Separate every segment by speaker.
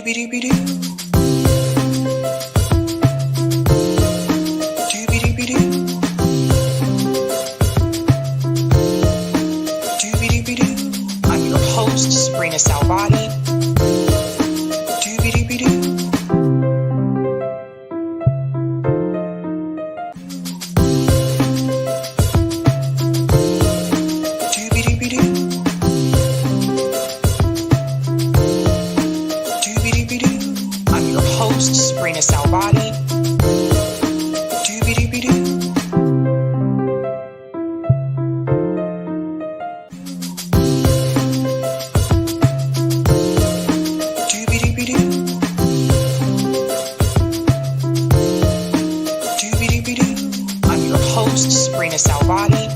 Speaker 1: I'm your host, sabrinasalvati. Salvati. I'm your host, Sabrina Salvati.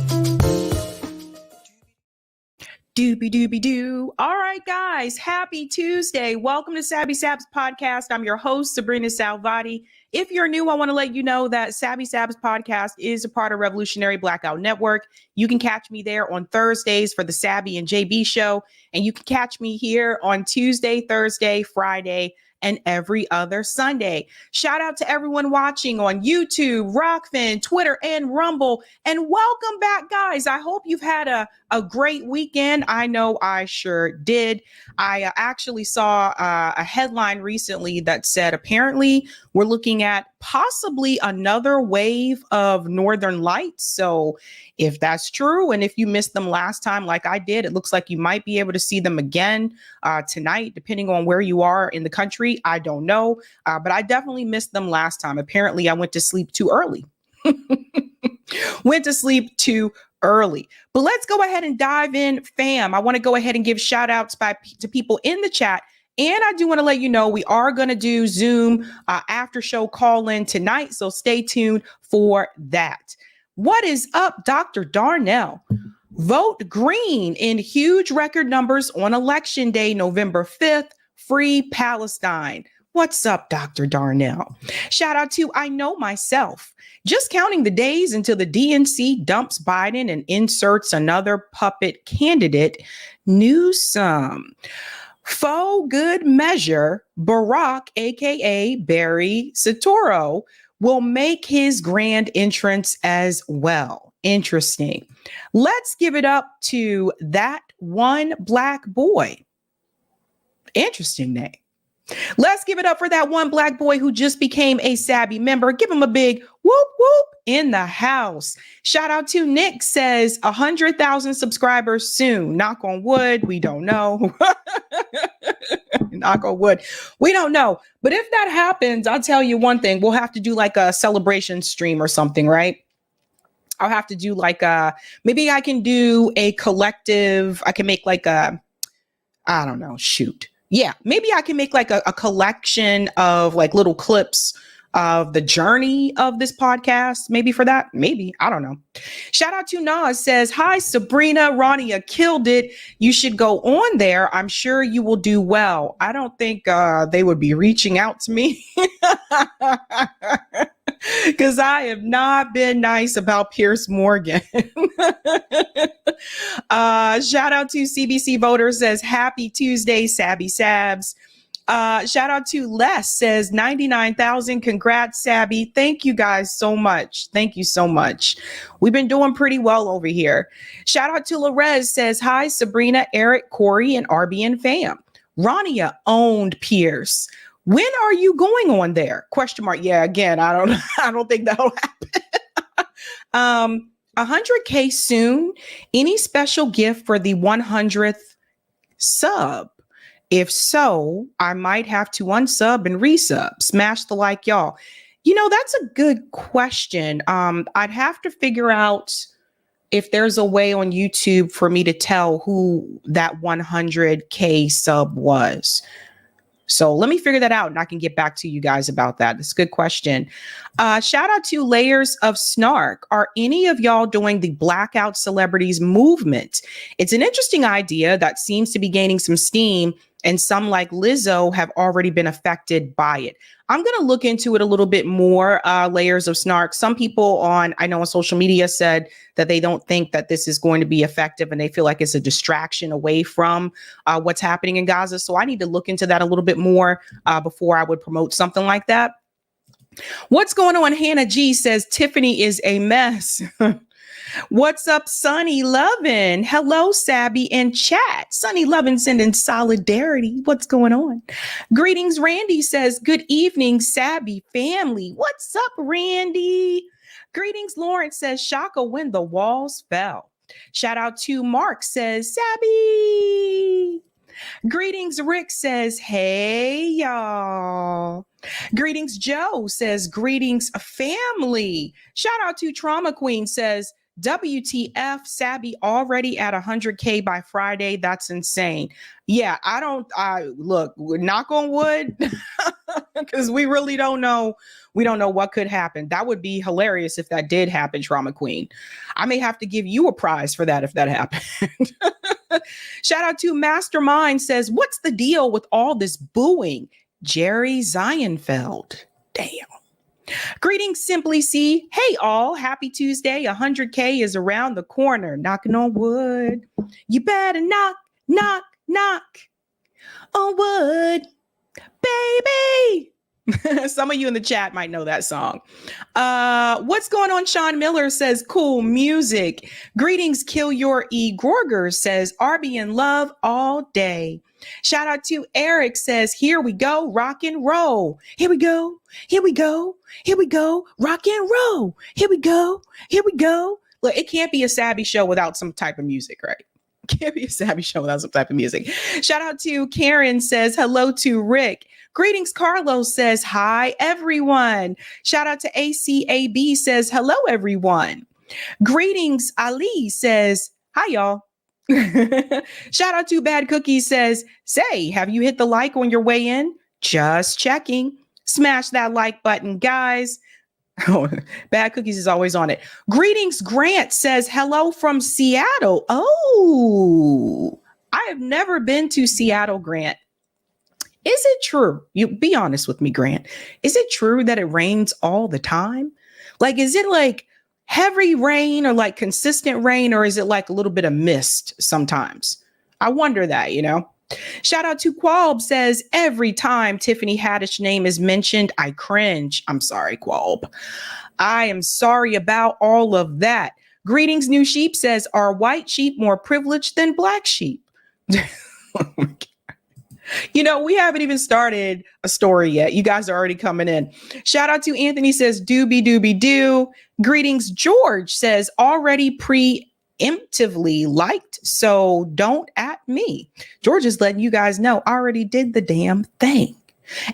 Speaker 2: Doobie-doobie-doo. All right, guys, happy Tuesday. Welcome to Sabby Sabs podcast. I'm your host, Sabrina Salvati. If you're new, I want to let you know that Sabby Sabs podcast is a part of Revolutionary Blackout Network. You can catch me there on Thursdays for the Sabby and JB show, and you can catch me here on Tuesday, Thursday, Friday, and every other Sunday. Shout out to everyone watching on YouTube, Rockfin, Twitter, and Rumble. And welcome back, guys. I hope you've had a great weekend. I know I sure did. I actually saw a headline recently that said apparently we're looking at possibly another wave of northern lights. So if that's true, and if you missed them last time like I did, it looks like you might be able to see them again tonight, depending on where you are in the country. I don't know, but I definitely missed them last time. Apparently, I went to sleep too early. Went to sleep too early. But let's go ahead and dive in, fam. I want to go ahead and give shout outs to people in the chat. And I do want to let you know we are going to do Zoom after show call in tonight. So stay tuned for that. What is up, Dr. Darnell? Vote green in huge record numbers on election day, November 5th. Free Palestine. What's up, Dr. Darnell? Shout out to I Know Myself. Just counting the days until the DNC dumps Biden and inserts another puppet candidate, Newsom. Faux good measure, Barack, aka Barry Soetoro, will make his grand entrance as well. Interesting. Let's give it up to that one black boy. Interesting name. Let's give it up for that one black boy who just became a Sabby member. Give him a big whoop whoop in the house. Shout out to Nick, says 100,000 subscribers soon. Knock on wood. We don't know. Knock on wood. We don't know. But if that happens, I'll tell you one thing. We'll have to do like a celebration stream or something, right? I'll have to do like maybe I can do a collective. I can make like I don't know, shoot. Yeah, maybe I can make like a collection of like little clips of the journey of this podcast. Maybe for that. Maybe. I don't know. Shout out to Nas, says, hi, Sabrina. Rania killed it. You should go on there. I'm sure you will do well. I don't think they would be reaching out to me because I have not been nice about Piers Morgan. Shout out to CBC Voters, says happy Tuesday, Sabby Sabs. Shout out to Les, says 99,000. Congrats, Sabby. Thank you guys so much. Thank you so much. We've been doing pretty well over here. Shout out to Larez, says hi, Sabrina, Eric, Corey, and RBN fam. Rania owned Piers. When are you going on there? Question mark. Yeah, again, I don't think that'll happen. 100K soon. Any special gift for the 100th sub? If so, I might have to unsub and resub. Smash the like, y'all. You know, that's a good question. I'd have to figure out if there's a way on YouTube for me to tell who that 100K sub was. So let me figure that out and I can get back to you guys about that. That's a good question. Shout out to Layers of Snark. Are any of y'all doing the Blackout Celebrities movement? It's an interesting idea that seems to be gaining some steam. and some, like Lizzo, have already been affected by it. I'm going to look into it a little bit more, layers of snark. Some people I know on social media said that they don't think that this is going to be effective and they feel like it's a distraction away from what's happening in Gaza. So I need to look into that a little bit more before I would promote something like that. What's going on? Hannah G says Tiffany is a mess. What's up, Sunny Lovin? Hello, Sabby in chat. Sunny Lovin sending solidarity. What's going on? Greetings, Randy says, good evening, Sabby family. What's up, Randy? Greetings, Lawrence says, Shaka when the walls fell. Shout out to Mark says, Sabby. Greetings, Rick says, hey, y'all. Greetings, Joe says, greetings, family. Shout out to Trauma Queen says, WTF, Sabby already at 100K by Friday. That's insane. Yeah, look, knock on wood, because we really don't know. We don't know what could happen. That would be hilarious if that did happen, Trauma Queen. I may have to give you a prize for that if that happened. Shout out to Mastermind says, what's the deal with all this booing? Jerry Seinfeld. Damn. Greetings, Simply C. Hey, all. Happy Tuesday. 100K is around the corner. Knocking on wood. You better knock, knock, knock on wood, baby. Some of you in the chat might know that song. What's going on? Sean Miller says, cool music. Greetings, Kill Your E. Gorger says, RB in love all day. Shout out to Eric says, here we go, rock and roll. Here we go. Here we go. Here we go. Rock and roll. Here we go. Here we go. Look, it can't be a Sabby show without some type of music, right? Can't be a Sabby show without some type of music. Shout out to Karen says, hello to Rick. Greetings, Carlos says, hi, everyone. Shout out to ACAB says, hello, everyone. Greetings, Ali says, hi, y'all. Shout out to Bad Cookies says, say, have you hit the like on your way in? Just checking. Smash that like button, guys. Oh, Bad Cookies is always on it. Greetings, Grant says, hello from Seattle. Oh, I have never been to Seattle, Grant. Is it true? You be honest with me, Grant. Is it true that it rains all the time? Like, is it like heavy rain or like consistent rain, or is it like a little bit of mist sometimes? I wonder that, you know. Shout out to Qualb says, every time Tiffany Haddish name is mentioned, I cringe. I'm sorry, Qualb. I am sorry about all of that. Greetings, New Sheep says, are white sheep more privileged than black sheep? Oh my God. You know, we haven't even started a story yet. You guys are already coming in. Shout out to Anthony says, doobie doobie doo. Greetings, George says, already preemptively liked, so don't at me. George is letting you guys know, I already did the damn thing.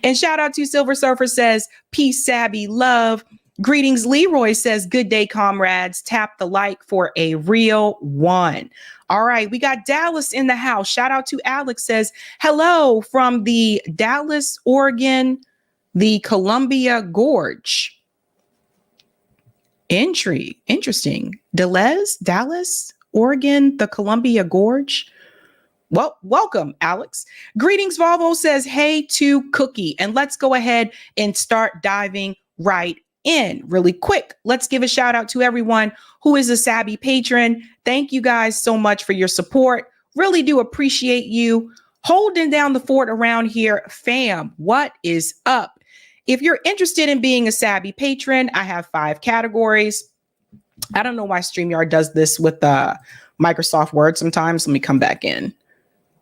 Speaker 2: And shout out to Silver Surfer says, peace, Sabby, love. Greetings, Leroy says, good day, comrades. Tap the like for a real one. All right, we got Dallas in the house. Shout out to Alex says, hello from the Dallas, Oregon, the Columbia Gorge. Interesting. Dallas, Oregon, the Columbia Gorge. Well, welcome, Alex. Greetings, Volvo says, hey to Cookie. And let's go ahead and start diving right in really quick. Let's give a shout out to everyone who is a Sabby patron. Thank you guys so much for your support. Really do appreciate you holding down the fort around here. Fam, what is up? If you're interested in being a Sabby patron, I have 5 categories. I don't know why StreamYard does this with Microsoft Word sometimes. Let me come back in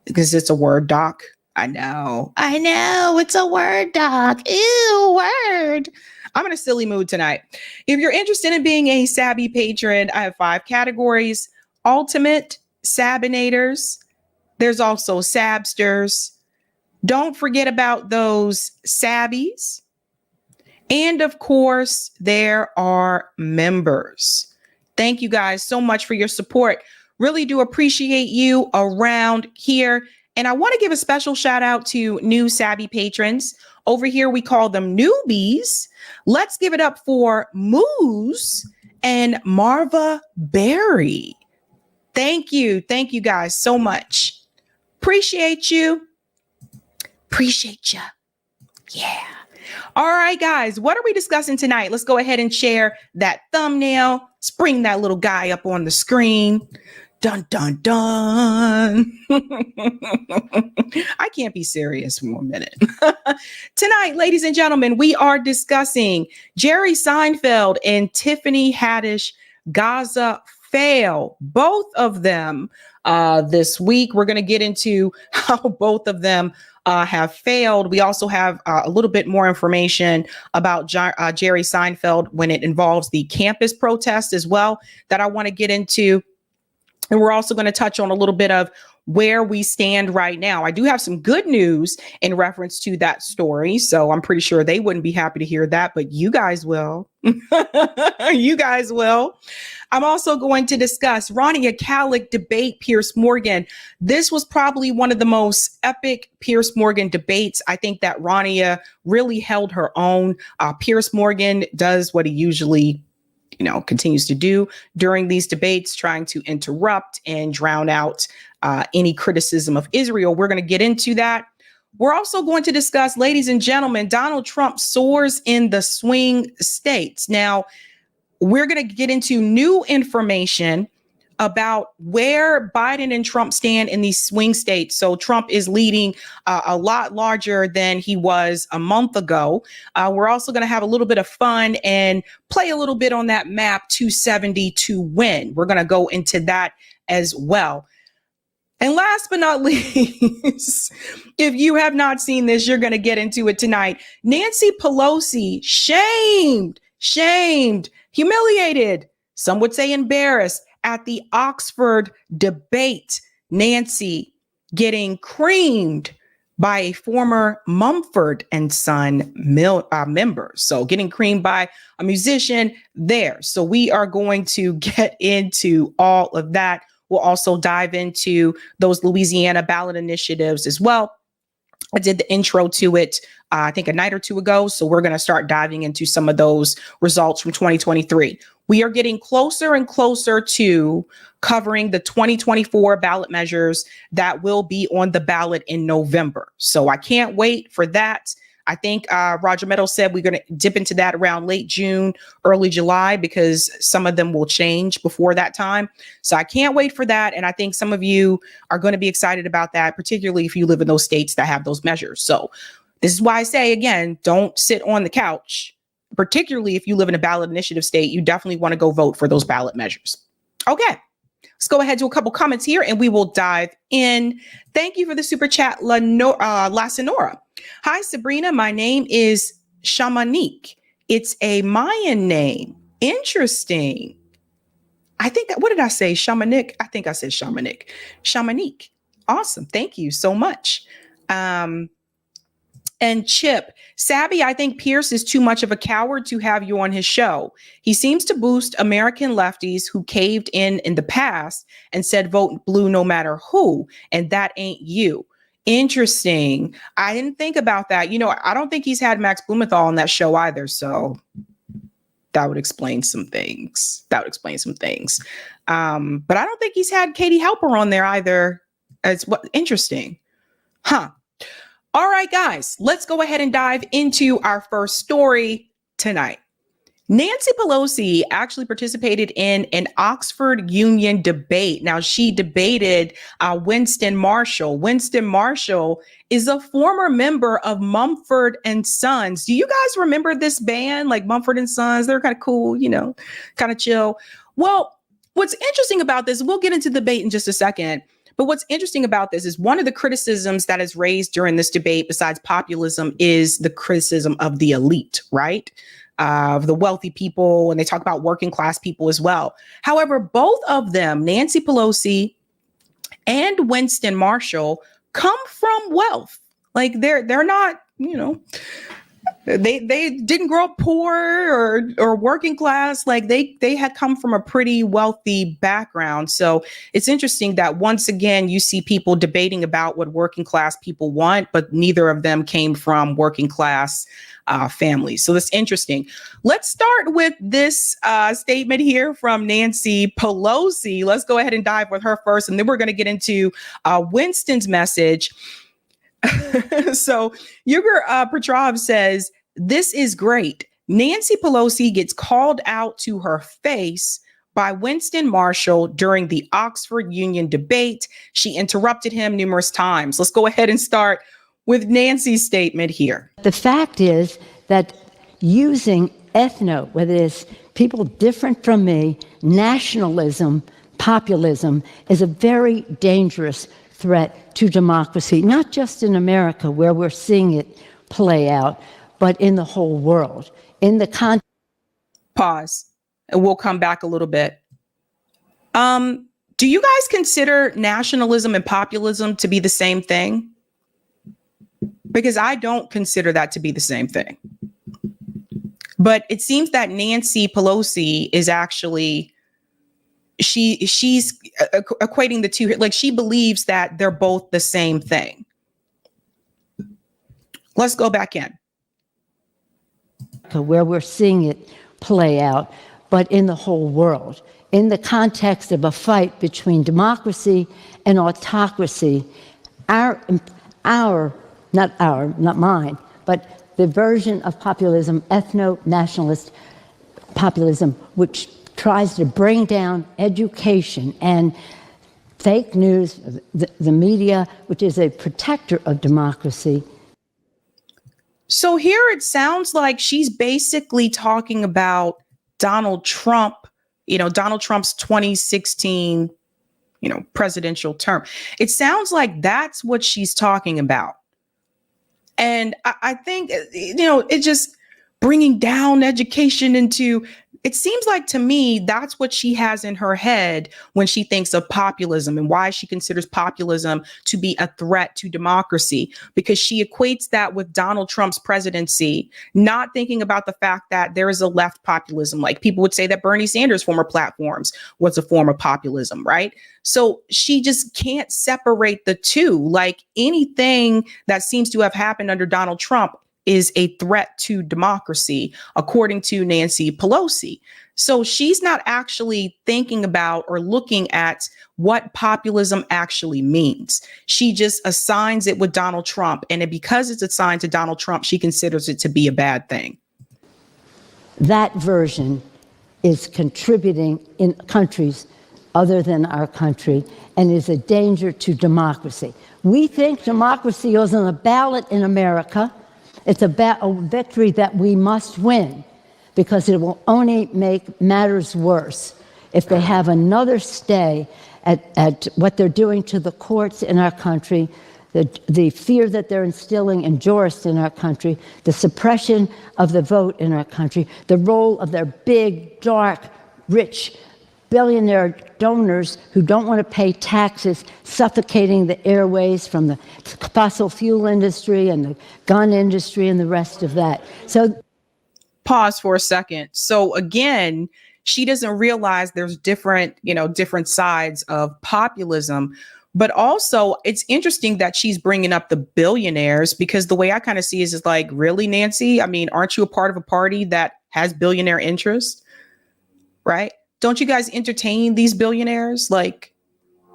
Speaker 2: because it's a Word doc. I know, it's a Word doc. Ew, Word. I'm in a silly mood tonight. If you're interested in being a Sabby patron, I have 5 categories. Ultimate, Sabinators. There's also Sabsters. Don't forget about those Sabbies. And of course, there are members. Thank you guys so much for your support. Really do appreciate you around here. And I want to give a special shout out to new Sabby patrons. Over here, we call them newbies. Let's give it up for Moose and Marva Berry. Thank you. Thank you guys so much. Appreciate you. Appreciate ya. Yeah. All right, guys, what are we discussing tonight? Let's go ahead and share that thumbnail. Let's bring that little guy up on the screen. Dun, dun, dun. I can't be serious for 1 minute. Tonight, ladies and gentlemen, we are discussing Jerry Seinfeld and Tiffany Haddish Gaza fail. Both of them this week. We're going to get into how both of them have failed. We also have a little bit more information about Jerry Seinfeld when it involves the campus protest as well that I want to get into. And we're also going to touch on a little bit of where we stand right now. I do have some good news in reference to that story. So I'm pretty sure they wouldn't be happy to hear that, but you guys will. You guys will. I'm also going to discuss Rania Khalek debate Piers Morgan. This was probably one of the most epic Piers Morgan debates. I think that Rania really held her own. Piers Morgan does what he usually continues to do during these debates, trying to interrupt and drown out any criticism of Israel. We're going to get into that. We're also going to discuss, ladies and gentlemen, Donald Trump soars in the swing states. Now, we're going to get into new information about where Biden and Trump stand in these swing states. So Trump is leading a lot larger than he was a month ago. We're also going to have a little bit of fun and play a little bit on that map 270 to win. We're going to go into that as well. And last but not least, if you have not seen this, you're going to get into it tonight. Nancy Pelosi shamed, humiliated, some would say embarrassed, at the Oxford debate. Nancy getting creamed by a former Mumford and Son member. So getting creamed by a musician there. So we are going to get into all of that. We'll also dive into those Louisiana ballot initiatives as well. I did the intro to it, I think a night or two ago. So we're going to start diving into some of those results from 2023. We are getting closer and closer to covering the 2024 ballot measures that will be on the ballot in November. So I can't wait for that. I think Roger Meadows said we're going to dip into that around late June, early July, because some of them will change before that time. So I can't wait for that. And I think some of you are going to be excited about that, particularly if you live in those states that have those measures. So this is why I say, again, don't sit on the couch, particularly if you live in a ballot initiative state. You definitely want to go vote for those ballot measures. Okay. Let's go ahead to a couple comments here and we will dive in. Thank you for the super chat, La Senora. Hi, Sabrina. My name is Shamanique. It's a Mayan name. Interesting. What did I say? Shamanic? I think I said Shamanic. Shamanique. Awesome. Thank you so much. And Chip, Sabby, I think Piers is too much of a coward to have you on his show. He seems to boost American lefties who caved in the past and said vote blue no matter who, and that ain't you. Interesting. I didn't think about that. I don't think he's had Max Blumenthal on that show either, so that would explain some things. But I don't think he's had Katie Halper on there either. Interesting. Huh. All right, guys, let's go ahead and dive into our first story tonight. Nancy Pelosi actually participated in an Oxford Union debate. Now, she debated Winston Marshall. Winston Marshall is a former member of Mumford and Sons. Do you guys remember this band, like Mumford and Sons? They're kind of cool, kind of chill. Well, what's interesting about this, we'll get into the debate in just a second. But what's interesting about this is one of the criticisms that is raised during this debate, besides populism, is the criticism of the elite, right? Of the wealthy people, and they talk about working class people as well. However, both of them, Nancy Pelosi and Winston Marshall, come from wealth. Like they're not, they didn't grow up poor or working class. Like they had come from a pretty wealthy background. So it's interesting that once again, you see people debating about what working class people want, but neither of them came from working class families. So that's interesting. Let's start with this statement here from Nancy Pelosi. Let's go ahead and dive with her first, and then we're going to get into Winston's message. So Yugur Petrov says, this is great. Nancy Pelosi gets called out to her face by Winston Marshall during the Oxford Union debate. She interrupted him numerous times. Let's go ahead and start with Nancy's statement here.
Speaker 3: The fact is that using whether it's people different from me, nationalism, populism, is a very dangerous threat to democracy, not just in America, where we're seeing it play out, but in the whole world. In the
Speaker 2: Pause, and we'll come back a little bit. Do you guys consider nationalism and populism to be the same thing? Because I don't consider that to be the same thing. But it seems that Nancy Pelosi is actually, she's equating the two, like she believes that they're both the same thing. Let's go back in.
Speaker 3: Where we're seeing it play out, but in the whole world. In the context of a fight between democracy and autocracy, not mine, but the version of populism, ethno-nationalist populism, which tries to bring down education and fake news, the media, which is a protector of democracy.
Speaker 2: So here it sounds like she's basically talking about Donald Trump, Donald Trump's 2016, presidential term. It sounds like that's what she's talking about. And I think, it's just bringing down education into, it seems like to me, that's what she has in her head when she thinks of populism and why she considers populism to be a threat to democracy, because she equates that with Donald Trump's presidency, not thinking about the fact that there is a left populism. Like people would say that Bernie Sanders' former platforms was a form of populism, right? So she just can't separate the two. Like anything that seems to have happened under Donald Trump is a threat to democracy, according to Nancy Pelosi. So she's not actually thinking about or looking at what populism actually means. She just assigns it with Donald Trump. And because it's assigned to Donald Trump, she considers it to be a bad thing.
Speaker 3: That version is contributing in countries other than our country and is a danger to democracy. We think democracy is on the ballot in America. It's a victory that we must win, because it will only make matters worse if they have another stay at what they're doing to the courts in our country, the fear that they're instilling in jurists in our country, the suppression of the vote in our country, the role of their big, dark, rich, billionaire donors who don't want to pay taxes, suffocating the airways from the fossil fuel industry and the gun industry and the rest of that. So,
Speaker 2: pause for a second. So again, she doesn't realize there's different sides of populism. But also, it's interesting that she's bringing up the billionaires, because the way I kind of see it is like, really, Nancy? I mean, aren't you a part of a party that has billionaire interests, right? Don't you guys entertain these billionaires? Like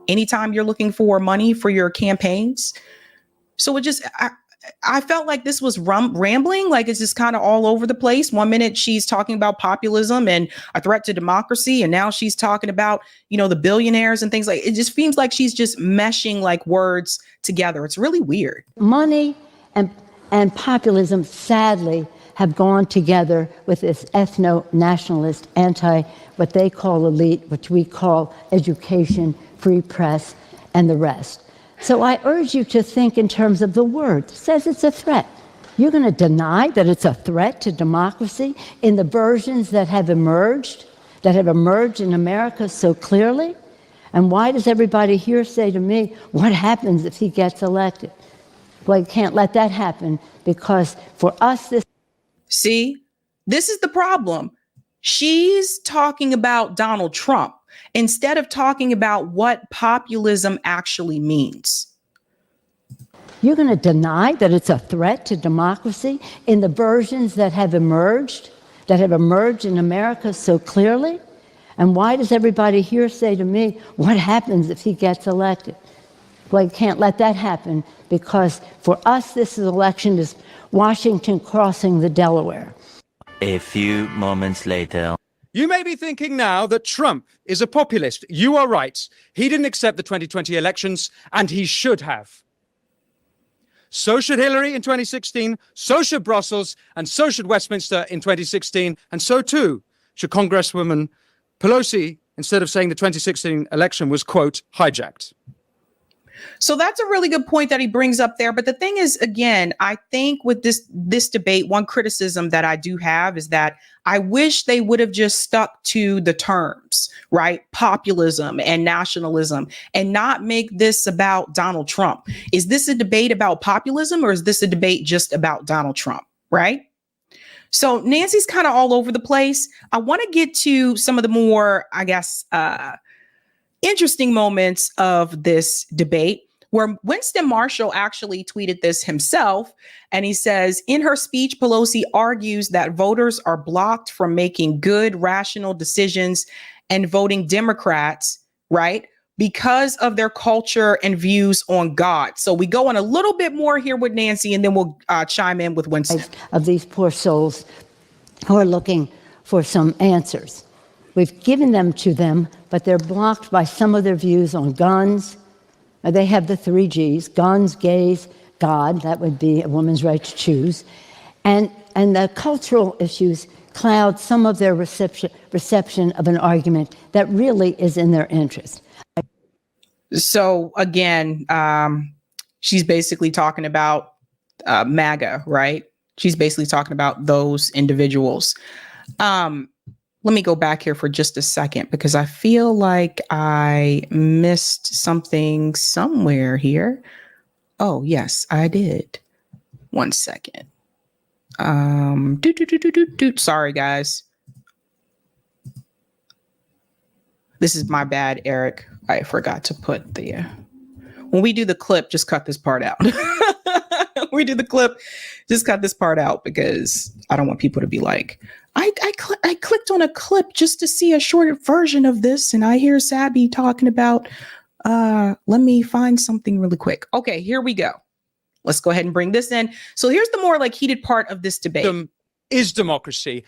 Speaker 2: anytime you're looking for money for your campaigns? So it just, I felt like this was rambling. Like it's just kind of all over the place. One minute she's talking about populism and a threat to democracy. And now she's talking about, the billionaires and things like, it just seems like she's just meshing like words together. It's really weird.
Speaker 3: Money and populism, sadly, have gone together with this ethno-nationalist, what they call elite, which we call education, free press, and the rest. So I urge you to think in terms of the word. It says it's a threat. You're going to deny that it's a threat to democracy in the versions that have emerged in America so clearly? And why does everybody here say to me, what happens if he gets elected? Well, you can't let that happen, because for us,
Speaker 2: See, this is the problem. She's talking about Donald Trump instead of talking about what populism actually means.
Speaker 3: You're going to deny that it's a threat to democracy in the versions that have emerged in America so clearly? And why does everybody here say to me, what happens if he gets elected? Well, you can't let that happen because for us, this election is Washington crossing the Delaware.
Speaker 4: A few moments later.
Speaker 5: You may be thinking now that Trump is a populist. You are right. He didn't accept the 2020 elections, and he should have. So should Hillary in 2016, so should Brussels, and so should Westminster in 2016, and so too should Congresswoman Pelosi, instead of saying the 2016 election was, quote, hijacked.
Speaker 2: So that's a really good point that he brings up there. But the thing is, again, I think with this debate, one criticism that I do have is that I wish they would have just stuck to the terms, right? Populism and nationalism, and not make this about Donald Trump. Is this a debate about populism, or is this a debate just about Donald Trump, right? So Nancy's kind of all over the place. I want to get to some of the more, I guess, interesting moments of this debate, where Winston Marshall actually tweeted this himself. And he says, in her speech, Pelosi argues that voters are blocked from making good, rational decisions and voting Democrats, right, because of their culture and views on God. So we go on a little bit more here with Nancy, and then we'll chime in with Winston.
Speaker 3: Of these poor souls who are looking for some answers. We've given them to them, but they're blocked by some of their views on guns. They have the 3 Gs, guns, gays, God, that would be a woman's right to choose. And the cultural issues cloud some of their reception of an argument that really is in their interest.
Speaker 2: So again, she's basically talking about MAGA, right? She's basically talking about those individuals. Let me go back here for just a second, because I feel like I missed something somewhere here. Oh, yes, I did. One second. Sorry, guys. This is my bad, Eric. I forgot to put the... when we do the clip, just cut this part out. We do the clip, just cut this part out, because I don't want people to be like, I clicked on a clip just to see a shorter version of this, and I hear Sabby talking about, let me find something really quick. Okay, here we go. Let's go ahead and bring this in. So here's the more like heated part of this debate.
Speaker 5: Is democracy.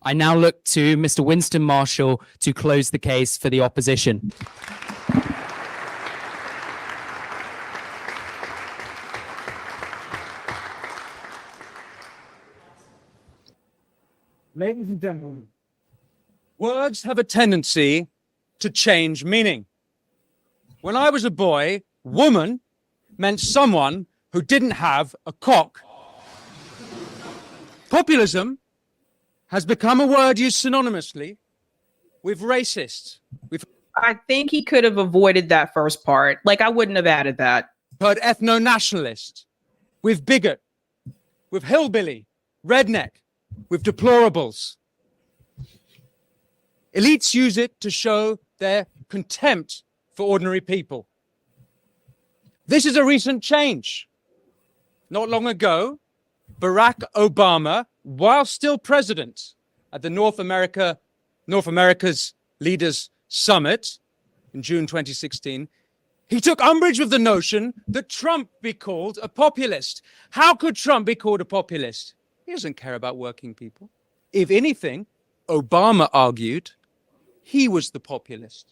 Speaker 6: I now look to Mr. Winston Marshall to close the case for the opposition.
Speaker 5: Ladies and gentlemen, words have a tendency to change meaning. When I was a boy, woman meant someone who didn't have a cock. Populism has become a word used synonymously with racist.
Speaker 2: I think he could have avoided that first part. Like, I wouldn't have added that.
Speaker 5: Heard ethno-nationalist, with bigot, with hillbilly, redneck, with deplorables. Elites use it to show their contempt for ordinary people. This is a recent change. Not long ago, Barack Obama, while still president at the North America's Leaders Summit in June 2016, he took umbrage with the notion that Trump be called a populist. How could Trump be called a populist? He doesn't care about working people. If anything, Obama argued he was the populist.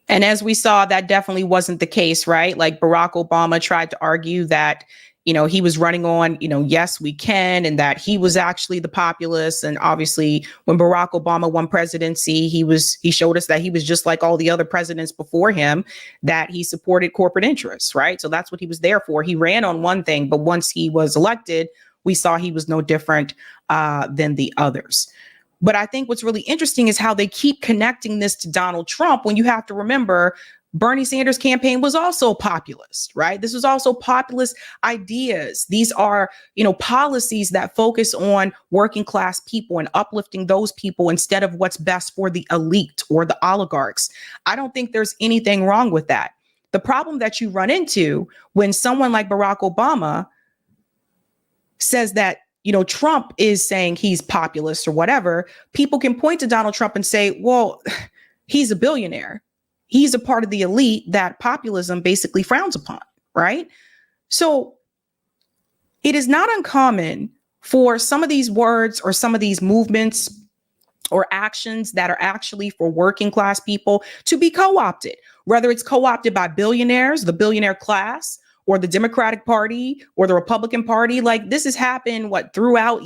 Speaker 2: And as we saw, that definitely wasn't the case, right? Like, Barack Obama tried to argue that, you know, he was running on, you know, yes, we can, and that he was actually the populist. And obviously, when Barack Obama won presidency, he showed us that he was just like all the other presidents before him, that he supported corporate interests, right? So that's what he was there for. He ran on one thing, but once he was elected, we saw he was no different than the others. But I think what's really interesting is how they keep connecting this to Donald Trump, when you have to remember Bernie Sanders' campaign was also populist, right? This was also populist ideas. These are, you know, policies that focus on working class people and uplifting those people instead of what's best for the elite or the oligarchs. I don't think there's anything wrong with that. The problem that you run into when someone like Barack Obama says that, you know, Trump is saying he's populist or whatever, people can point to Donald Trump and say, well, he's a billionaire. he's a part of the elite that populism basically frowns upon, right? So it is not uncommon for some of these words or some of these movements or actions that are actually for working class people to be co-opted, whether it's co-opted by billionaires, the billionaire class, or the Democratic Party or the Republican Party. Like, this has happened throughout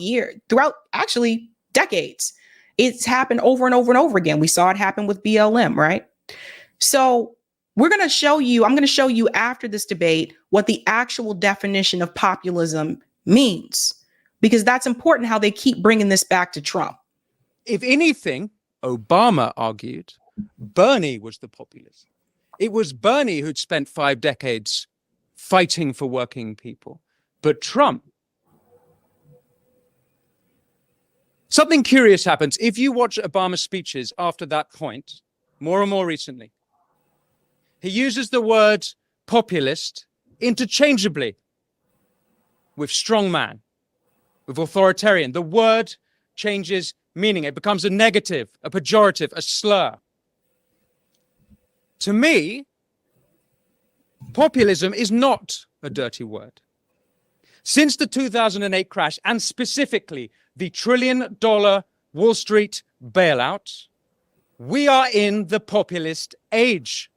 Speaker 2: actually decades. It's happened over and over and over again. We saw it happen with BLM, right? So I'm going to show you after this debate what the actual definition of populism means, because that's important how they keep bringing this back to Trump.
Speaker 5: If anything, Obama argued, Bernie was the populist. It was Bernie who'd spent 5 decades fighting for working people. But Trump, something curious happens. If you watch Obama's speeches after that point, more and more recently, he uses the word populist interchangeably with strongman, with authoritarian. The word changes meaning. It becomes a negative, a pejorative, a slur. To me, populism is not a dirty word. Since the 2008 crash, and specifically the $1 trillion Wall Street bailout, we are in the populist age.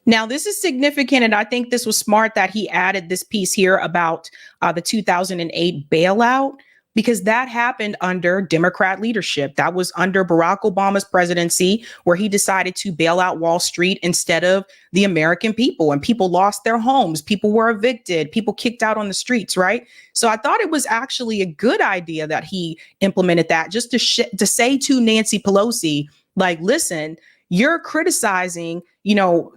Speaker 2: Now, this is significant, and I think this was smart that he added this piece here about the 2008 bailout, because that happened under Democrat leadership. That was under Barack Obama's presidency, where he decided to bail out Wall Street instead of the American people. And people lost their homes. People were evicted. People kicked out on the streets, right? So I thought it was actually a good idea that he implemented that, just to say to Nancy Pelosi, like, listen, you're criticizing,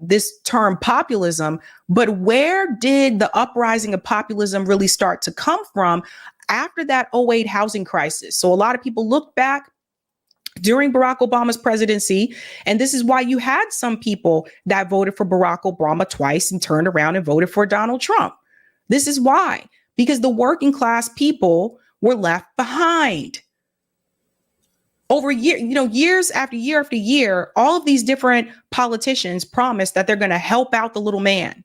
Speaker 2: this term populism, but where did the uprising of populism really start to come from? After that '08 housing crisis. So a lot of people look back during Barack Obama's presidency, and this is why you had some people that voted for Barack Obama twice and turned around and voted for Donald Trump. This is why, because the working class people were left behind. Over years after year after year, all of these different politicians promised that they're going to help out the little man.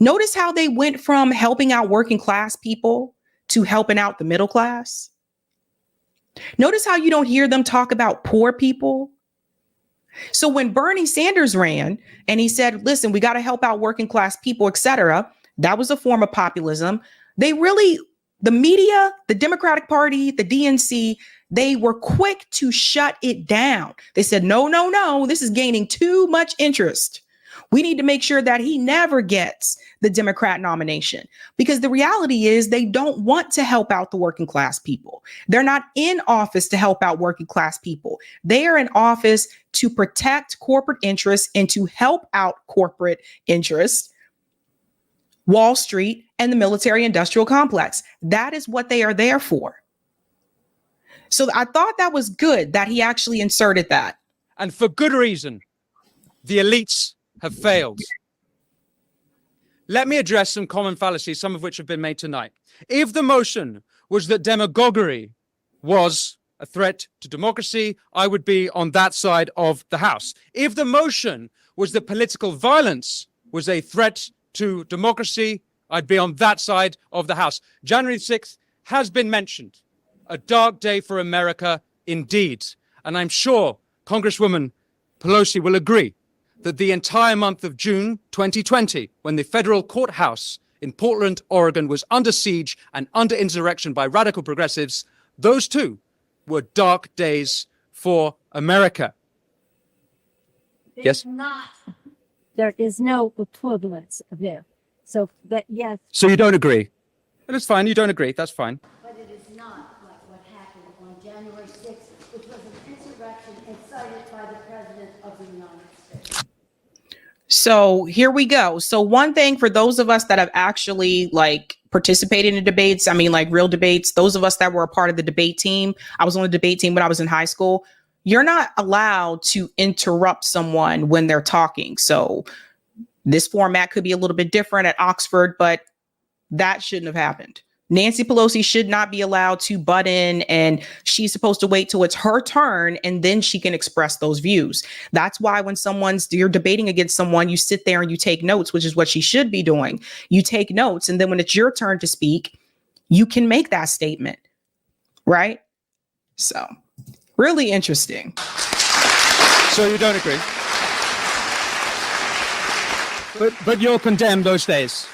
Speaker 2: Notice how they went from helping out working class people to helping out the middle class. Notice how you don't hear them talk about poor people. So when Bernie Sanders ran and he said, listen, we got to help out working class people, etc., that was a form of populism. The media, the Democratic Party, the DNC, they were quick to shut it down. They said, no, this is gaining too much interest. We need to make sure that he never gets the Democrat nomination, because the reality is they don't want to help out the working class people. They're not in office to help out working class people. They are in office to protect corporate interests and to help out corporate interests, Wall Street, and the military industrial complex. That is what they are there for. So I thought that was good that he actually inserted that.
Speaker 5: And for good reason. The elites have failed. Let me address some common fallacies, some of which have been made tonight. If the motion was that demagoguery was a threat to democracy, I would be on that side of the House. If the motion was that political violence was a threat to democracy, I'd be on that side of the House. January 6th has been mentioned. A dark day for America indeed. And I'm sure Congresswoman Pelosi will agree that the entire month of June 2020, when the federal courthouse in Portland, Oregon was under siege and under insurrection by radical progressives, those two were dark days for America. Yes?
Speaker 7: There is no equivalence of it. So, but yes.
Speaker 5: So you don't agree? That's fine, you don't agree, that's fine.
Speaker 3: But it is not like what happened on January 6th, which was an insurrection incited by the President of the United States.
Speaker 2: So here we go. So one thing for those of us that have actually participated in debates, real debates, those of us that were a part of the debate team, I was on the debate team when I was in high school. You're not allowed to interrupt someone when they're talking. So this format could be a little bit different at Oxford, but that shouldn't have happened. Nancy Pelosi should not be allowed to butt in, and she's supposed to wait till it's her turn and then she can express those views. That's why when you're debating against someone, you sit there and you take notes, which is what she should be doing. You take notes, and then when it's your turn to speak, you can make that statement, right? So, really interesting.
Speaker 5: So you don't agree? But you'll condemn those days.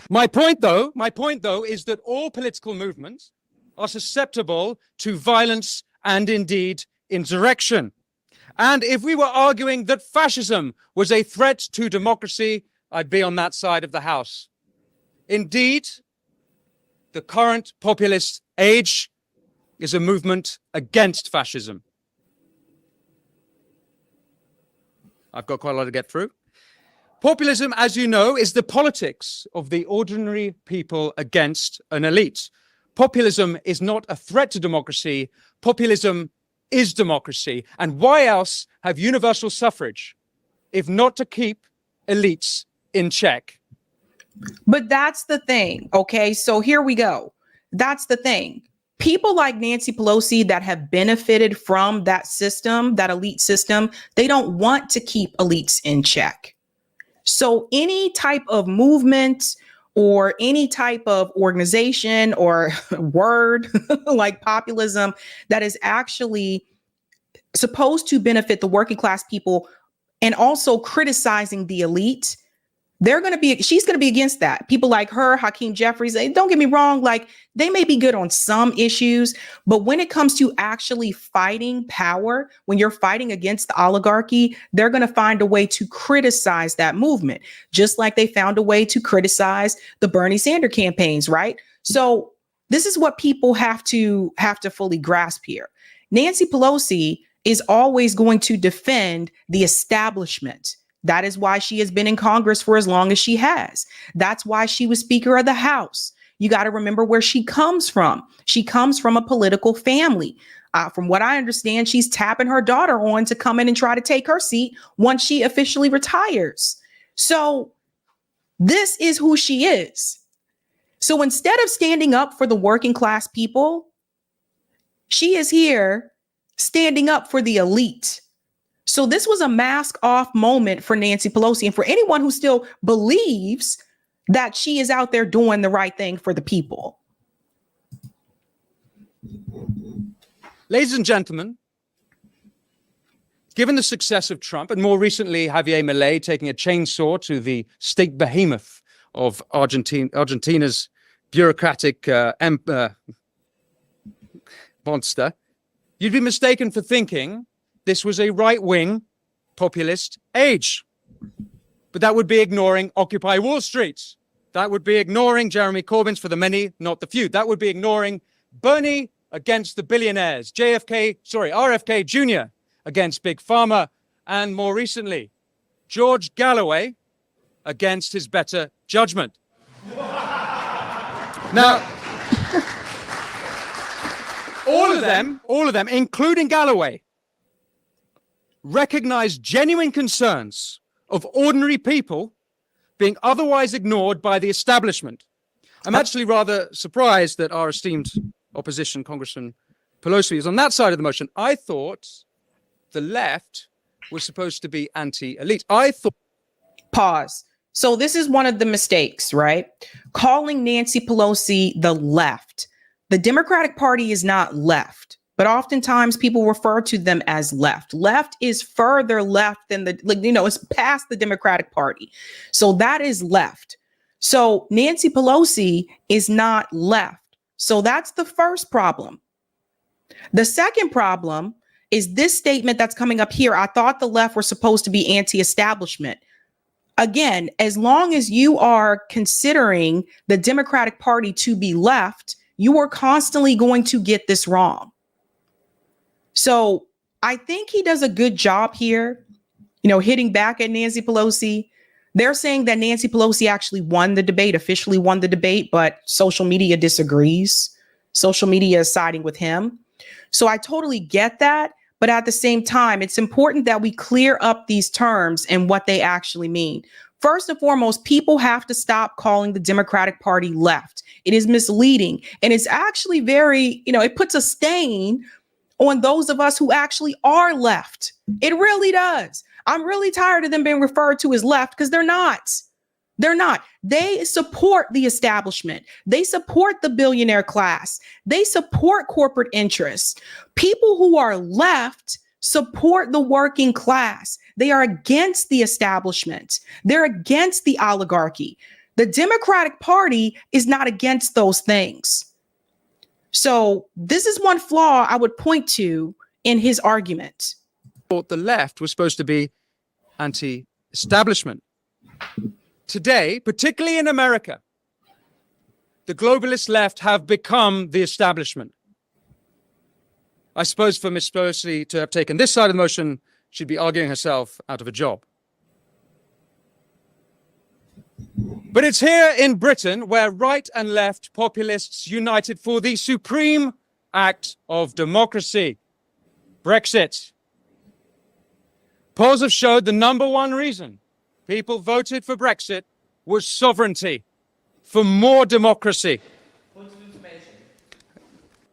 Speaker 5: My point, though, is that all political movements are susceptible to violence and indeed insurrection. And if we were arguing that fascism was a threat to democracy, I'd be on that side of the house. Indeed, the current populist age is a movement against fascism. I've got quite a lot to get through. Populism, as you know, is the politics of the ordinary people against an elite. Populism is not a threat to democracy. Populism is democracy. And why else have universal suffrage if not to keep elites in check?
Speaker 2: But that's the thing, okay? So here we go. That's the thing. People like Nancy Pelosi that have benefited from that system, that elite system, they don't want to keep elites in check. So any type of movement or any type of organization or word like populism that is actually supposed to benefit the working class people and also criticizing the elite, she's going to be against that. People like her, Hakeem Jeffries, don't get me wrong, like they may be good on some issues, but when it comes to actually fighting power, when you're fighting against the oligarchy, they're going to find a way to criticize that movement, just like they found a way to criticize the Bernie Sanders campaigns, right? So this is what people have to fully grasp here. Nancy Pelosi is always going to defend the establishment. That is why she has been in Congress for as long as she has. That's why she was Speaker of the House. You got to remember where she comes from. She comes from a political family. From what I understand, she's tapping her daughter on to come in and try to take her seat once she officially retires. So this is who she is. So instead of standing up for the working class people, she is here standing up for the elite. So this was a mask off moment for Nancy Pelosi and for anyone who still believes that she is out there doing the right thing for the people.
Speaker 5: Ladies and gentlemen, given the success of Trump and more recently Javier Milei taking a chainsaw to the state behemoth of Argentina's bureaucratic monster, you'd be mistaken for thinking this was a right-wing populist age. But that would be ignoring Occupy Wall Street. That would be ignoring Jeremy Corbyn's for the many, not the few. That would be ignoring Bernie against the billionaires, RFK Jr. against Big Pharma, and more recently, George Galloway against his better judgment. Now, all of them, including Galloway, recognize genuine concerns of ordinary people being otherwise ignored by the establishment. I'm actually rather surprised that our esteemed opposition, Congressman Pelosi, is on that side of the motion. I thought the left was supposed to be anti-elite.
Speaker 2: Pause. So this is one of the mistakes, right? Calling Nancy Pelosi the left. The Democratic Party is not left. But oftentimes people refer to them as left. Left is further left than it's past the Democratic Party. So that is left. So Nancy Pelosi is not left. So that's the first problem. The second problem is this statement that's coming up here. I thought the left were supposed to be anti-establishment. Again, as long as you are considering the Democratic Party to be left, you are constantly going to get this wrong. So I think he does a good job here, hitting back at Nancy Pelosi. They're saying that Nancy Pelosi actually officially won the debate, but social media disagrees. Social media is siding with him. So I totally get that. But at the same time, it's important that we clear up these terms and what they actually mean. First and foremost, people have to stop calling the Democratic Party left. It is misleading. And it's actually very, it puts a stain on those of us who actually are left. It really does. I'm really tired of them being referred to as left because they're not. They're not. They support the establishment. They support the billionaire class. They support corporate interests. People who are left support the working class. They are against the establishment. They're against the oligarchy. The Democratic Party is not against those things. So this is one flaw I would point to in his argument.
Speaker 5: Thought the left was supposed to be anti-establishment. Today, particularly in America, the globalist left have become the establishment. I suppose for Ms. Pelosi to have taken this side of the motion, she'd be arguing herself out of a job. But it's here in Britain where right and left populists united for the supreme act of democracy, Brexit. Polls have showed the number one reason people voted for Brexit was sovereignty, for more democracy.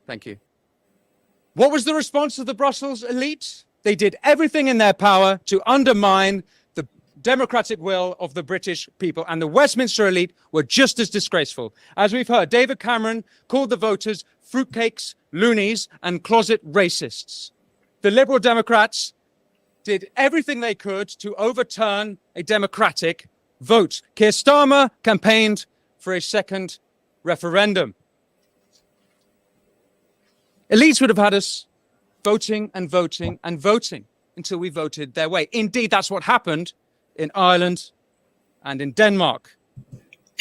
Speaker 5: Thank you. What was the response of the Brussels elite? They did everything in their power to undermine the democratic will of the British people, and the Westminster elite were just as disgraceful. As we've heard, David Cameron called the voters fruitcakes, loonies, and closet racists. The Liberal Democrats did everything they could to overturn a democratic vote. Keir Starmer campaigned for a second referendum. Elites would have had us voting and voting and voting until we voted their way. Indeed, that's what happened in Ireland and in Denmark.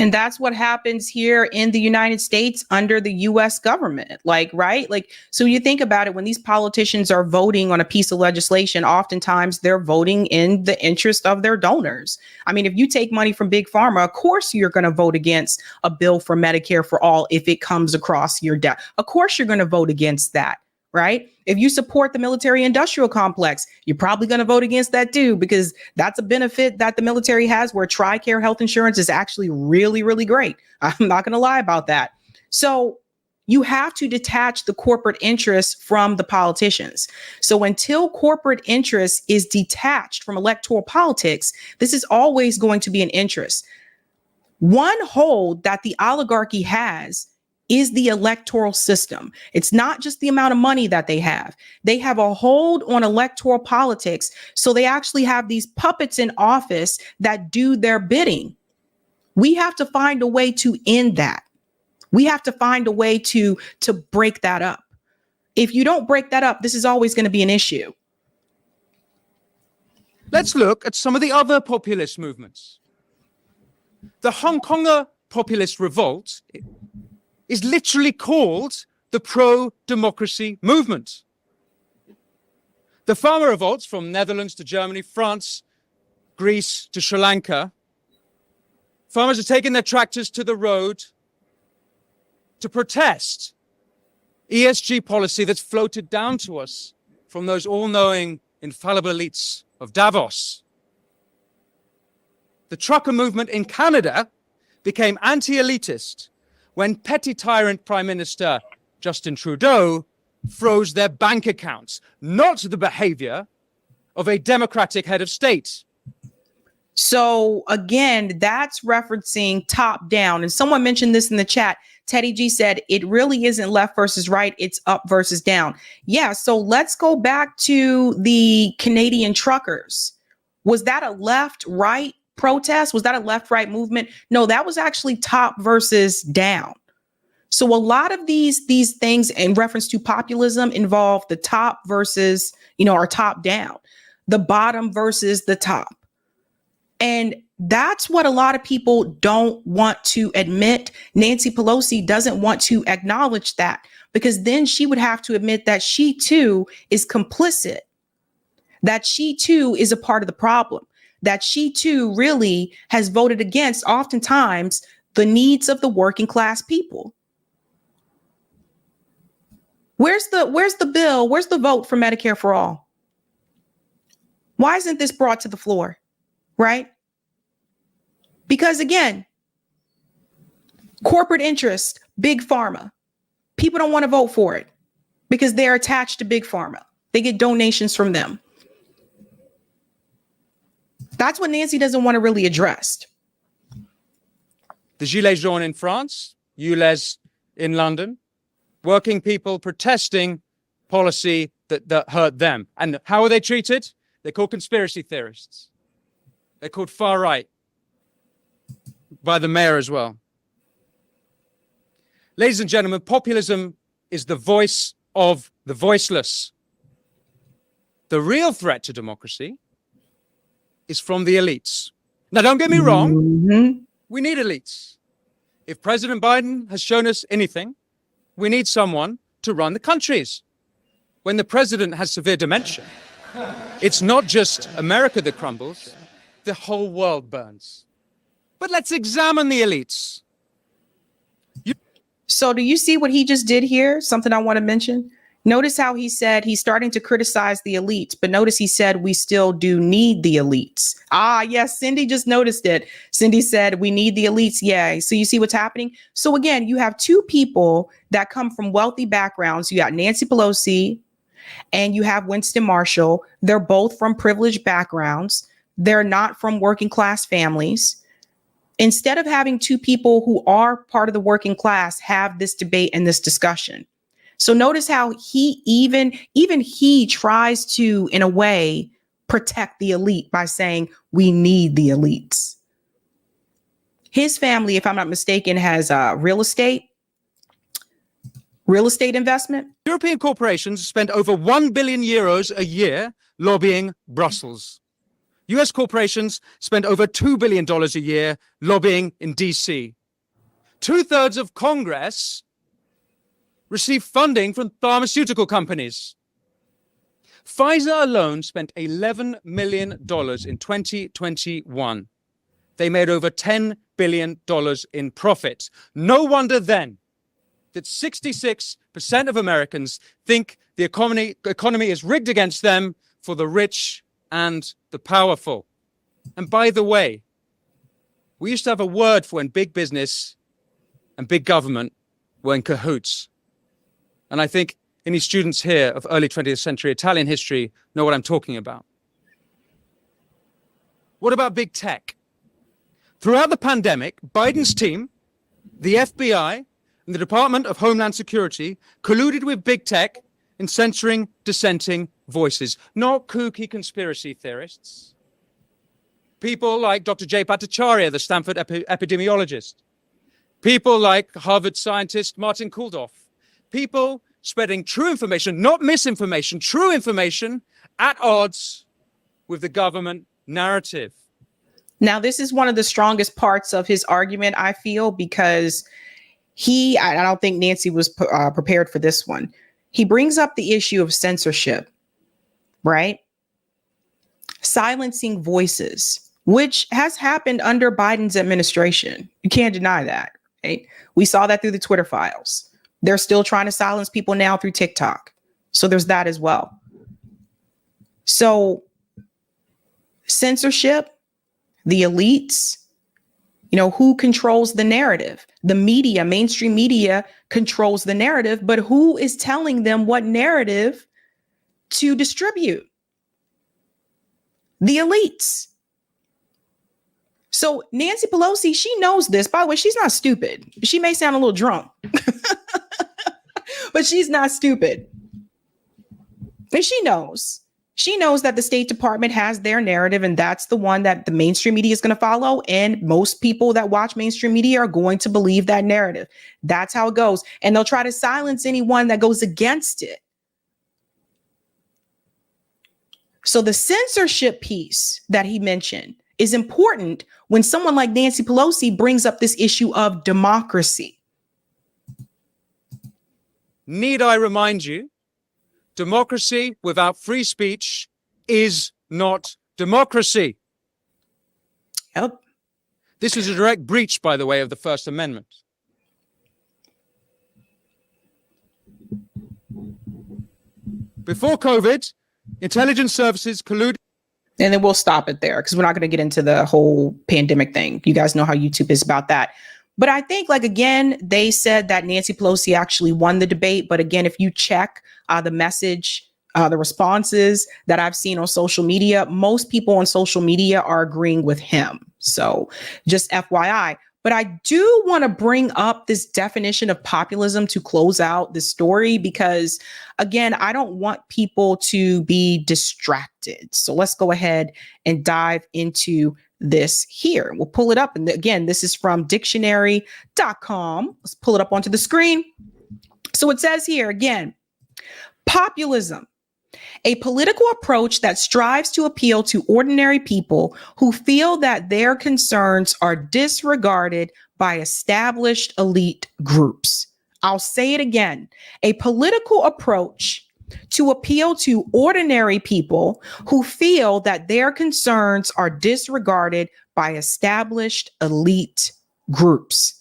Speaker 2: And that's what happens here in the United States under the US government. Right? So you think about it, when these politicians are voting on a piece of legislation, oftentimes they're voting in the interest of their donors. I mean, if you take money from Big Pharma, of course you're going to vote against a bill for Medicare for all if it comes across your desk. Of course you're going to vote against that. Right? If you support the military industrial complex, you're probably going to vote against that too, because that's a benefit that the military has, where TRICARE health insurance is actually really, really great. I'm not going to lie about that. So you have to detach the corporate interests from the politicians. So until corporate interest is detached from electoral politics, this is always going to be an interest. One hold that the oligarchy has is the electoral system. It's not just the amount of money that they have. They have a hold on electoral politics. So they actually have these puppets in office that do their bidding. We have to find a way to end that. We have to find a way to break that up. If you don't break that up, this is always going to be an issue.
Speaker 5: Let's look at some of the other populist movements. The Hong Konger populist revolt is literally called the pro-democracy movement. The farmer revolts from Netherlands to Germany, France, Greece to Sri Lanka. Farmers are taking their tractors to the road to protest ESG policy that's floated down to us from those all-knowing, infallible elites of Davos. The trucker movement in Canada became anti-elitist when petty tyrant Prime Minister Justin Trudeau froze their bank accounts, not the behavior of a democratic head of state.
Speaker 2: So again, that's referencing top down. And someone mentioned this in the chat. Teddy G said, it really isn't left versus right. It's up versus down. Yeah. So let's go back to the Canadian truckers. Was that a left right protest? Was that a left right movement? No, that was actually top versus down. So a lot of these things in reference to populism involve the top versus, or top down, the bottom versus the top. And that's what a lot of people don't want to admit. Nancy Pelosi doesn't want to acknowledge that, because then she would have to admit that she too is complicit, that she too is a part of the problem, that she too really has voted against oftentimes the needs of the working class people. Where's the bill? Where's the vote for Medicare for all? Why isn't this brought to the floor? Right? Because again, corporate interest, big pharma. People don't want to vote for it because they're attached to big pharma. They get donations from them. That's what Nancy doesn't want to really address.
Speaker 5: The Gilets jaunes in France, ULEZ in London, working people protesting policy that hurt them. And how are they treated? They're called conspiracy theorists. They're called far right by the mayor as well. Ladies and gentlemen, populism is the voice of the voiceless. The real threat to democracy is from the elites. Now, don't get me wrong. We need elites. If President Biden has shown us anything, we need someone to run the countries. When the president has severe dementia, it's not just America that crumbles, the whole world burns. But let's examine the elites.
Speaker 2: So do you see what he just did here? Something I want to mention. Notice how he said he's starting to criticize the elites, but notice he said we still do need the elites. Ah, yes, Cindy just noticed it. Cindy said we need the elites. Yay. So you see what's happening? So again, you have two people that come from wealthy backgrounds. You got Nancy Pelosi and you have Winston Marshall. They're both from privileged backgrounds. They're not from working class families. Instead of having two people who are part of the working class have this debate and this discussion. So notice how he even he tries to, in a way, protect the elite by saying we need the elites. His family, if I'm not mistaken, has real estate investment.
Speaker 5: European corporations spend over 1 billion euros a year lobbying Brussels. US corporations spend over $2 billion a year lobbying in DC. 2/3 of Congress receive funding from pharmaceutical companies. Pfizer alone spent $11 million in 2021. They made over $10 billion in profit. No wonder then that 66% of Americans think the economy is rigged against them for the rich and the powerful. And by the way, we used to have a word for when big business and big government were in cahoots. And I think any students here of early 20th century Italian history know what I'm talking about. What about big tech? Throughout the pandemic, Biden's team, the FBI, and the Department of Homeland Security colluded with big tech in censoring dissenting voices, not kooky conspiracy theorists. People like Dr. Jay Bhattacharya, the Stanford epidemiologist. People like Harvard scientist Martin Kulldorff. People spreading true information, not misinformation, true information at odds with the government narrative.
Speaker 2: Now, this is one of the strongest parts of his argument, I feel, because I don't think Nancy was prepared for this one. He brings up the issue of censorship, right? Silencing voices, which has happened under Biden's administration. You can't deny that, right? We saw that through the Twitter files. They're still trying to silence people now through TikTok. So there's that as well. So censorship, the elites, who controls the narrative? The media, mainstream media controls the narrative, but who is telling them what narrative to distribute? The elites. So Nancy Pelosi, she knows this. By the way, she's not stupid. She may sound a little drunk, but she's not stupid. And she knows. She knows that the State Department has their narrative, and that's the one that the mainstream media is going to follow. And most people that watch mainstream media are going to believe that narrative. That's how it goes. And they'll try to silence anyone that goes against it. So the censorship piece that he mentioned is important when someone like Nancy Pelosi brings up this issue of democracy.
Speaker 5: Need I remind you, democracy without free speech is not democracy.
Speaker 2: Yep.
Speaker 5: This is a direct breach, by the way, of the First Amendment. Before COVID, intelligence services colluded.
Speaker 2: And then we'll stop it there because we're not going to get into the whole pandemic thing. You guys know how YouTube is about that. But I think, like, again, they said that Nancy Pelosi actually won the debate. But again, if you check the message, the responses that I've seen on social media, most people on social media are agreeing with him. So just FYI. But I do want to bring up this definition of populism to close out the story because, again, I don't want people to be distracted. So let's go ahead and dive into this here. We'll pull it up. And again, this is from dictionary.com. Let's pull it up onto the screen. So it says here again, populism. A political approach that strives to appeal to ordinary people who feel that their concerns are disregarded by established elite groups. I'll say it again. A political approach to appeal to ordinary people who feel that their concerns are disregarded by established elite groups.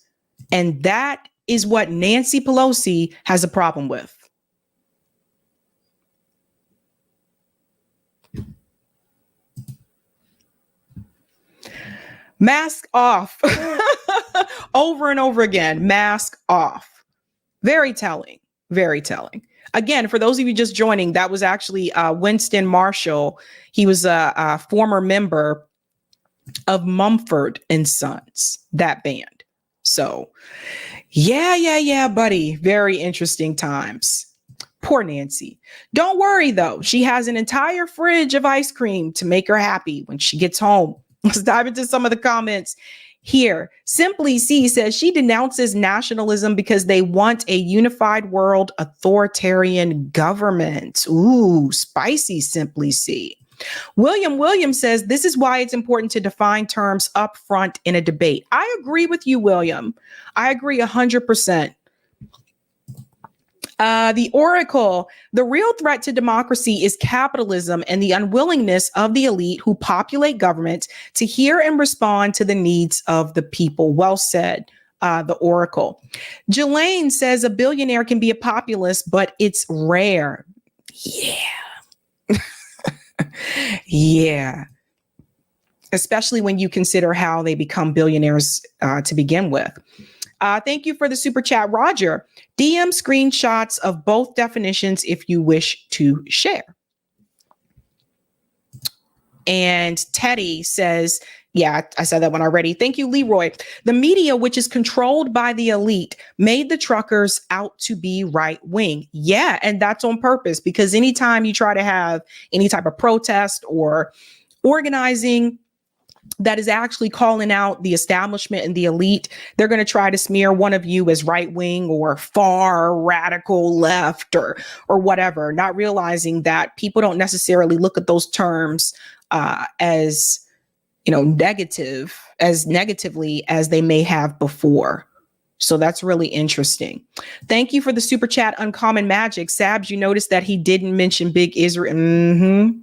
Speaker 2: And that is what Nancy Pelosi has a problem with. Mask off. Over and over again, mask off. Very telling, very telling. Again, for those of you just joining, that was actually Winston Marshall. He was a former member of Mumford and Sons, that band. So yeah, buddy. Very interesting times. Poor Nancy. Don't worry, though. She has an entire fridge of ice cream to make her happy when she gets home. Let's dive into some of the comments here. Simply C says she denounces nationalism because they want a unified world authoritarian government. Ooh, spicy, Simply C. William says this is why it's important to define terms up front in a debate. I agree with you, William. I agree 100%. The Oracle, the real threat to democracy is capitalism and the unwillingness of the elite who populate government to hear and respond to the needs of the people. Well said, the Oracle. Jelaine says a billionaire can be a populist, but it's rare. Yeah. Yeah. Especially when you consider how they become billionaires to begin with. Thank you for the super chat, Roger. DM screenshots of both definitions if you wish to share. And Teddy says, yeah, I said that one already. Thank you, Leroy. The media, which is controlled by the elite, made the truckers out to be right wing. Yeah, and that's on purpose because anytime you try to have any type of protest or organizing that is actually calling out the establishment and the elite, they're going to try to smear one of you as right wing or far radical left or whatever, not realizing that people don't necessarily look at those terms as, you know, negatively as they may have before. So that's really interesting. Thank you for the super chat, Uncommon Magic. Sabs, you noticed that he didn't mention Big Israel. Mm-hmm.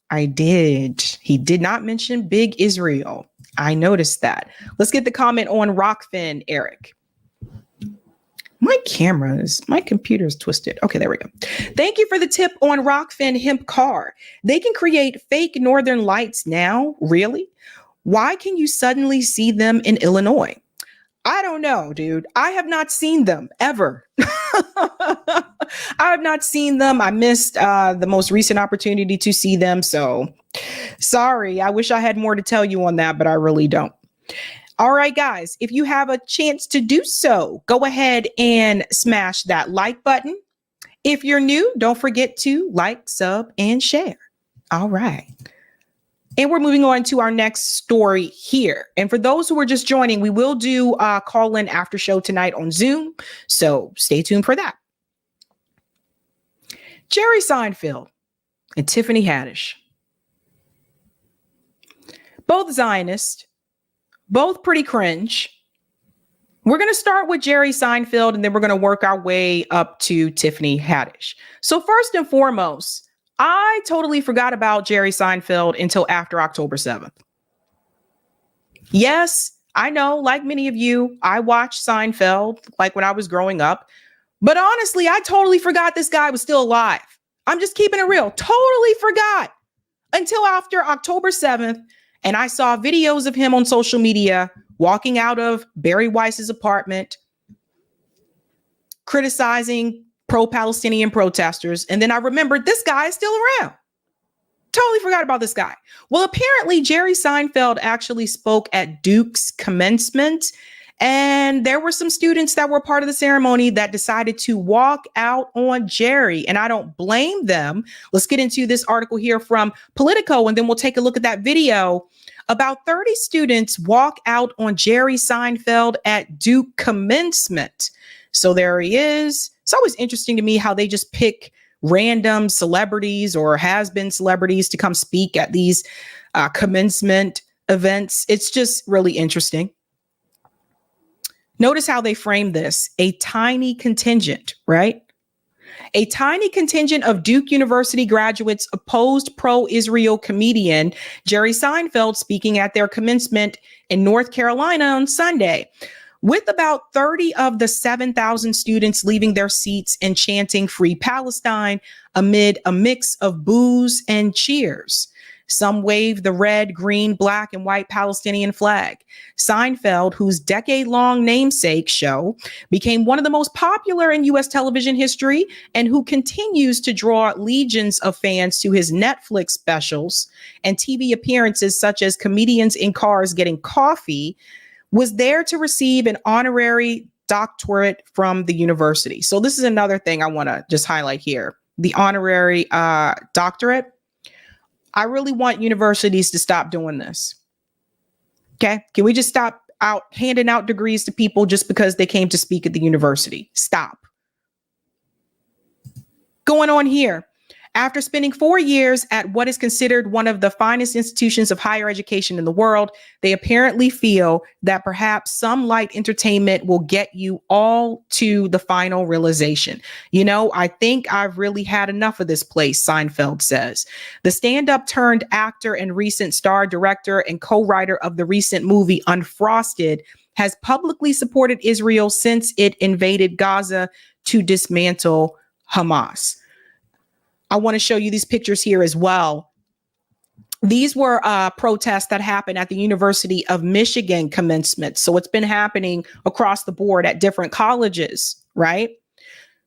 Speaker 2: I did. He did not mention Big Israel. I noticed that. Let's get the comment on Rockfin, Eric. My computer's twisted. Okay, there we go. Thank you for the tip on Rockfin Hemp Car. They can create fake northern lights now. Really? Why can you suddenly see them in Illinois? I don't know, dude. I have not seen them ever. I have not seen them. I missed the most recent opportunity to see them. So sorry. I wish I had more to tell you on that, but I really don't. All right, guys, if you have a chance to do so, go ahead and smash that like button. If you're new, don't forget to like, sub, and share. All right. And we're moving on to our next story here. And for those who are just joining, we will do a call-in after show tonight on Zoom. So stay tuned for that. Jerry Seinfeld and Tiffany Haddish. Both Zionist, both pretty cringe. We're going to start with Jerry Seinfeld, and then we're going to work our way up to Tiffany Haddish. So first and foremost, I totally forgot about Jerry Seinfeld until after October 7th. Yes, I know, like many of you, I watched Seinfeld like when I was growing up, But honestly, I totally forgot this guy was still alive. I'm just keeping it real. Totally forgot until after October 7th. And I saw videos of him on social media walking out of Barry Weiss's apartment, criticizing pro-Palestinian protesters. And then I remembered this guy is still around. Totally forgot about this guy. Well, apparently Jerry Seinfeld actually spoke at Duke's commencement, and there were some students that were part of the ceremony that decided to walk out on Jerry, and I don't blame them. Let's get into this article here from Politico, and then we'll take a look at that video. About 30 students walk out on Jerry Seinfeld at Duke commencement. So there he is. It's always interesting to me how they just pick random celebrities or has-been celebrities to come speak at these commencement events. It's just really interesting. Notice how they frame this. A tiny contingent, right? A tiny contingent of Duke University graduates opposed pro-Israel comedian Jerry Seinfeld speaking at their commencement in North Carolina on Sunday, with about 30 of the 7,000 students leaving their seats and chanting Free Palestine amid a mix of boos and cheers. Some waved the red, green, black, and white Palestinian flag. Seinfeld, whose decade-long namesake show became one of the most popular in U.S. television history and who continues to draw legions of fans to his Netflix specials and TV appearances such as Comedians in Cars Getting Coffee, was there to receive an honorary doctorate from the university. So this is another thing I want to just highlight here. The honorary doctorate. I really want universities to stop doing this. Okay. Can we just stop handing out degrees to people just because they came to speak at the university? Stop. Going on here. After spending 4 years at what is considered one of the finest institutions of higher education in the world, they apparently feel that perhaps some light entertainment will get you all to the final realization. You know, I think I've really had enough of this place, Seinfeld says. The stand-up turned actor and recent star director and co-writer of the recent movie Unfrosted has publicly supported Israel since it invaded Gaza to dismantle Hamas. I want to show you these pictures here as well. These were protests that happened at the University of Michigan commencement. So it's been happening across the board at different colleges, right?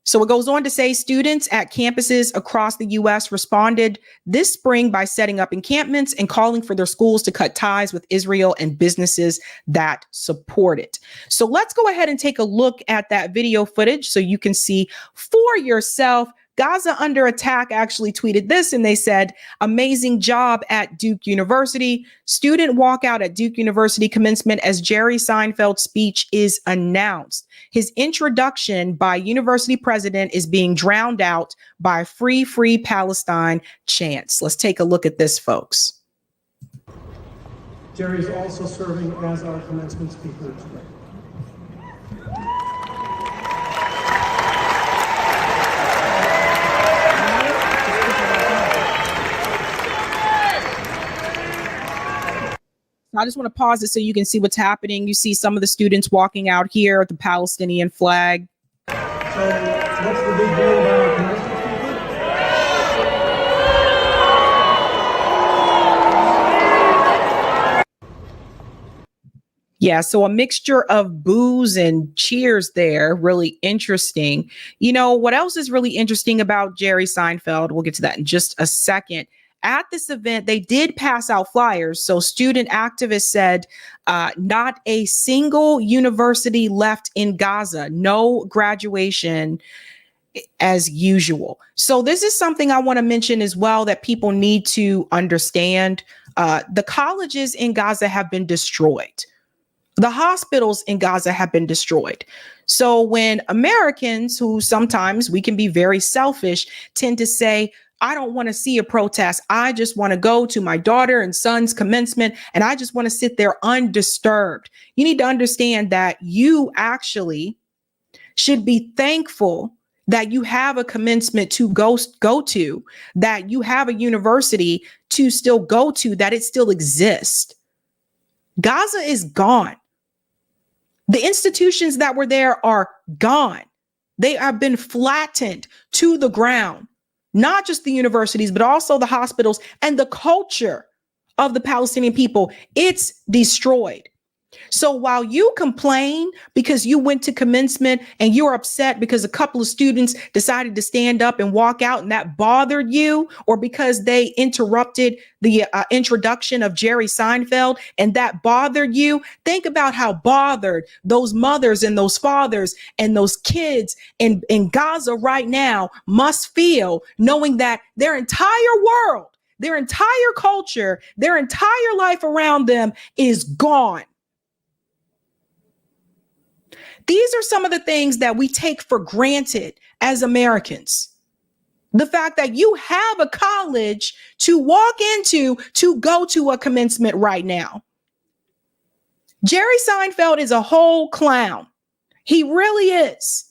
Speaker 2: So it goes on to say students at campuses across the U.S. responded this spring by setting up encampments and calling for their schools to cut ties with Israel and businesses that support it. So let's go ahead and take a look at that video footage so you can see for yourself. Gaza Under Attack actually tweeted this, and they said, amazing job at Duke University. Student walkout at Duke University commencement as Jerry Seinfeld's speech is announced. His introduction by university president is being drowned out by Free, Free Palestine chants. Let's take a look at this, folks.
Speaker 8: Jerry is also serving as our commencement speaker today.
Speaker 2: I just want to pause it so you can see what's happening. You see some of the students walking out here with the Palestinian flag.
Speaker 8: So what's the big deal about our commencement speaker?
Speaker 2: Yeah, so a mixture of boos and cheers there. Really interesting. You know, what else is really interesting about Jerry Seinfeld? We'll get to that in just a second. At this event, they did pass out flyers. So student activists said, not a single university left in Gaza, no graduation as usual. So this is something I want to mention as well that people need to understand. The colleges in Gaza have been destroyed. The hospitals in Gaza have been destroyed. So when Americans, who sometimes we can be very selfish, tend to say, I don't want to see a protest. I just want to go to my daughter and son's commencement, and I just want to sit there undisturbed. You need to understand that you actually should be thankful that you have a commencement to go to, that you have a university to still go to, that it still exists. Gaza is gone. The institutions that were there are gone. They have been flattened to the ground, not just the universities, but also the hospitals and the culture of the Palestinian people. It's destroyed. So while you complain because you went to commencement and you're upset because a couple of students decided to stand up and walk out and that bothered you, or because they interrupted the introduction of Jerry Seinfeld and that bothered you, think about how bothered those mothers and those fathers and those kids in Gaza right now must feel, knowing that their entire world, their entire culture, their entire life around them is gone. These are some of the things that we take for granted as Americans. The fact that you have a college to walk into to go to a commencement right now. Jerry Seinfeld is a whole clown. He really is.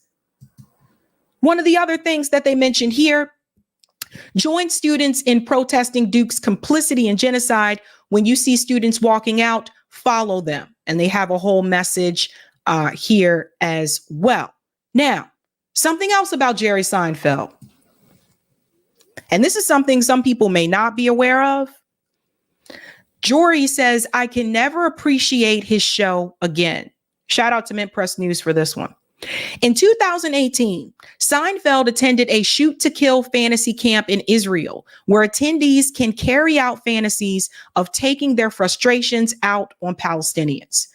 Speaker 2: One of the other things that they mentioned here, join students in protesting Duke's complicity in genocide. When you see students walking out, follow them. And they have a whole message here as well. Now, something else about Jerry Seinfeld, and this is something some people may not be aware of. Jory says, I can never appreciate his show again. Shout out to Mint Press News for this one. In 2018, Seinfeld attended a shoot to kill fantasy camp in Israel, where attendees can carry out fantasies of taking their frustrations out on Palestinians.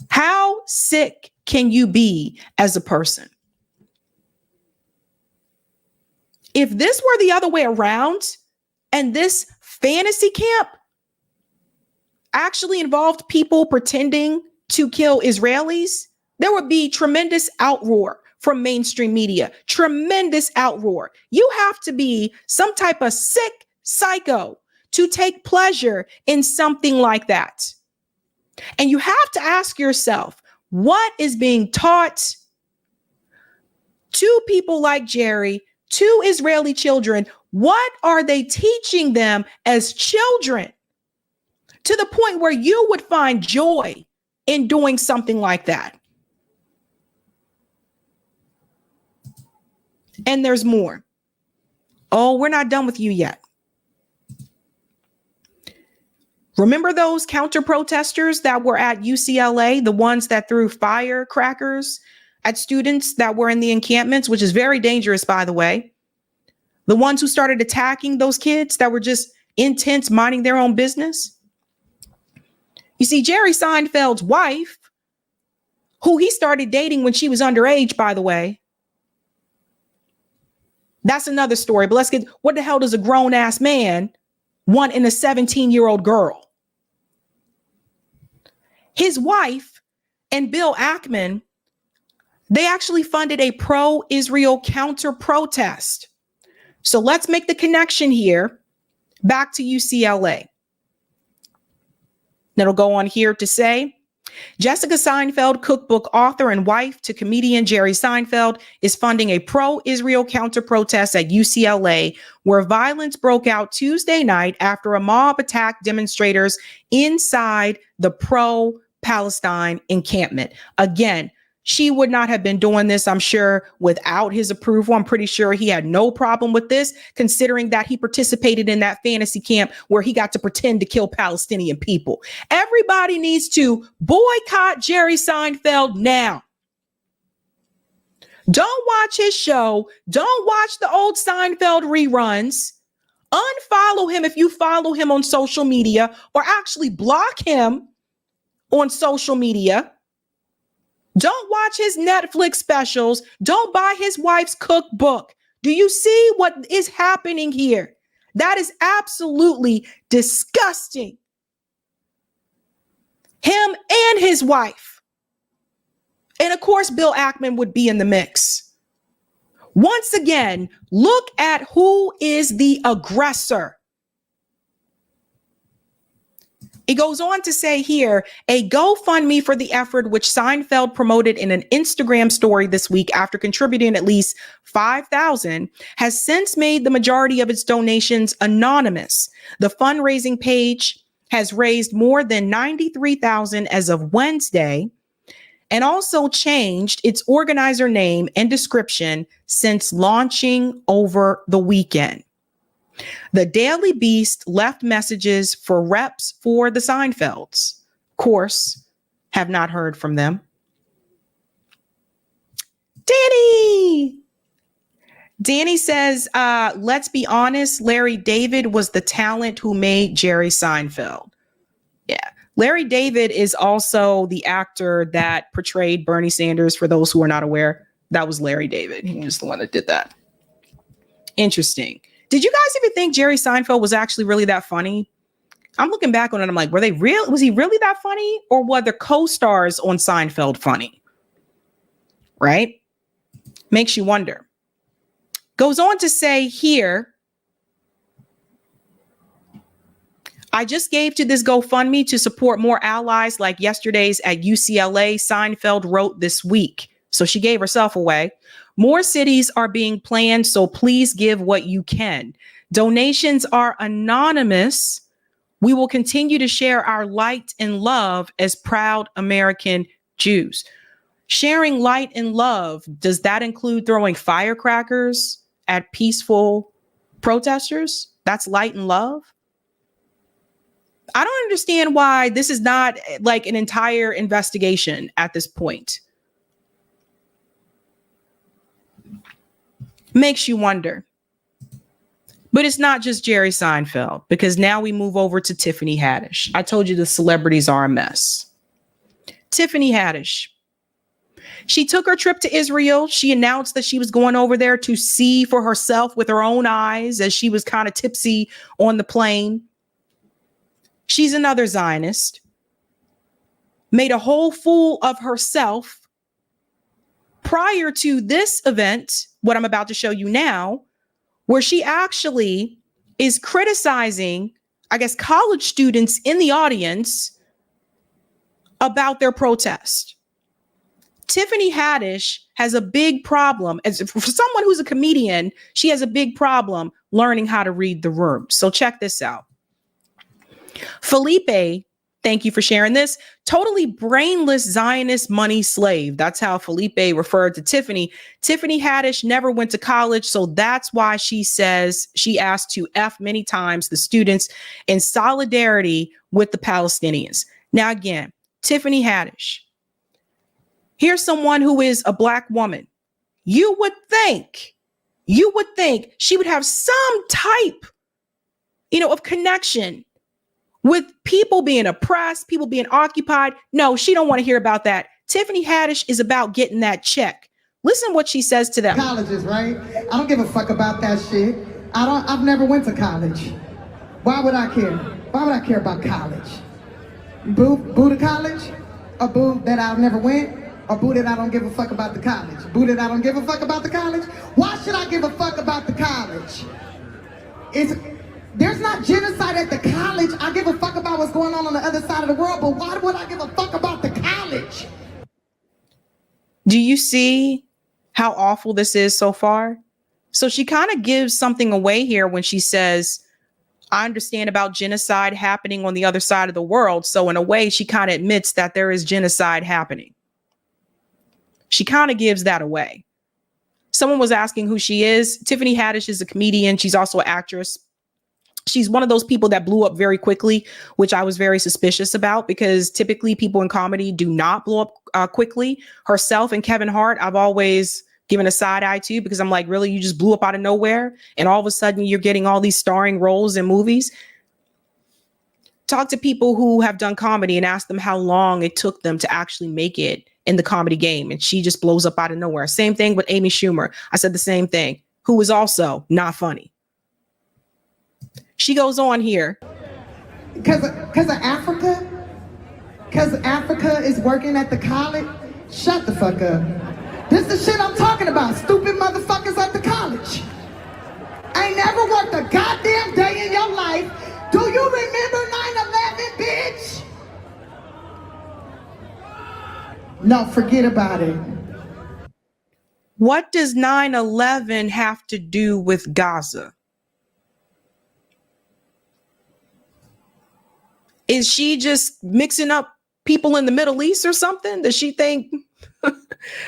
Speaker 2: How sick can you be as a person? If this were the other way around and this fantasy camp actually involved people pretending to kill Israelis, there would be tremendous outroar from mainstream media, tremendous outroar. You have to be some type of sick psycho to take pleasure in something like that. And you have to ask yourself, what is being taught to people like Jerry, to Israeli children? What are they teaching them as children to the point where you would find joy in doing something like that? And there's more. Oh, we're not done with you yet. Remember those counter protesters that were at UCLA, the ones that threw firecrackers at students that were in the encampments, which is very dangerous, by the way. The ones who started attacking those kids that were just in tents minding their own business. You see, Jerry Seinfeld's wife, who he started dating when she was underage, by the way. That's another story. But let's get, what the hell does a grown ass man want in a 17-year-old girl? His wife and Bill Ackman, they actually funded a pro-Israel counter protest. So let's make the connection here back to UCLA. It'll go on here to say, Jessica Seinfeld, cookbook author and wife to comedian Jerry Seinfeld, is funding a pro-Israel counter-protest at UCLA, where violence broke out Tuesday night after a mob attacked demonstrators inside the pro-Palestine encampment. Again, she would not have been doing this, I'm sure, without his approval. I'm pretty sure he had no problem with this, considering that he participated in that fantasy camp where he got to pretend to kill Palestinian people. Everybody needs to boycott Jerry Seinfeld now. Don't watch his show. Don't watch the old Seinfeld reruns. Unfollow him if you follow him on social media, or actually block him on social media. Don't watch his Netflix specials. Don't buy his wife's cookbook. Do you see what is happening here? That is absolutely disgusting. Him and his wife. And of course, Bill Ackman would be in the mix. Once again, look at who is the aggressor. It goes on to say here, a GoFundMe for the effort, which Seinfeld promoted in an Instagram story this week after contributing at least $5,000, has since made the majority of its donations anonymous. The fundraising page has raised more than $93,000 as of Wednesday. and also changed its organizer name and description since launching over the weekend. The Daily Beast left messages for reps for the Seinfelds. Of course, have not heard from them. Danny says, let's be honest, Larry David was the talent who made Jerry Seinfeld. Yeah. Larry David is also the actor that portrayed Bernie Sanders. For those who are not aware, that was Larry David. He was the one that did that. Interesting. Did you guys ever think Jerry Seinfeld was actually really that funny? I'm looking back on it. I'm like, were they real? Was he really that funny? Or were the co-stars on Seinfeld funny? Right? Makes you wonder. Goes on to say here, I just gave to this GoFundMe to support more allies like yesterday's at UCLA, Seinfeld wrote this week. So she gave herself away. More cities are being planned, so please give what you can. Donations are anonymous. We will continue to share our light and love as proud American Jews. Sharing light and love, does that include throwing firecrackers at peaceful protesters? That's light and love? I don't understand why this is not like an entire investigation at this point. Makes you wonder. But it's not just Jerry Seinfeld, because now we move over to Tiffany Haddish. I told you the celebrities are a mess. Tiffany Haddish. She took her trip to Israel. She announced that she was going over there to see for herself with her own eyes as she was kind of tipsy on the plane. She's another Zionist. Made a whole fool of herself. Prior to this event, what I'm about to show you now, where she actually is criticizing, I guess, college students in the audience about their protest. Tiffany Haddish has a big problem. As for someone who's a comedian, she has a big problem learning how to read the room. So check this out. Felipe, thank you for sharing this. Totally brainless Zionist money slave. That's how Felipe referred to Tiffany. Tiffany Haddish never went to college, so that's why she says she asked to F many times the students in solidarity with the Palestinians. Now, again, Tiffany Haddish. Here's someone who is a Black woman. You would think she would have some type, of connection with people being oppressed, people being occupied. No, she don't want to hear about that. Tiffany Haddish is about getting that check. Listen what she says to them.
Speaker 9: Colleges, right? I don't give a fuck about that shit. I've never went to college. Why would I care? Why would I care about college? Boo to college? Or boo that I never went? Or boo that I don't give a fuck about the college? Boo that I don't give a fuck about the college? Why should I give a fuck about the college? There's not genocide at the college. I give a fuck about what's going on the other side of the world, but why would I give a fuck about the college?
Speaker 2: Do you see how awful this is so far? So she kind of gives something away here when she says, I understand about genocide happening on the other side of the world. So in a way, she kind of admits that there is genocide happening. She kind of gives that away. Someone was asking who she is. Tiffany Haddish is a comedian. She's also an actress. She's one of those people that blew up very quickly, which I was very suspicious about because typically people in comedy do not blow up quickly. Herself and Kevin Hart, I've always given a side eye to because I'm like, really, you just blew up out of nowhere and all of a sudden you're getting all these starring roles in movies. Talk to people who have done comedy and ask them how long it took them to actually make it in the comedy game. And she just blows up out of nowhere. Same thing with Amy Schumer. I said the same thing, who is also not funny. She goes on here.
Speaker 9: Because of Africa? Because Africa is working at the college? Shut the fuck up. This is the shit I'm talking about. Stupid motherfuckers at the college. I ain't never worked a goddamn day in your life. Do you remember 9/11, bitch? No, forget about it.
Speaker 2: What does 9/11 have to do with Gaza? Is she just mixing up people in the Middle East or something? Does she think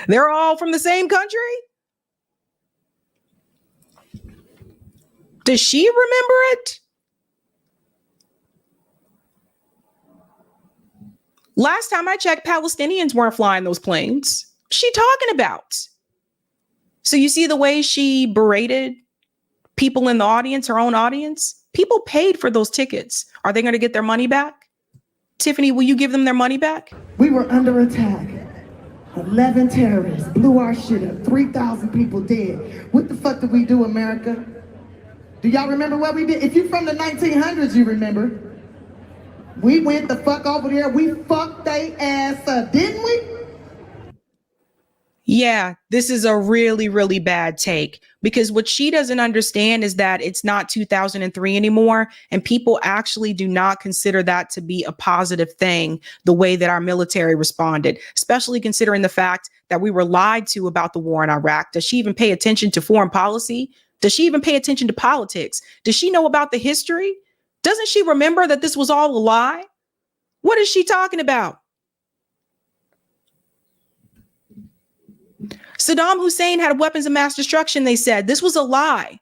Speaker 2: they're all from the same country? Does she remember it? Last time I checked, Palestinians weren't flying those planes. What's she talking about? So you see the way she berated people in the audience, her own audience? People paid for those tickets. Are they going to get their money back? Tiffany, will you give them their money back?
Speaker 9: We were under attack. 11 terrorists blew our shit up. 3,000 people dead. What the fuck did we do, America? Do y'all remember what we did? If you're from the 1900s, you remember. We went the fuck over there. We fucked they ass up, didn't we?
Speaker 2: Yeah, this is a really, really bad take, because what she doesn't understand is that it's not 2003 anymore. And people actually do not consider that to be a positive thing, the way that our military responded, especially considering the fact that we were lied to about the war in Iraq. Does she even pay attention to foreign policy? Does she even pay attention to politics? Does she know about the history? Doesn't she remember that this was all a lie? What is she talking about? Saddam Hussein had weapons of mass destruction, they said. This was a lie.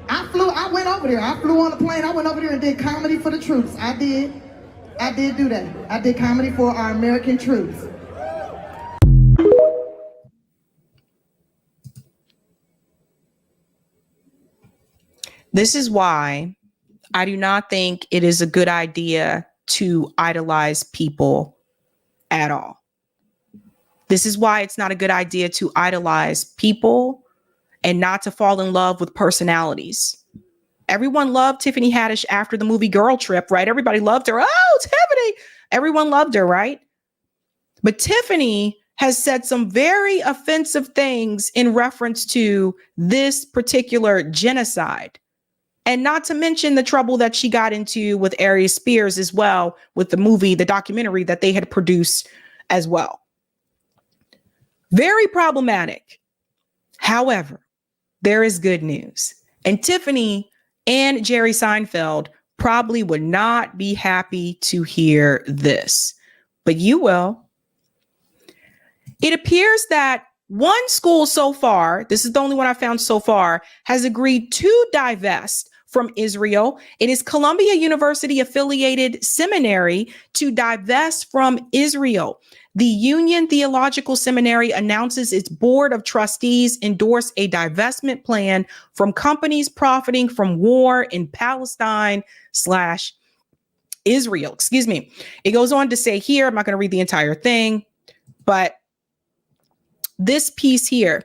Speaker 9: I went over there. I flew on a plane. I went over there and did comedy for the troops. I did do that. I did comedy for our American troops.
Speaker 2: This is why I do not think it is a good idea to idolize people at all. This is why it's not a good idea to idolize people and not to fall in love with personalities. Everyone loved Tiffany Haddish after the movie Girl Trip, right? Everybody loved her. Oh, Tiffany. Everyone loved her, right? But Tiffany has said some very offensive things in reference to this particular genocide. And not to mention the trouble that she got into with Piers as well, with the movie, the documentary that they had produced as well. Very problematic. However, there is good news. And Tiffany and Jerry Seinfeld probably would not be happy to hear this, but you will. It appears that one school so far, this is the only one I found so far, has agreed to divest from Israel. It is Columbia University affiliated seminary to divest from Israel. The Union Theological Seminary announces its board of trustees endorse a divestment plan from companies profiting from war in Palestine / Israel. Excuse me. It goes on to say here, I'm not going to read the entire thing, but this piece here.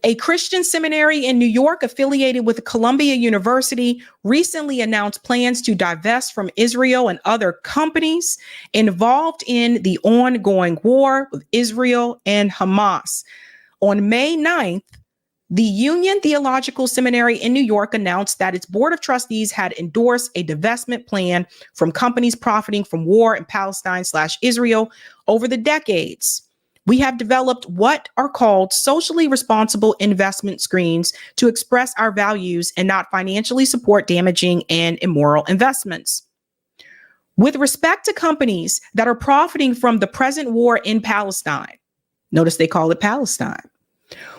Speaker 2: A Christian seminary in New York affiliated with Columbia University recently announced plans to divest from Israel and other companies involved in the ongoing war with Israel and Hamas. On May 9th, the Union Theological Seminary in New York announced that its board of trustees had endorsed a divestment plan from companies profiting from war in Palestine / Israel over the decades. We have developed what are called socially responsible investment screens to express our values and not financially support damaging and immoral investments. With respect to companies that are profiting from the present war in Palestine, notice they call it Palestine,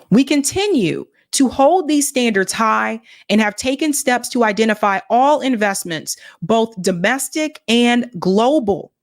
Speaker 2: we continue to hold these standards high and have taken steps to identify all investments, both domestic and global,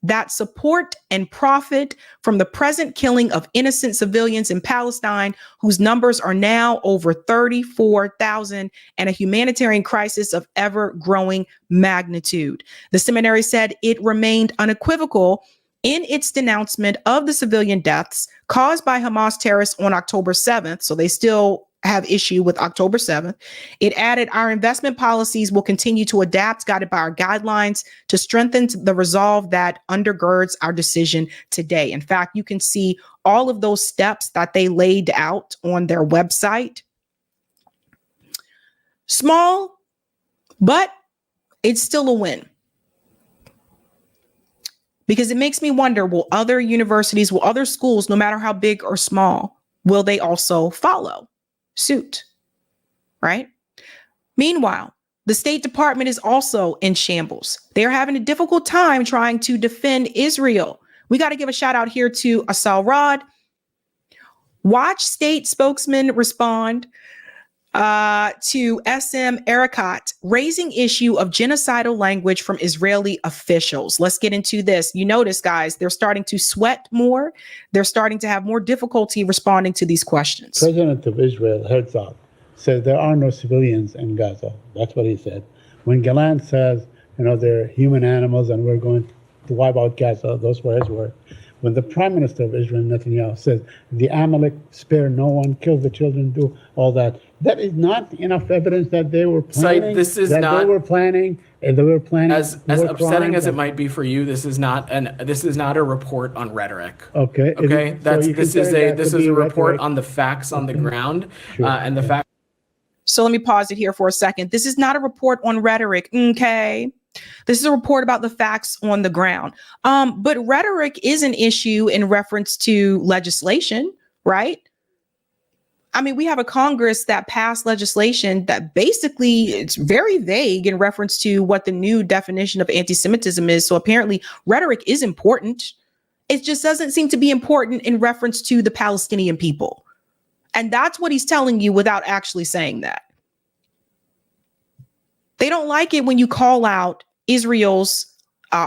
Speaker 2: that support and profit from the present killing of innocent civilians in Palestine, whose numbers are now over 34,000, and a humanitarian crisis of ever-growing magnitude. The seminary said it remained unequivocal in its denouncement of the civilian deaths caused by Hamas terrorists on October 7th, so they still have issue with October 7th. It added, our investment policies will continue to adapt, guided by our guidelines, to strengthen the resolve that undergirds our decision today. In fact, you can see all of those steps that they laid out on their website. Small, but it's still a win. Because it makes me wonder, will other universities, will other schools, no matter how big or small, will they also follow suit, right? Meanwhile, the State Department is also in shambles. They're having a difficult time trying to defend Israel. We got to give a shout out here to Asal Rod. Watch state spokesman respond to SM Erekat raising issue of genocidal language from Israeli officials. Let's get into this. You notice, guys, they're starting to sweat more. They're starting to have more difficulty responding to these questions.
Speaker 10: President of Israel, Herzog, said there are no civilians in Gaza. That's what he said. When Gallant says, they're human animals and we're going to wipe out Gaza, those were his words. When the Prime Minister of Israel, Netanyahu, says the Amalek spare no one, kill the children, do all that, that is not enough evidence that they were planning.
Speaker 11: This is
Speaker 10: that
Speaker 11: not.
Speaker 10: They were planning.
Speaker 11: As upsetting as it might be for you, this is not a report on rhetoric.
Speaker 10: Okay.
Speaker 11: Okay. This is a report on the facts on the ground,
Speaker 10: Sure.
Speaker 11: And the fact.
Speaker 2: So let me pause it here for a second. This is not a report on rhetoric. Okay. This is a report about the facts on the ground. But rhetoric is an issue in reference to legislation, right? I mean, we have a Congress that passed legislation that basically it's very vague in reference to what the new definition of anti-Semitism is. So apparently rhetoric is important. It just doesn't seem to be important in reference to the Palestinian people. And that's what he's telling you without actually saying that. They don't like it when you call out Israel's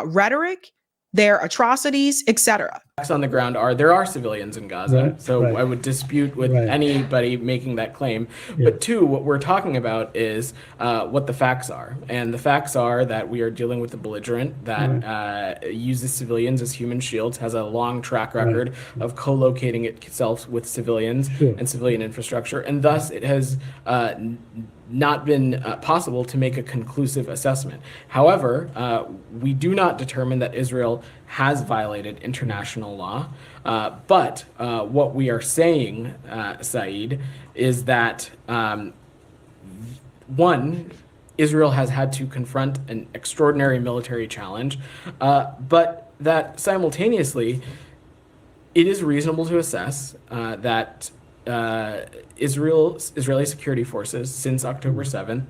Speaker 2: rhetoric, their atrocities, etc.
Speaker 11: Facts on the ground there are civilians in Gaza.
Speaker 10: Right,
Speaker 11: so
Speaker 10: right.
Speaker 11: I would dispute with
Speaker 10: Right.
Speaker 11: anybody making that claim.
Speaker 10: Yeah.
Speaker 11: But two, what we're talking about is what the facts are. And the facts are that we are dealing with a belligerent that uses civilians as human shields, has a long track record of co-locating itself with civilians
Speaker 10: Sure.
Speaker 11: and civilian infrastructure. And thus it has not been possible to make a conclusive assessment. However, we do not determine that Israel has violated international law. But what we are saying, Saeed, is that one, Israel has had to confront an extraordinary military challenge, but that simultaneously, it is reasonable to assess that Israeli security forces since October 7th,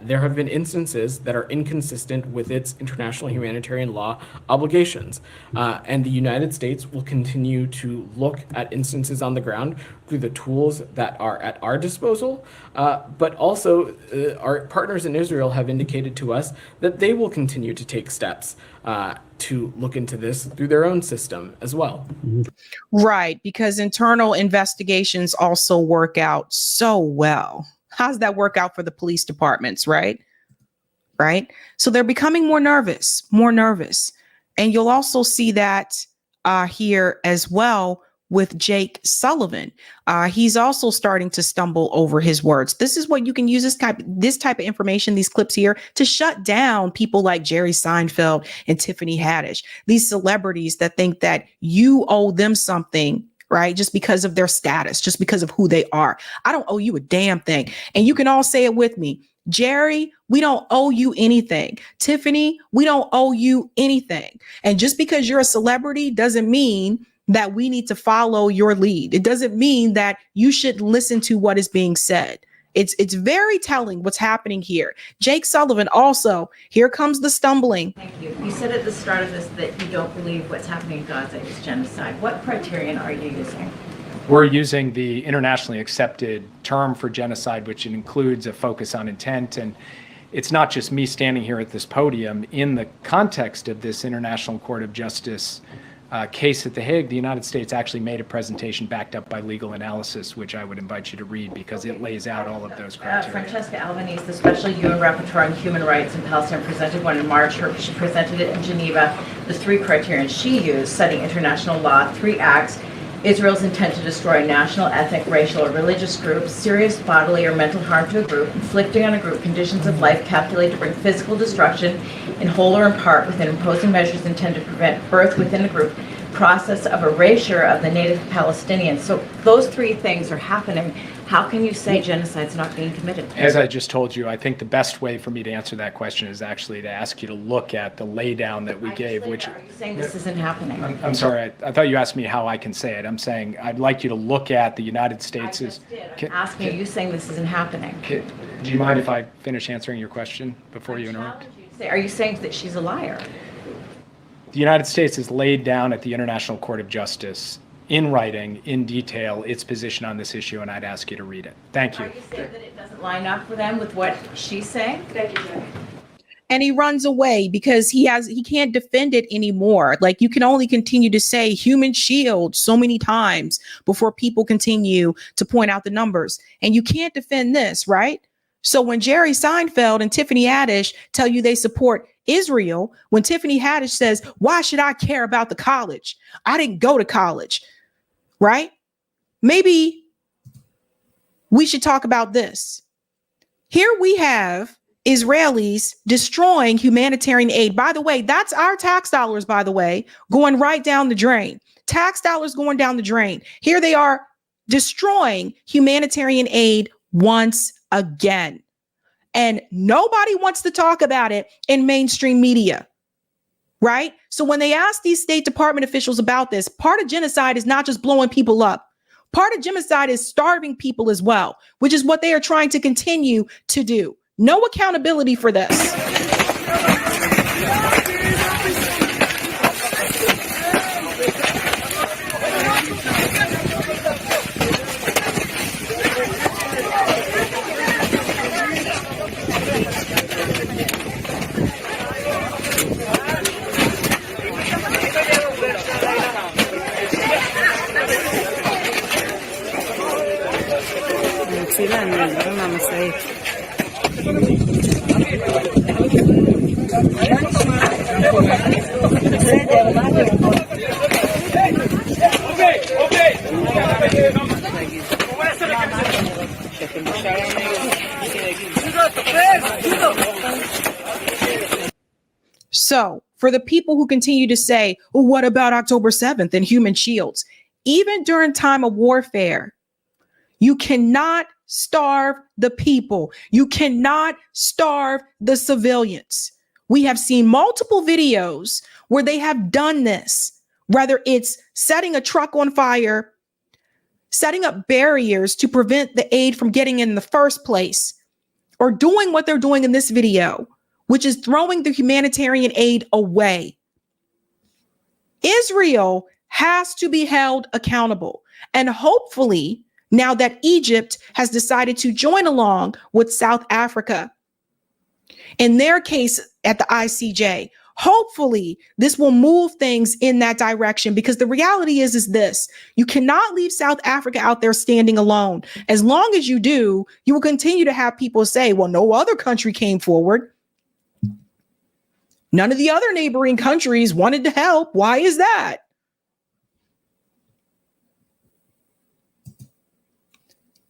Speaker 11: there have been instances that are inconsistent with its international humanitarian law obligations. And the United States will continue to look at instances on the ground through the tools that are at our disposal. But also, our partners in Israel have indicated to us that they will continue to take steps to look into this through their own system as well.
Speaker 2: Right, because internal investigations also work out so well. How does that work out for the police departments, right? Right. So they're becoming more nervous. And you'll also see that here as well with Jake Sullivan. He's also starting to stumble over his words. This is what you can use this type of information, these clips here, to shut down people like Jerry Seinfeld and Tiffany Haddish, these celebrities that think that you owe them something, right? Just because of their status, just because of who they are. I don't owe you a damn thing. And you can all say it with me. Jerry, we don't owe you anything. Tiffany, we don't owe you anything. And just because you're a celebrity doesn't mean that we need to follow your lead. It doesn't mean that you should listen to what is being said. It's very telling what's happening here. Jake Sullivan also, here comes the stumbling.
Speaker 12: Thank you. You said at the start of this that you don't believe what's happening in Gaza is genocide. What criterion are you using?
Speaker 13: We're using the internationally accepted term for genocide, which includes a focus on intent. And it's not just me standing here at this podium. In the context of this International Court of Justice case at The Hague, the United States actually made a presentation backed up by legal analysis, which I would invite you to read because it lays out all of those criteria.
Speaker 12: Francesca Albanese, the Special UN Rapporteur on Human Rights in Palestine, presented one in March. She presented it in Geneva. The three criterion she used, citing international law, 3 acts: Israel's intent to destroy a national, ethnic, racial, or religious group, serious bodily or mental harm to a group, inflicting on a group conditions of life calculated to bring physical destruction in whole or in part, within imposing measures intended to prevent birth within the group, process of erasure of the native Palestinians. So those 3 things are happening How can you say genocide's not being committed?
Speaker 13: As I just told you, I think the best way for me to answer that question is actually to ask you to look at the laydown that we gave, which...
Speaker 12: Are you saying this isn't happening?
Speaker 13: I'm sorry, I thought you asked me how I can say it. I'm saying I'd like you to look at the United States'
Speaker 12: I'm asking you saying this isn't happening.
Speaker 13: Do you mind if I finish answering your question before you interrupt?
Speaker 12: Are you saying that she's a liar?
Speaker 13: The United States has laid down at the International Court of Justice in writing, in detail, its position on this issue, and I'd ask you to read it. Thank you.
Speaker 12: Are you saying that it doesn't line up for them with what she's saying? Thank you, Jen.
Speaker 2: And he runs away because he can't defend it anymore. Like, you can only continue to say human shield so many times before people continue to point out the numbers. And you can't defend this, right? So when Jerry Seinfeld and Tiffany Haddish tell you they support Israel, when Tiffany Haddish says, why should I care about the college? I didn't go to college, right? Maybe we should talk about this. Here we have Israelis destroying humanitarian aid. By the way, that's our tax dollars, by the way, going right down the drain. Tax dollars going down the drain. Here they are destroying humanitarian aid once again. And nobody wants to talk about it in mainstream media, right? So when they ask these State Department officials about this, part of genocide is not just blowing people up. Part of genocide is starving people as well, which is what they are trying to continue to do. No accountability for this. So for the people who continue to say, well, what about October 7th and human shields? Even during time of warfare, you cannot starve the people. You cannot starve the civilians. We have seen multiple videos where they have done this, whether it's setting a truck on fire, setting up barriers to prevent the aid from getting in the first place, or doing what they're doing in this video, which is throwing the humanitarian aid away. Israel has to be held accountable. And hopefully, now that Egypt has decided to join along with South Africa, in their case at the ICJ, hopefully this will move things in that direction, because the reality is this: you cannot leave South Africa out there standing alone. As long as you do, you will continue to have people say, well, no other country came forward. None of the other neighboring countries wanted to help. Why is that?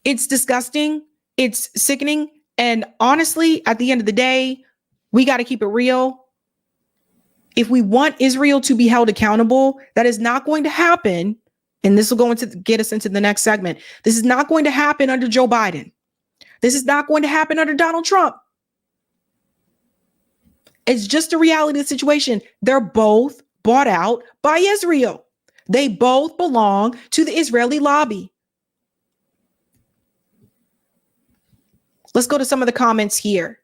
Speaker 2: It's disgusting. It's sickening. And honestly, at the end of the day, we got to keep it real. If we want Israel to be held accountable, that is not going to happen. And this will go into get us into the next segment. This is not going to happen under Joe Biden. This is not going to happen under Donald Trump. It's just a reality of the situation. They're both bought out by Israel. They both belong to the Israeli lobby. Let's go to some of the comments here.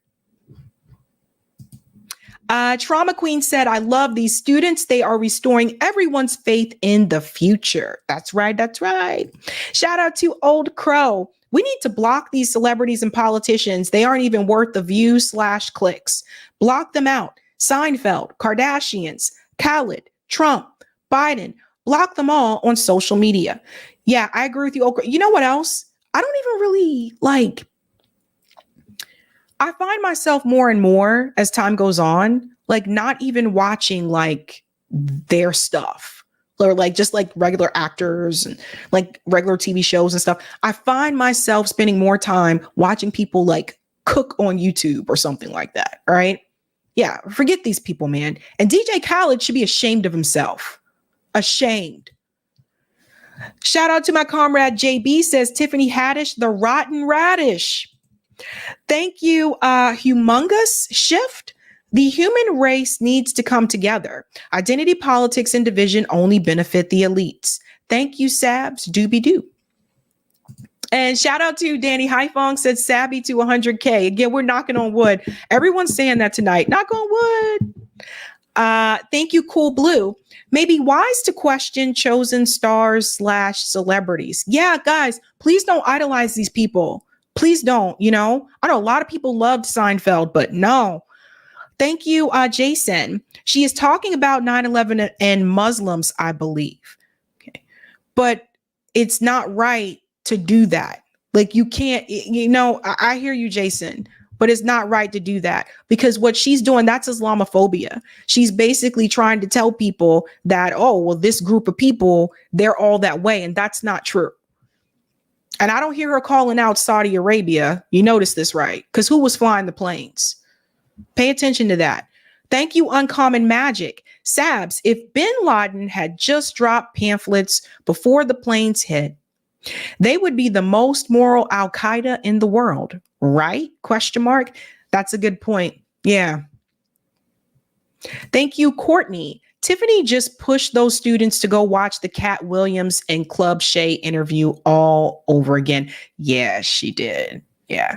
Speaker 2: Trauma Queen said, I love these students. They are restoring everyone's faith in the future. That's right. That's right. Shout out to Old Crow. We need to block these celebrities and politicians. They aren't even worth the views/clicks. Block them out. Seinfeld, Kardashians, Khaled, Trump, Biden. Block them all on social media. Yeah, I agree with you, Old Crow. You know what else? I don't even really like... I find myself more and more as time goes on, like not even watching like their stuff, or like just like regular actors and like regular TV shows and stuff. I find myself spending more time watching people like cook on YouTube or something like that. Right? Yeah. Forget these people, man. And DJ Khaled should be ashamed of himself. Ashamed. Shout out to my comrade JB, says Tiffany Haddish, the rotten radish. Thank you, Humongous Shift. The human race needs to come together. Identity politics and division only benefit the elites. Thank you, Sabs, doobie doo. And shout out to Danny Haifong, said Sabby to 100K. Again, we're knocking on wood. Everyone's saying that tonight. Knock on wood. Thank you, Cool Blue. Maybe wise to question chosen stars / celebrities. Yeah, guys, please don't idolize these people. Please don't. I know a lot of people loved Seinfeld, but no. Thank you, Jason. She is talking about 9/11 and Muslims, I believe. Okay. But it's not right to do that. Like, you can't, I hear you, Jason, but it's not right to do that, because what she's doing, that's Islamophobia. She's basically trying to tell people that, oh, well, this group of people, they're all that way. And that's not true. And I don't hear her calling out Saudi Arabia. You notice this, right? Because who was flying the planes? Pay attention to that. Thank you, Uncommon Magic. Sabs, if bin Laden had just dropped pamphlets before the planes hit, they would be the most moral Al-Qaeda in the world, right? ? That's a good point. Yeah. Thank you, Courtney. Tiffany just pushed those students to go watch the Cat Williams and Club Shay interview all over again. Yeah, she did. Yeah.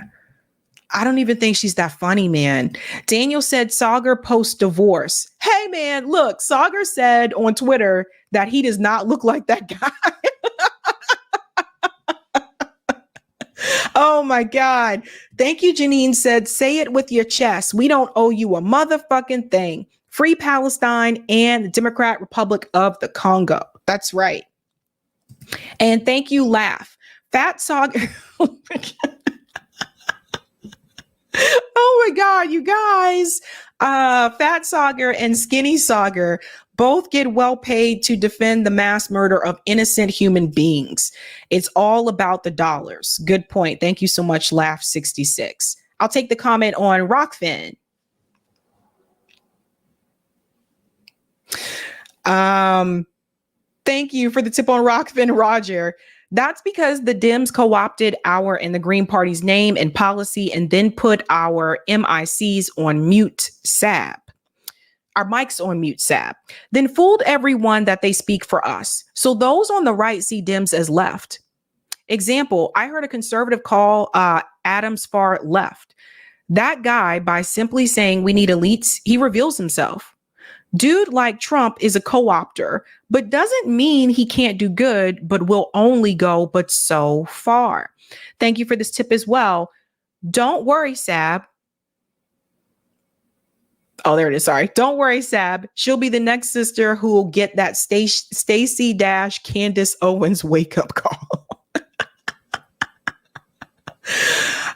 Speaker 2: I don't even think she's that funny, man. Daniel said Sagar post-divorce. Hey, man, look, Sagar said on Twitter that he does not look like that guy. Oh, my God. Thank you, Janine said, say it with your chest. We don't owe you a motherfucking thing. Free Palestine and the Democratic Republic of the Congo. That's right. And thank you, Laugh. Fat Sagar. Oh my God, you guys. Fat Sagar and Skinny Sagar both get well paid to defend the mass murder of innocent human beings. It's all about the dollars. Good point. Thank you so much, Laugh66. I'll take the comment on Rockfin. Thank you for the tip on Rockfin, Roger. That's because the Dems co-opted our and the Green Party's name and policy and then put our MICs on mute SAB. Our mics on mute SAB. Then fooled everyone that they speak for us. So those on the right see Dems as left. Example, I heard a conservative call Adams far left. That guy, by simply saying we need elites, he reveals himself. Dude like Trump is a co-opter, but doesn't mean he can't do good, but will only go but so far. Thank you for this tip as well. Don't worry, Sab. Oh, there it is. Sorry. Don't worry, Sab. She'll be the next sister who will get that Stacey Candace Owens wake-up call.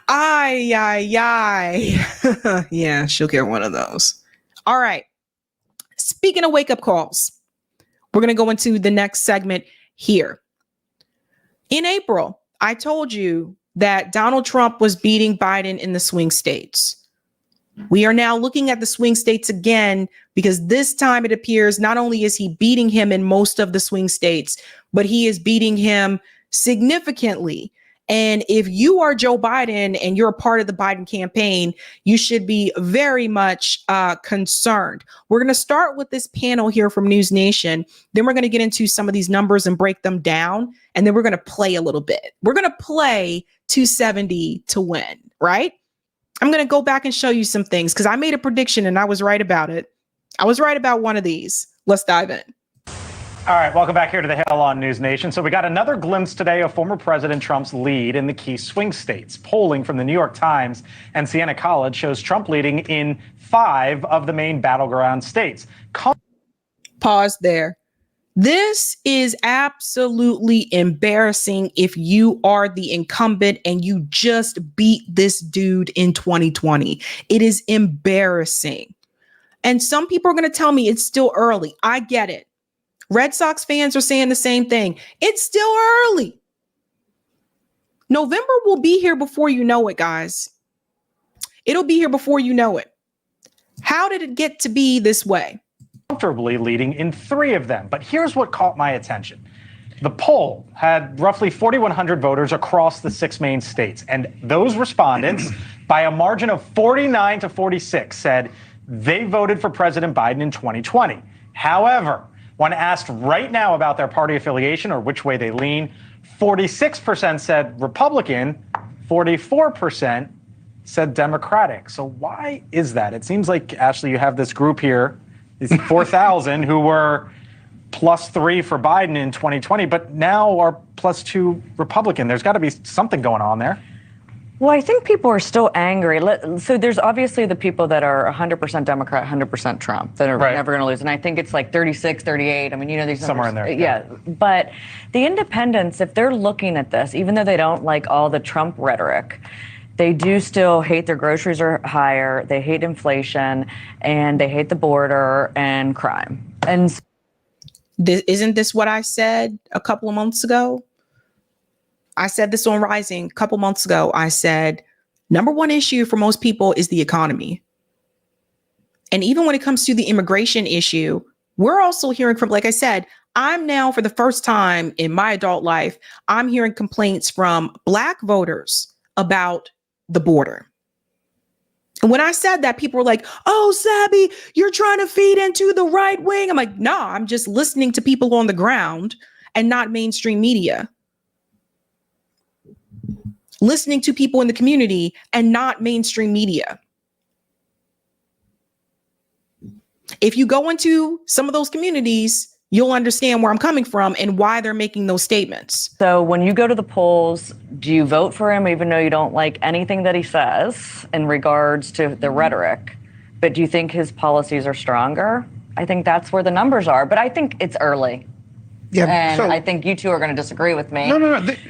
Speaker 2: Ay. Yeah, she'll get one of those. All right. Speaking of wake-up calls, we're going to go into the next segment here. In April, I told you that Donald Trump was beating Biden in the swing states. We are now looking at the swing states again, because this time it appears not only is he beating him in most of the swing states, but he is beating him significantly. And if you are Joe Biden and you're a part of the Biden campaign, you should be very much concerned. We're going to start with this panel here from News Nation. Then we're going to get into some of these numbers and break them down. And then we're going to play a little bit. We're going to play 270 to win, right? I'm going to go back and show you some things because I made a prediction and I was right about it. I was right about one of these. Let's dive in.
Speaker 14: All right, welcome back here to the Hill on News Nation. So we got another glimpse today of former President Trump's lead in the key swing states. Polling from the New York Times and Siena College shows Trump leading in 5 of the main battleground states.
Speaker 2: Pause there. This is absolutely embarrassing if you are the incumbent and you just beat this dude in 2020. It is embarrassing. And some people are going to tell me it's still early. I get it. Red Sox fans are saying the same thing. It's still early. November will be here before you know it, guys. It'll be here before you know it. How did it get to be this way?
Speaker 14: Comfortably leading in 3 of them. But here's what caught my attention. The poll had roughly 4,100 voters across the 6 main states. And those respondents, by a margin of 49 to 46, said they voted for President Biden in 2020. However, when asked right now about their party affiliation or which way they lean, 46% said Republican, 44% said Democratic. So why is that? It seems like, Ashley, you have this group here, these 4,000 who were +3 for Biden in 2020, but now are +2 Republican. There's got to be something going on there.
Speaker 15: Well, I think people are still angry. So there's obviously the people that are 100% Democrat, 100% Trump, that are never going to lose. And I think it's like 36, 38. I mean, these
Speaker 14: somewhere
Speaker 15: numbers,
Speaker 14: in there.
Speaker 15: Yeah. But the independents, if they're looking at this, even though they don't like all the Trump rhetoric, they do still hate their groceries are higher, they hate inflation, and they hate the border and crime. And
Speaker 2: isn't this what I said a couple of months ago? I said this on Rising a couple months ago. I said, number one issue for most people is the economy. And even when it comes to the immigration issue, we're also hearing from, like I said, I'm now for the first time in my adult life, I'm hearing complaints from Black voters about the border. And when I said that, people were like, oh, Sabby, you're trying to feed into the right wing. I'm like, no, I'm just listening to people on the ground and not mainstream media. Listening to people in the community and not mainstream media. If you go into some of those communities, you'll understand where I'm coming from and why they're making those statements.
Speaker 15: so when you go to the polls, do you vote for him even though you don't like anything that he says in regards to the rhetoric? But do you think his policies are stronger? I think that's where the numbers are, but I think it's early.
Speaker 16: Yeah,
Speaker 15: and
Speaker 16: so-
Speaker 15: I think you two are going to disagree with me.
Speaker 16: No.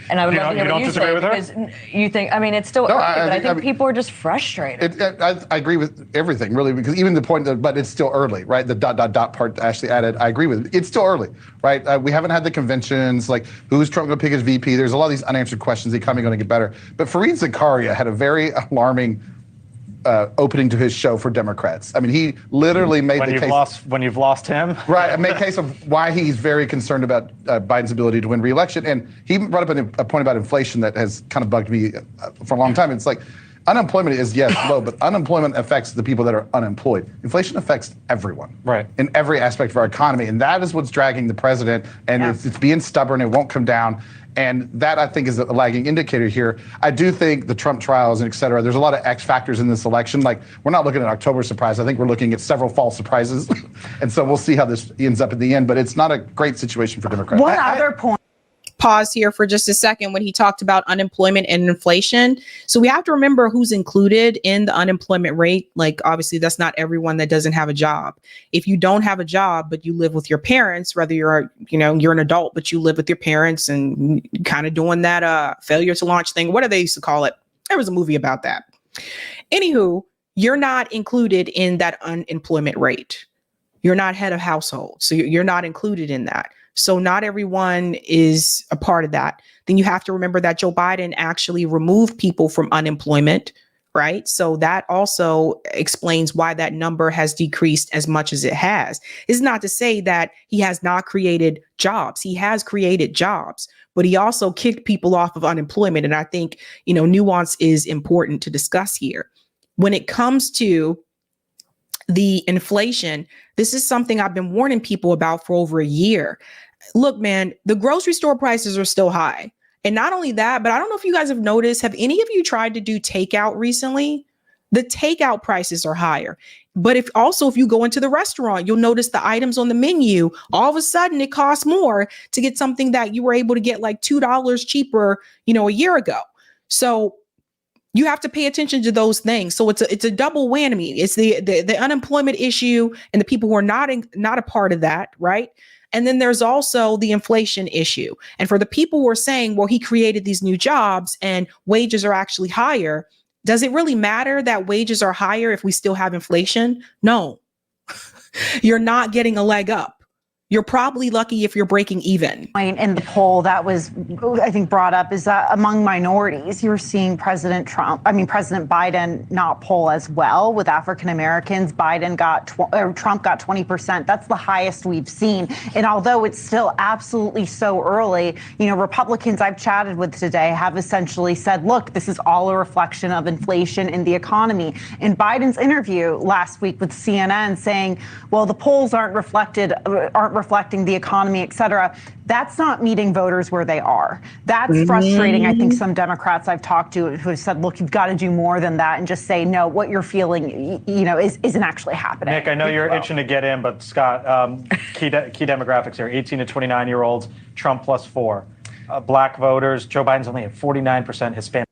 Speaker 15: And I would
Speaker 14: You
Speaker 15: love to hear
Speaker 14: don't
Speaker 15: what you
Speaker 14: disagree
Speaker 15: say
Speaker 14: with her?
Speaker 15: because you think, I mean, it's still
Speaker 16: No,
Speaker 15: early, but I think
Speaker 16: I mean,
Speaker 15: people are just frustrated.
Speaker 16: I agree with everything, really, because even the point that, but it's still early, right? The ... part Ashley added, I agree with it. It's still early, right? We haven't had the conventions, like who's Trump going to pick as VP? There's a lot of these unanswered questions. The economy going to get better. But Fareed Zakaria had a very alarming opening to his show for Democrats. I mean, he literally made
Speaker 14: When
Speaker 16: the
Speaker 14: you've
Speaker 16: case.
Speaker 14: when you've lost him.
Speaker 16: Right, made a case of why he's very concerned about Biden's ability to win re-election. And he brought up a point about inflation that has kind of bugged me for a long time. It's like, unemployment is, yes, low, but unemployment affects the people that are unemployed. Inflation affects everyone.
Speaker 14: Right.
Speaker 16: In every aspect of our economy. And that is what's dragging the president. And it's being stubborn. It won't come down. And that, I think, is a lagging indicator here. I do think the Trump trials and et cetera, there's a lot of X factors in this election. Like, we're not looking at October surprise. I think we're looking at several false surprises. And so we'll see how this ends up at the end. But it's not a great situation for Democrats.
Speaker 15: One other point.
Speaker 2: Pause here for just a second when he talked about unemployment and inflation. So we have to remember who's included in the unemployment rate. Like, obviously, that's not everyone that doesn't have a job. If you don't have a job, but you live with your parents, whether you're an adult, but you live with your parents and kind of doing that failure to launch thing, what do they used to call it? There was a movie about that. Anywho, you're not included in that unemployment rate. You're not head of household. So you're not included in that. So not everyone is a part of that. Then you have to remember that Joe Biden actually removed people from unemployment, right? So that also explains why that number has decreased as much as it has. It's not to say that he has not created jobs. He has created jobs, but he also kicked people off of unemployment. And I think, nuance is important to discuss here. When it comes to the inflation, this is something I've been warning people about for over a year. Look, man, the grocery store prices are still high. And not only that, but I don't know if you guys have noticed, have any of you tried to do takeout recently? The takeout prices are higher. But if you go into the restaurant, you'll notice the items on the menu, all of a sudden it costs more to get something that you were able to get like $2 cheaper, a year ago. So you have to pay attention to those things. So it's a double whammy. It's the unemployment issue and the people who are not a part of that, right? And then there's also the inflation issue. And for the people who are saying, well, he created these new jobs and wages are actually higher, does it really matter that wages are higher if we still have inflation? No. You're not getting a leg up. You're probably lucky if you're breaking even.
Speaker 17: In the poll that was, I think, brought up is that among minorities, you're seeing President Biden not poll as well with African Americans. Trump got 20%. That's the highest we've seen. And although it's still absolutely so early, Republicans I've chatted with today have essentially said, look, this is all a reflection of inflation in the economy. In Biden's interview last week with CNN saying, well, the polls aren't reflecting the economy, et cetera. That's not meeting voters where they are. That's frustrating. I think some Democrats I've talked to who have said, look, you've got to do more than that and just say, no, what you're feeling, isn't actually happening.
Speaker 14: Nick, I know you're itching to get in, but Scott, key demographics here, 18 to 29-year-olds, Trump +4. Black voters, Joe Biden's only at 49%, Hispanic.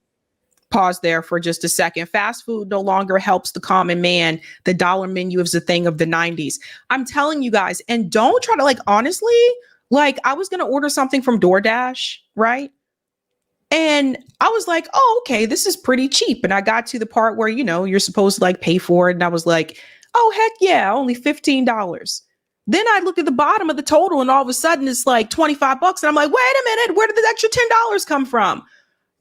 Speaker 2: Pause there for just a second. Fast food no longer helps the common man. The dollar menu is a thing of the 90s. I'm telling you guys, and don't try to honestly, I was going to order something from DoorDash, right? And I was like, oh, okay, this is pretty cheap. And I got to the part where, you're supposed to pay for it. And I was like, oh, heck yeah, only $15. Then I looked at the bottom of the total and all of a sudden it's $25. And I'm like, wait a minute, where did the extra $10 come from?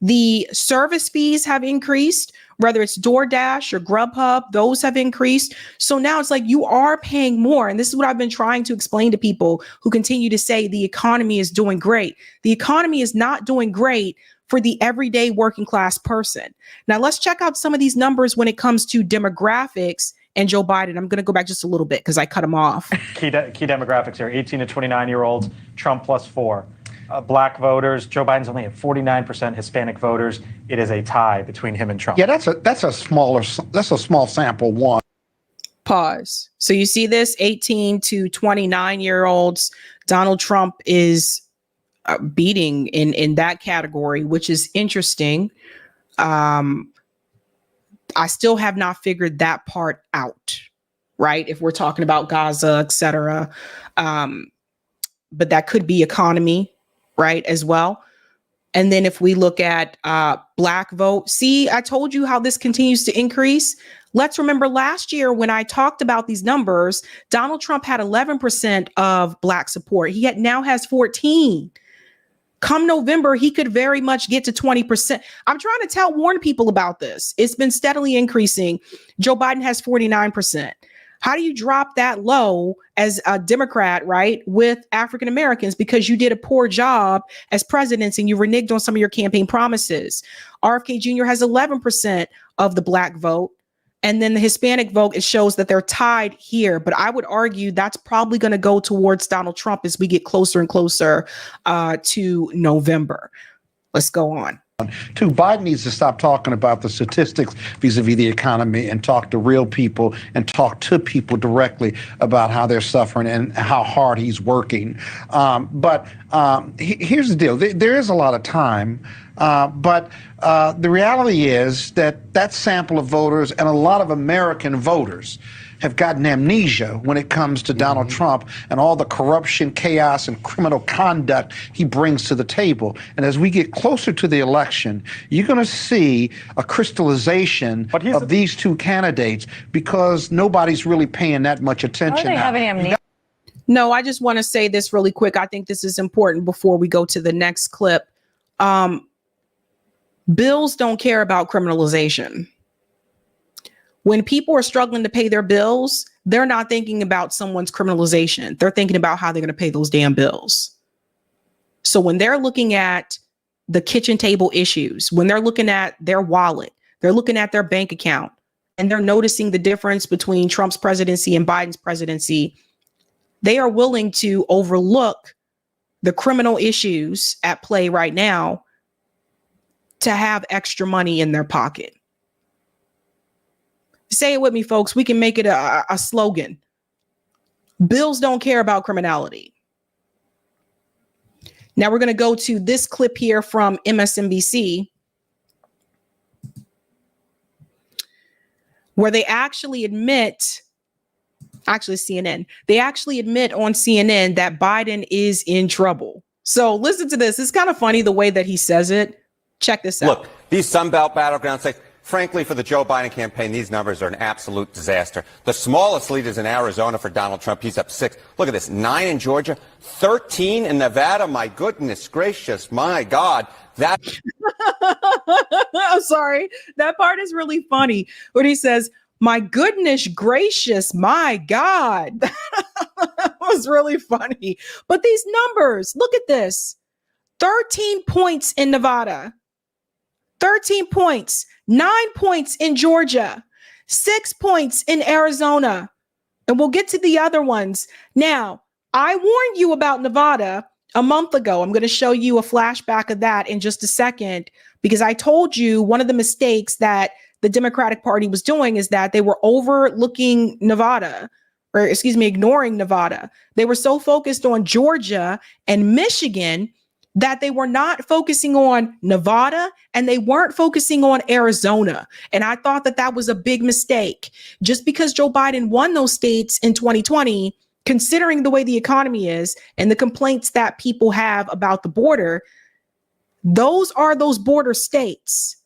Speaker 2: The service fees have increased, whether it's DoorDash or Grubhub, those have increased. So now it's you are paying more. And this is what I've been trying to explain to people who continue to say the economy is doing great. The economy is not doing great for the everyday working class person. Now let's check out some of these numbers when it comes to demographics and Joe Biden. I'm going to go back just a little bit because I cut him off.
Speaker 14: Key demographics here, 18 to 29-year-olds, Trump +4. Black voters, Joe Biden's only at 49%. Hispanic voters, it is a tie between him and Trump.
Speaker 18: Yeah, that's a small sample one.
Speaker 2: Pause. So you see this 18 to 29-year-olds, Donald Trump is beating in that category, which is interesting. I still have not figured that part out, right? If we're talking about Gaza, et cetera. But that could be economy, right, as well. And then if we look at Black vote, see, I told you how this continues to increase. Let's remember last year when I talked about these numbers, Donald Trump had 11% of Black support. He now has 14. Come November, he could very much get to 20%. I'm trying to warn people about this. It's been steadily increasing. Joe Biden has 49%. How do you drop that low as a Democrat, right, with African Americans because you did a poor job as president and you reneged on some of your campaign promises? RFK Jr. has 11% of the Black vote. And then the Hispanic vote, it shows that they're tied here. But I would argue that's probably going to go towards Donald Trump as we get closer and closer to November. Let's go on.
Speaker 18: Too, Biden needs to stop talking about the statistics vis-a-vis the economy and talk to real people and talk to people directly about how they're suffering and how hard he's working. But here's the deal. There is a lot of time, but the reality is that sample of voters and a lot of American voters have gotten amnesia when it comes to Donald Trump and all the corruption, chaos, and criminal conduct he brings to the table. And as we get closer to the election, you're going to see a crystallization of these two candidates because nobody's really paying that much attention.
Speaker 15: Are they having amnesia?
Speaker 2: No, I just want to say this really quick. I think this is important before we go to the next clip. Bills don't care about criminalization. When people are struggling to pay their bills, they're not thinking about someone's criminalization. They're thinking about how they're going to pay those damn bills. So when they're looking at the kitchen table issues, when they're looking at their wallet, they're looking at their bank account, and they're noticing the difference between Trump's presidency and Biden's presidency, they are willing to overlook the criminal issues at play right now to have extra money in their pocket. Say it with me, folks. We can make it a slogan. Bills don't care about criminality. Now we're going to go to this clip here from MSNBC, where they actually admit, CNN, they actually admit on CNN that Biden is in trouble. So listen to this. It's kind of funny the way that he says it. Check this out.
Speaker 19: Look, these Sunbelt battleground states, Frankly, for the Joe Biden campaign, these numbers are an absolute disaster. The smallest lead is in Arizona for Donald Trump. He's up 6. Look at this, 9 in Georgia, 13 in Nevada. My goodness gracious, my God. That.
Speaker 2: I'm sorry. That part is really funny when he says, my goodness gracious, my God. That was really funny. But these numbers, look at this. 13 points in Nevada, 13 points, 9 points in Georgia, 6 points in Arizona. And we'll get to the other ones. Now, I warned you about Nevada a month ago. I'm going to show you a flashback of that in just a second, because I told you one of the mistakes that the Democratic Party was doing is that they were overlooking Nevada, or excuse me, ignoring Nevada. They were so focused on Georgia and Michigan that they were not focusing on Nevada and they weren't focusing on Arizona. And I thought that that was a big mistake. Just because Joe Biden won those states in 2020, considering the way the economy is and the complaints that people have about the border, those are those border states.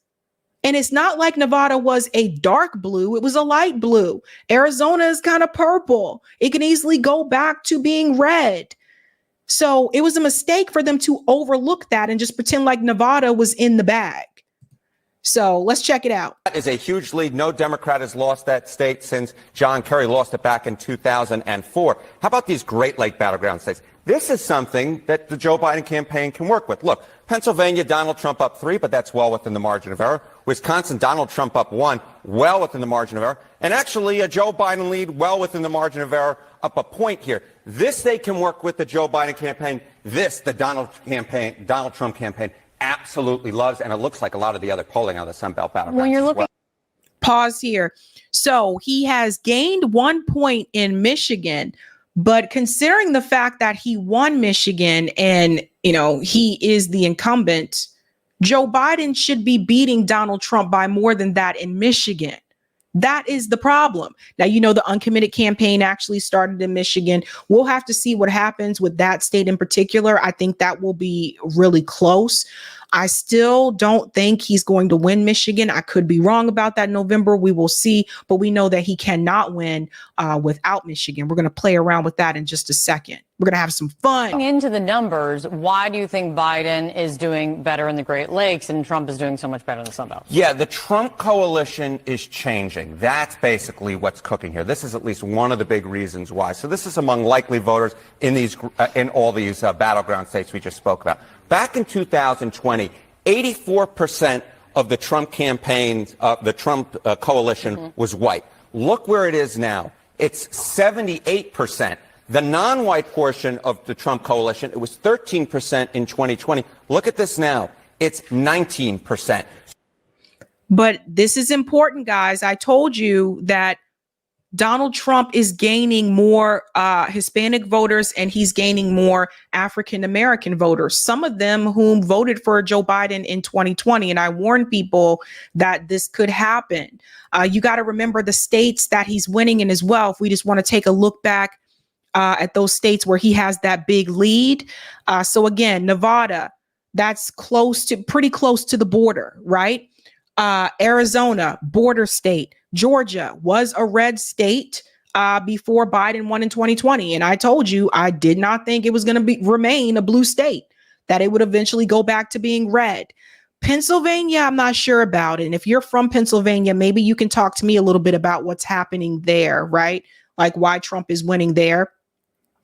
Speaker 2: And it's not like Nevada was a dark blue. It was a light blue. Arizona is kind of purple. It can easily go back to being red. So it was a mistake for them to overlook that and just pretend like Nevada was in the bag. So let's check it out.
Speaker 19: That is a huge lead. No Democrat has lost that state since John Kerry lost it back in 2004. How about these Great Lake battleground states? This is something that the Joe Biden campaign can work with. Look, Pennsylvania, Donald Trump up 3, but that's well within the margin of error. Wisconsin, Donald Trump up 1, well within the margin of error. And actually a Joe Biden lead well within the margin of error, up a point here. This they can work with the Joe Biden campaign. This, the Donald Trump campaign, absolutely loves. And it looks like a lot of the other polling on the Sun Belt battlegrounds.
Speaker 2: When you're looking, pause here. So he has gained 1 point in Michigan, but considering the fact that he won Michigan and, you know, he is the incumbent, Joe Biden should be beating Donald Trump by more than that in Michigan. That is the problem. Now, you know, the uncommitted campaign actually started in Michigan. We'll have to see what happens with that state in particular. I think that will be really close. I still don't think he's going to win Michigan. I could be wrong about that in November. We will see. But we know that he cannot win without Michigan. We're going to play around with that in just a second. We're going to have some fun.
Speaker 20: Into the numbers, why do you think Biden is doing better in the Great Lakes and Trump is doing so much better in the Sun Belt?
Speaker 19: Yeah, the Trump coalition is changing. That's basically what's cooking here. This is at least one of the big reasons why. So this is among likely voters in these in all these battleground states we just spoke about. Back in 2020, 84% of the Trump campaigns, the Trump coalition was white. Look where it is now. It's 78%. The non-white portion of the Trump coalition, it was 13% in 2020. Look at this now. It's 19%.
Speaker 2: But this is important, guys. I told you that Donald Trump is gaining more Hispanic voters and he's gaining more African-American voters, some of them whom voted for Joe Biden in 2020. And I warned people that this could happen. You got to remember the states that he's winning in as well. If we just want to take a look back at those states where he has that big lead. So again, Nevada, that's pretty close to the border, right? Arizona, border state. Georgia was a red state before Biden won in 2020. And I told you, I did not think it was going to remain a blue state, that it would eventually go back to being red. Pennsylvania, I'm not sure about it. And if you're from Pennsylvania, maybe you can talk to me a little bit about what's happening there, right? Like why Trump is winning there.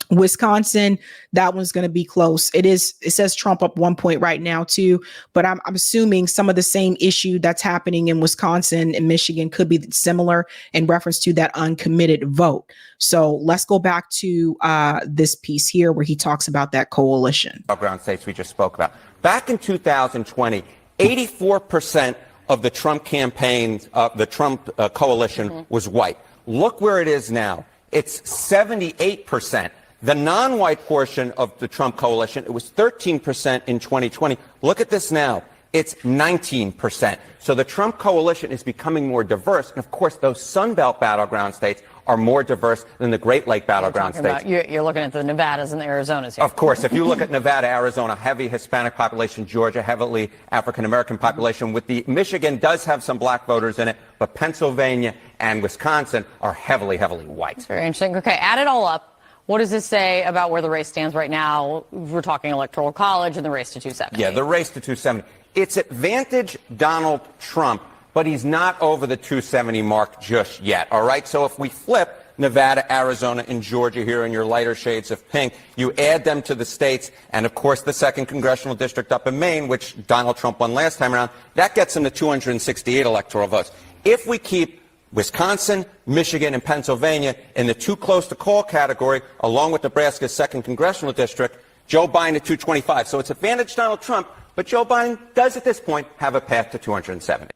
Speaker 2: Wisconsin, that one's going to be close. It says Trump up 1 point right now too, but I'm assuming some of the same issue that's happening in Wisconsin and Michigan could be similar in reference to that uncommitted vote. So let's go back to this piece here where he talks about that coalition.
Speaker 19: Battleground states we just spoke about. Back in 2020, 84% of the Trump campaigns, the Trump coalition was white. Look where it is now. It's 78%. The non-white portion of the Trump coalition, it was 13% in 2020. Look at this now. It's 19%. So the Trump coalition is becoming more diverse. And of course, those Sun Belt battleground states are more diverse than the Great Lake battleground states.
Speaker 20: You're looking at the Nevadas and the Arizonas here.
Speaker 19: Of course, if you look at Nevada, Arizona, heavy Hispanic population, Georgia, heavily African-American population, with the Michigan does have some black voters in it, but Pennsylvania and Wisconsin are heavily, heavily white.
Speaker 20: It's very interesting. Okay, add it all up. What does this say about where the race stands right now? We're talking Electoral College and the race to 270.
Speaker 19: Yeah, the race to 270. It's advantage Donald Trump, but he's not over the 270 mark just yet, all right? So if we flip Nevada, Arizona, and Georgia here in your lighter shades of pink, you add them to the states, and of course the 2nd Congressional District up in Maine, which Donald Trump won last time around, that gets him to 268 electoral votes. If we keep Wisconsin, Michigan, and Pennsylvania in the too close to call category, along with Nebraska's 2nd Congressional District, Joe Biden at 225. So it's advantage Donald Trump, but Joe Biden does at this point have a path to 270.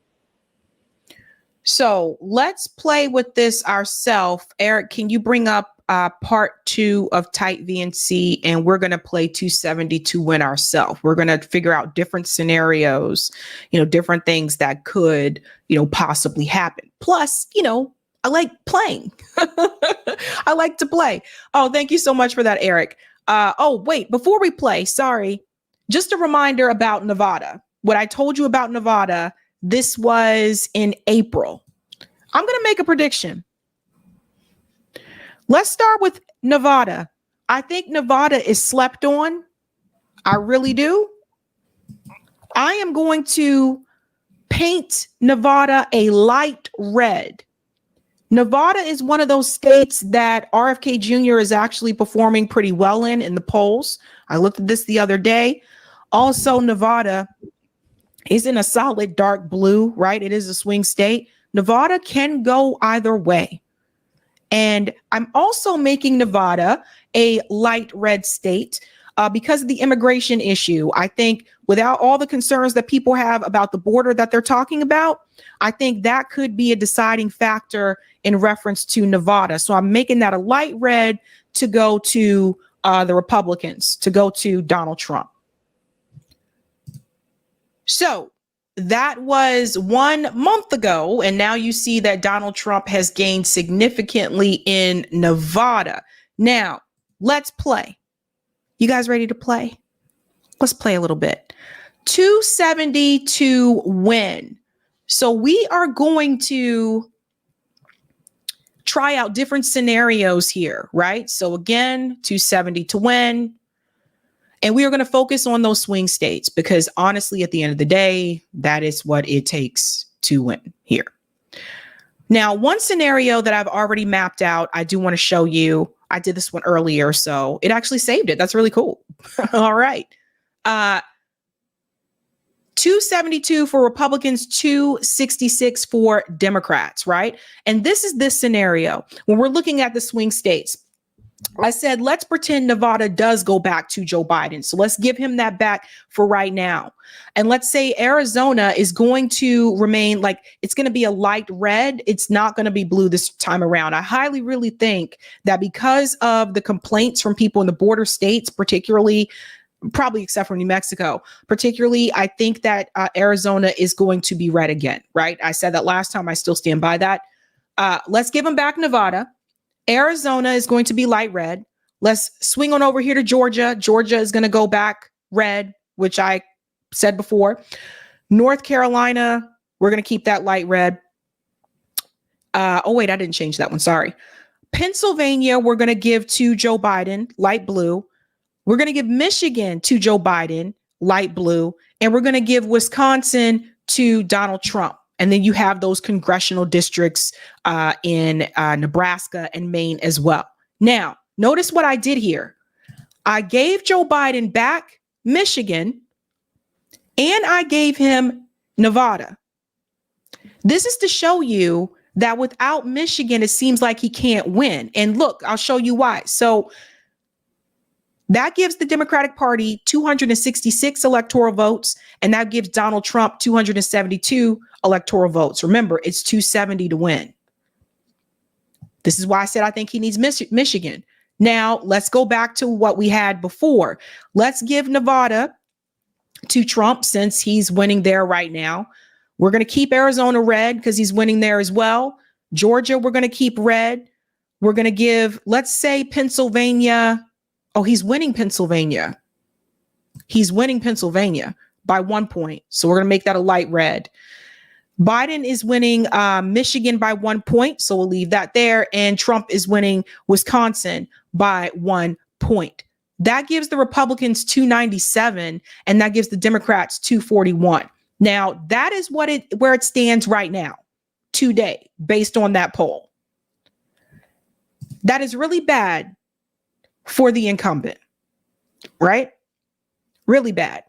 Speaker 2: So let's play with this ourselves. Eric, can you bring up part 2 of Type VNC, and we're going to play 270 to win ourselves. We're going to figure out different scenarios, different things that could, possibly happen. Plus, I like playing. I like to play. Oh, thank you so much for that, Eric. Oh, wait, before we play, sorry, just a reminder about Nevada. What I told you about Nevada, this was in April. I'm going to make a prediction. Let's start with Nevada. I think Nevada is slept on. I really do. I am going to paint Nevada a light red. Nevada is one of those states that RFK Jr. is actually performing pretty well in the polls. I looked at this the other day. Also, Nevada is in a solid dark blue, right? It is a swing state. Nevada can go either way. And I'm also making Nevada a light red state because of the immigration issue. I think without all the concerns that people have about the border that they're talking about, I think that could be a deciding factor in reference to Nevada. So I'm making that a light red to go to the Republicans, to go to Donald Trump. So that was 1 month ago, and now you see that Donald Trump has gained significantly in Nevada. Now, let's play. You guys ready to play? Let's play a little bit. 270 to win. So we are going to try out different scenarios here, right? So again, 270 to win. And we are going to focus on those swing states because honestly, at the end of the day, that is what it takes to win here. Now, one scenario that I've already mapped out, I do want to show you. I did this one earlier, so it actually saved it. That's really cool. All right. 272 for Republicans, 266 for Democrats, right? And this is this scenario when we're looking at the swing states. I said, let's pretend Nevada does go back to Joe Biden. So let's give him that back for right now. And let's say Arizona is going to remain like it's going to be a light red. It's not going to be blue this time around. I highly really think that because of the complaints from people in the border states, particularly, probably except for New Mexico, particularly, I think that Arizona is going to be red again, right? I said that last time. I still stand by that. Let's give him back Nevada. Arizona is going to be light red. Let's swing on over here to Georgia. Georgia is going to go back red, which I said before. North Carolina, we're going to keep that light red. Oh, wait, I didn't change that one. Sorry. Pennsylvania, we're going to give to Joe Biden, light blue. We're going to give Michigan to Joe Biden, light blue. And we're going to give Wisconsin to Donald Trump. And then you have those congressional districts in Nebraska and Maine as well. Now, notice what I did here. I gave Joe Biden back Michigan and I gave him Nevada. This is to show you that without Michigan, it seems like he can't win. And look, I'll show you why. So that gives the Democratic Party 266 electoral votes, and that gives Donald Trump 272 electoral votes. Remember, it's 270 to win. This is why I said I think he needs Michigan. Now, let's go back to what we had before. Let's give Nevada to Trump since he's winning there right now. We're going to keep Arizona red because he's winning there as well. Georgia, we're going to keep red. We're going to give, let's say Pennsylvania. Oh, he's winning Pennsylvania. He's winning Pennsylvania by 1 point. So we're going to make that a light red. Biden is winning Michigan by 1 point. So we'll leave that there. And Trump is winning Wisconsin by 1 point. That gives the Republicans 297 and that gives the Democrats 241. Now, that is where it stands right now, today, based on that poll. That is really bad for the incumbent, right? Really bad.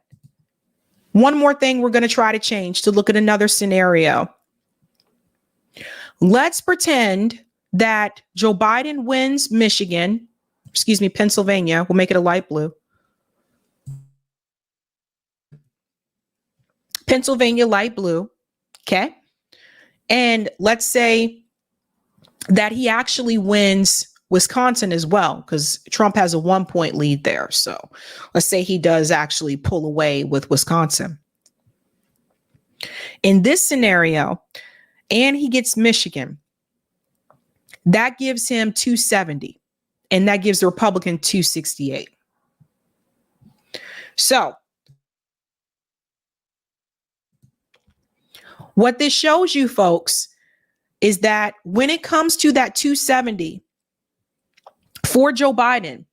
Speaker 2: One more thing we're going to try to change to look at another scenario. Let's pretend that Joe Biden wins Pennsylvania. We'll make it a light blue. Pennsylvania, light blue. Okay. And let's say that he actually wins Wisconsin as well, because Trump has a 1 point lead there. So let's say he does actually pull away with Wisconsin. In this scenario, and he gets Michigan, that gives him 270, and that gives the Republican 268. So what this shows you, folks, is that when it comes to that 270 for Joe Biden,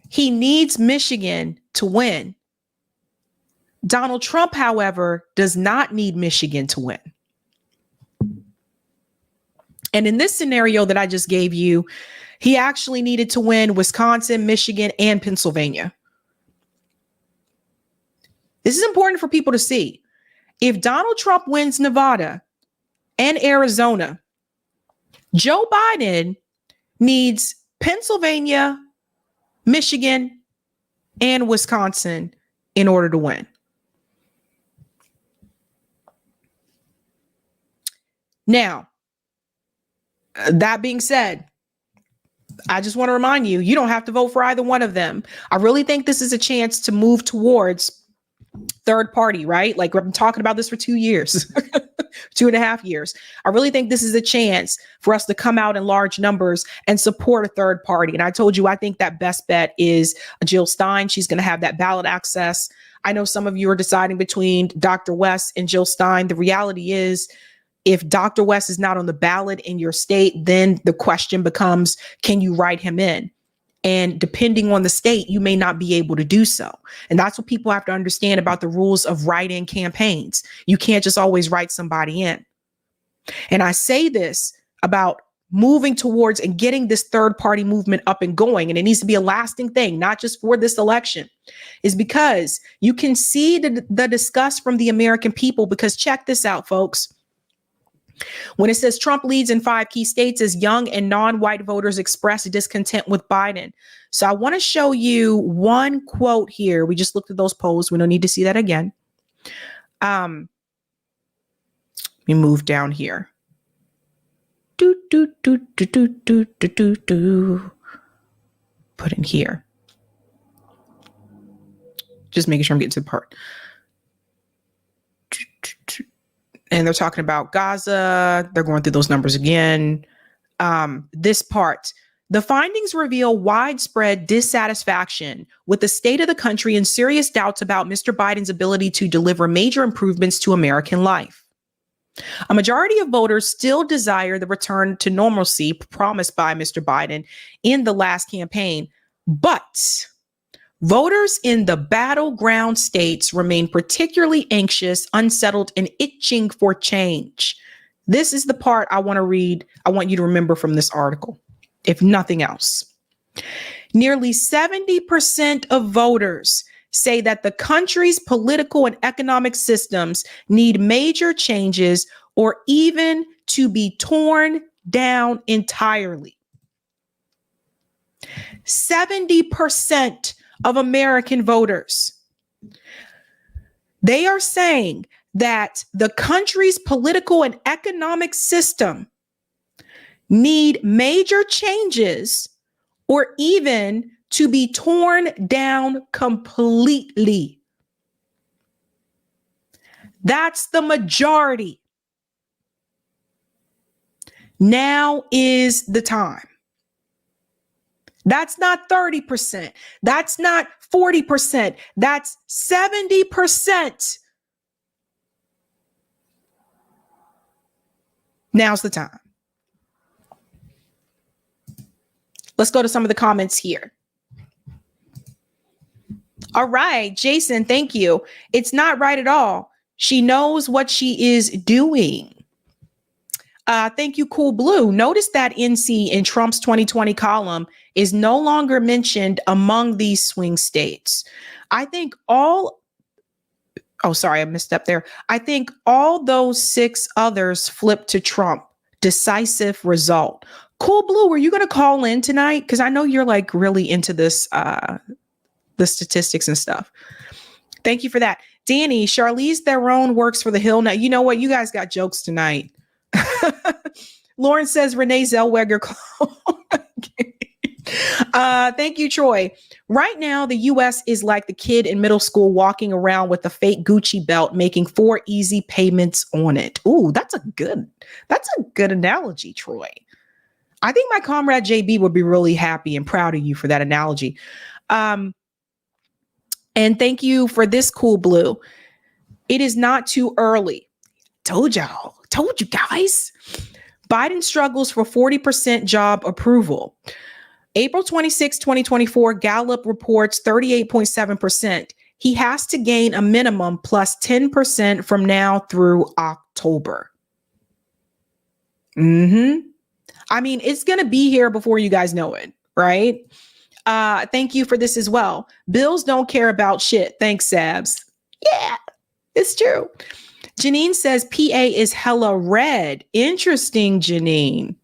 Speaker 2: he needs Michigan to win. Donald Trump, however, does not need Michigan to win. And in this scenario that I just gave you, he actually needed to win Wisconsin, Michigan, and Pennsylvania. This is important for people to see. If Donald Trump wins Nevada and Arizona, Joe Biden needs Pennsylvania, Michigan, and Wisconsin in order to win. Now, that being said, I just want to remind you, you don't have to vote for either one of them. I really think this is a chance to move towards third party, right? Like, we've been talking about this for 2 years, 2.5 years. I really think this is a chance for us to come out in large numbers and support a third party. And I told you, I think that best bet is Jill Stein. She's going to have that ballot access. I know some of you are deciding between Dr. West and Jill Stein. The reality is, if Dr. West is not on the ballot in your state, then the question becomes, can you write him in? And depending on the state, you may not be able to do so. And that's what people have to understand about the rules of write-in campaigns. You can't just always write somebody in. And I say this about moving towards and getting this third party movement up and going. And it needs to be a lasting thing, not just for this election, is because you can see the disgust from the American people. Because check this out, folks. When it says Trump leads in 5 key states as young and non-white voters express discontent with Biden. So I want to show you one quote here. We just looked at those polls. We don't need to see that again. Let me move down here. Put in here. Just making sure I'm getting to the part. And they're talking about Gaza. They're going through those numbers again. This part. The findings reveal widespread dissatisfaction with the state of the country and serious doubts about Mr. Biden's ability to deliver major improvements to American life. A majority of voters still desire the return to normalcy promised by Mr. Biden in the last campaign, but voters in the battleground states remain particularly anxious, unsettled, and itching for change. This is the part I want to read. I want you to remember from this article, if nothing else. Nearly 70% of voters say that the country's political and economic systems need major changes or even to be torn down entirely. 70% of American voters. They are saying that the country's political and economic system need major changes or even to be torn down completely. That's the majority. Now is the time. That's not 30%. That's not 40%. That's 70%. Now's the time. Let's go to some of the comments here. All right, Jason, thank you. It's not right at all. She knows what she is doing. Thank you, Cool Blue. Notice that NC in Trump's 2020 column is no longer mentioned among these swing states. I think all I missed up there. I think all those 6 others flipped to Trump. Decisive result. Cool Blue, were you going to call in tonight? Because I know you're like really into this, the statistics and stuff. Thank you for that. Danny, Charlize Theron works for the Hill. Now, you know what? You guys got jokes tonight. Lauren says Renee Zellweger. Thank you, Troy. Right now, the U.S. is like the kid in middle school walking around with a fake Gucci belt, making 4 easy payments on it. Ooh, that's a good analogy, Troy. I think my comrade JB would be really happy and proud of you for that analogy. And thank you for this, Cool Blue. It is not too early. Told you guys. Biden struggles for 40% job approval. April 26, 2024, Gallup reports 38.7%. He has to gain a minimum plus 10% from now through October. I mean, it's going to be here before you guys know it, right? Thank you for this as well. Bills don't care about shit. Thanks, Sabs. Yeah, it's true. Janine says PA is hella red. Interesting, Janine.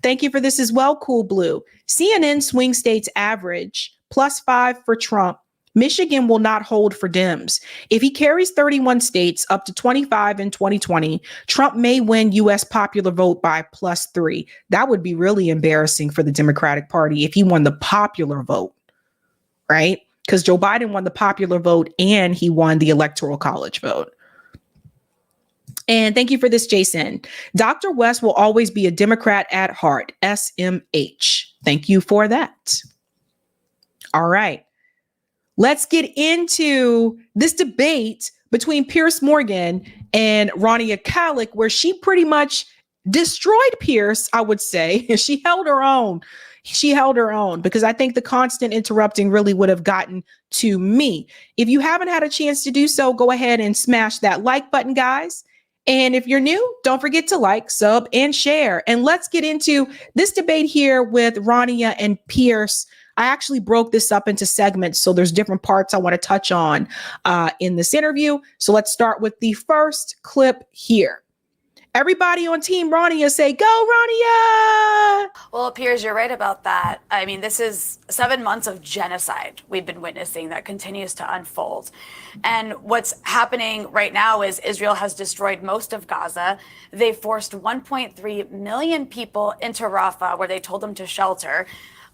Speaker 2: Thank you for this as well, Cool Blue. CNN swing states average +5 for Trump. Michigan will not hold for Dems. If he carries 31 states up to 25 in 2020, Trump may win U.S. popular vote by +3. That would be really embarrassing for the Democratic Party if he won the popular vote, right? Because Joe Biden won the popular vote and he won the Electoral College vote. And thank you for this, Jason. Dr. West will always be a Democrat at heart. SMH. Thank you for that. All right. Let's get into this debate between Piers Morgan and Rania Khalek, where she pretty much destroyed Piers, I would say. She held her own. She held her own because I think the constant interrupting really would have gotten to me. If you haven't had a chance to do so, go ahead and smash that like button, guys. And if you're new, don't forget to like, sub, and share. And let's get into this debate here with Rania and Piers. I actually broke this up into segments, so there's different parts I want to touch on in this interview. So let's start with the first clip here. Everybody on Team Rania say, go Rania!
Speaker 21: Well, Piers, you're right about that. I mean, this is 7 months of genocide we've been witnessing that continues to unfold. And what's happening right now is Israel has destroyed most of Gaza. They forced 1.3 million people into Rafah, where they told them to shelter.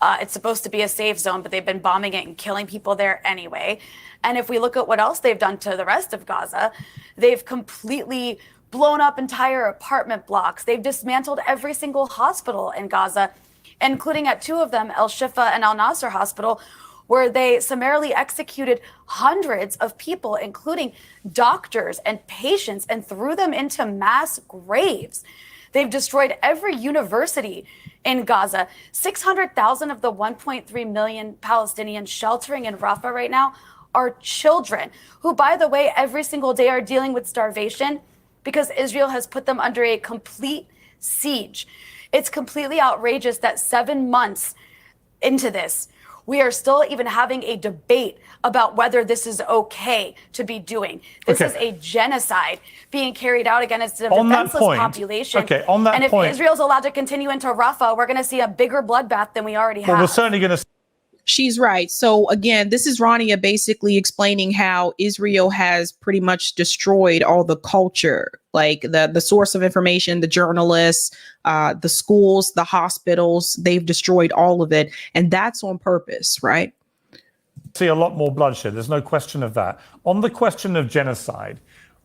Speaker 21: It's supposed to be a safe zone, but they've been bombing it and killing people there anyway. And if we look at what else they've done to the rest of Gaza, they've completely blown up entire apartment blocks. They've dismantled every single hospital in Gaza, including at 2 of them, El Shifa and Al Nasser Hospital, where they summarily executed hundreds of people, including doctors and patients, and threw them into mass graves. They've destroyed every university in Gaza. 600,000 of the 1.3 million Palestinians sheltering in Rafah right now are children, who, by the way, every single day are dealing with starvation because Israel has put them under a complete siege. It's completely outrageous that 7 months into this, we are still even having a debate about whether this is okay to be doing. This is a genocide being carried out against the defenseless population. And if Israel's allowed to continue into Rafah, we're going to see a bigger bloodbath than we already have.
Speaker 22: Well, we're certainly going to.
Speaker 2: She's right. So again, this is Rania basically explaining how Israel has pretty much destroyed all the culture, like the source of information, the journalists, the schools, the hospitals. They've destroyed all of it. And that's on purpose, right?
Speaker 22: See a lot more bloodshed. There's no question of that. On the question of genocide,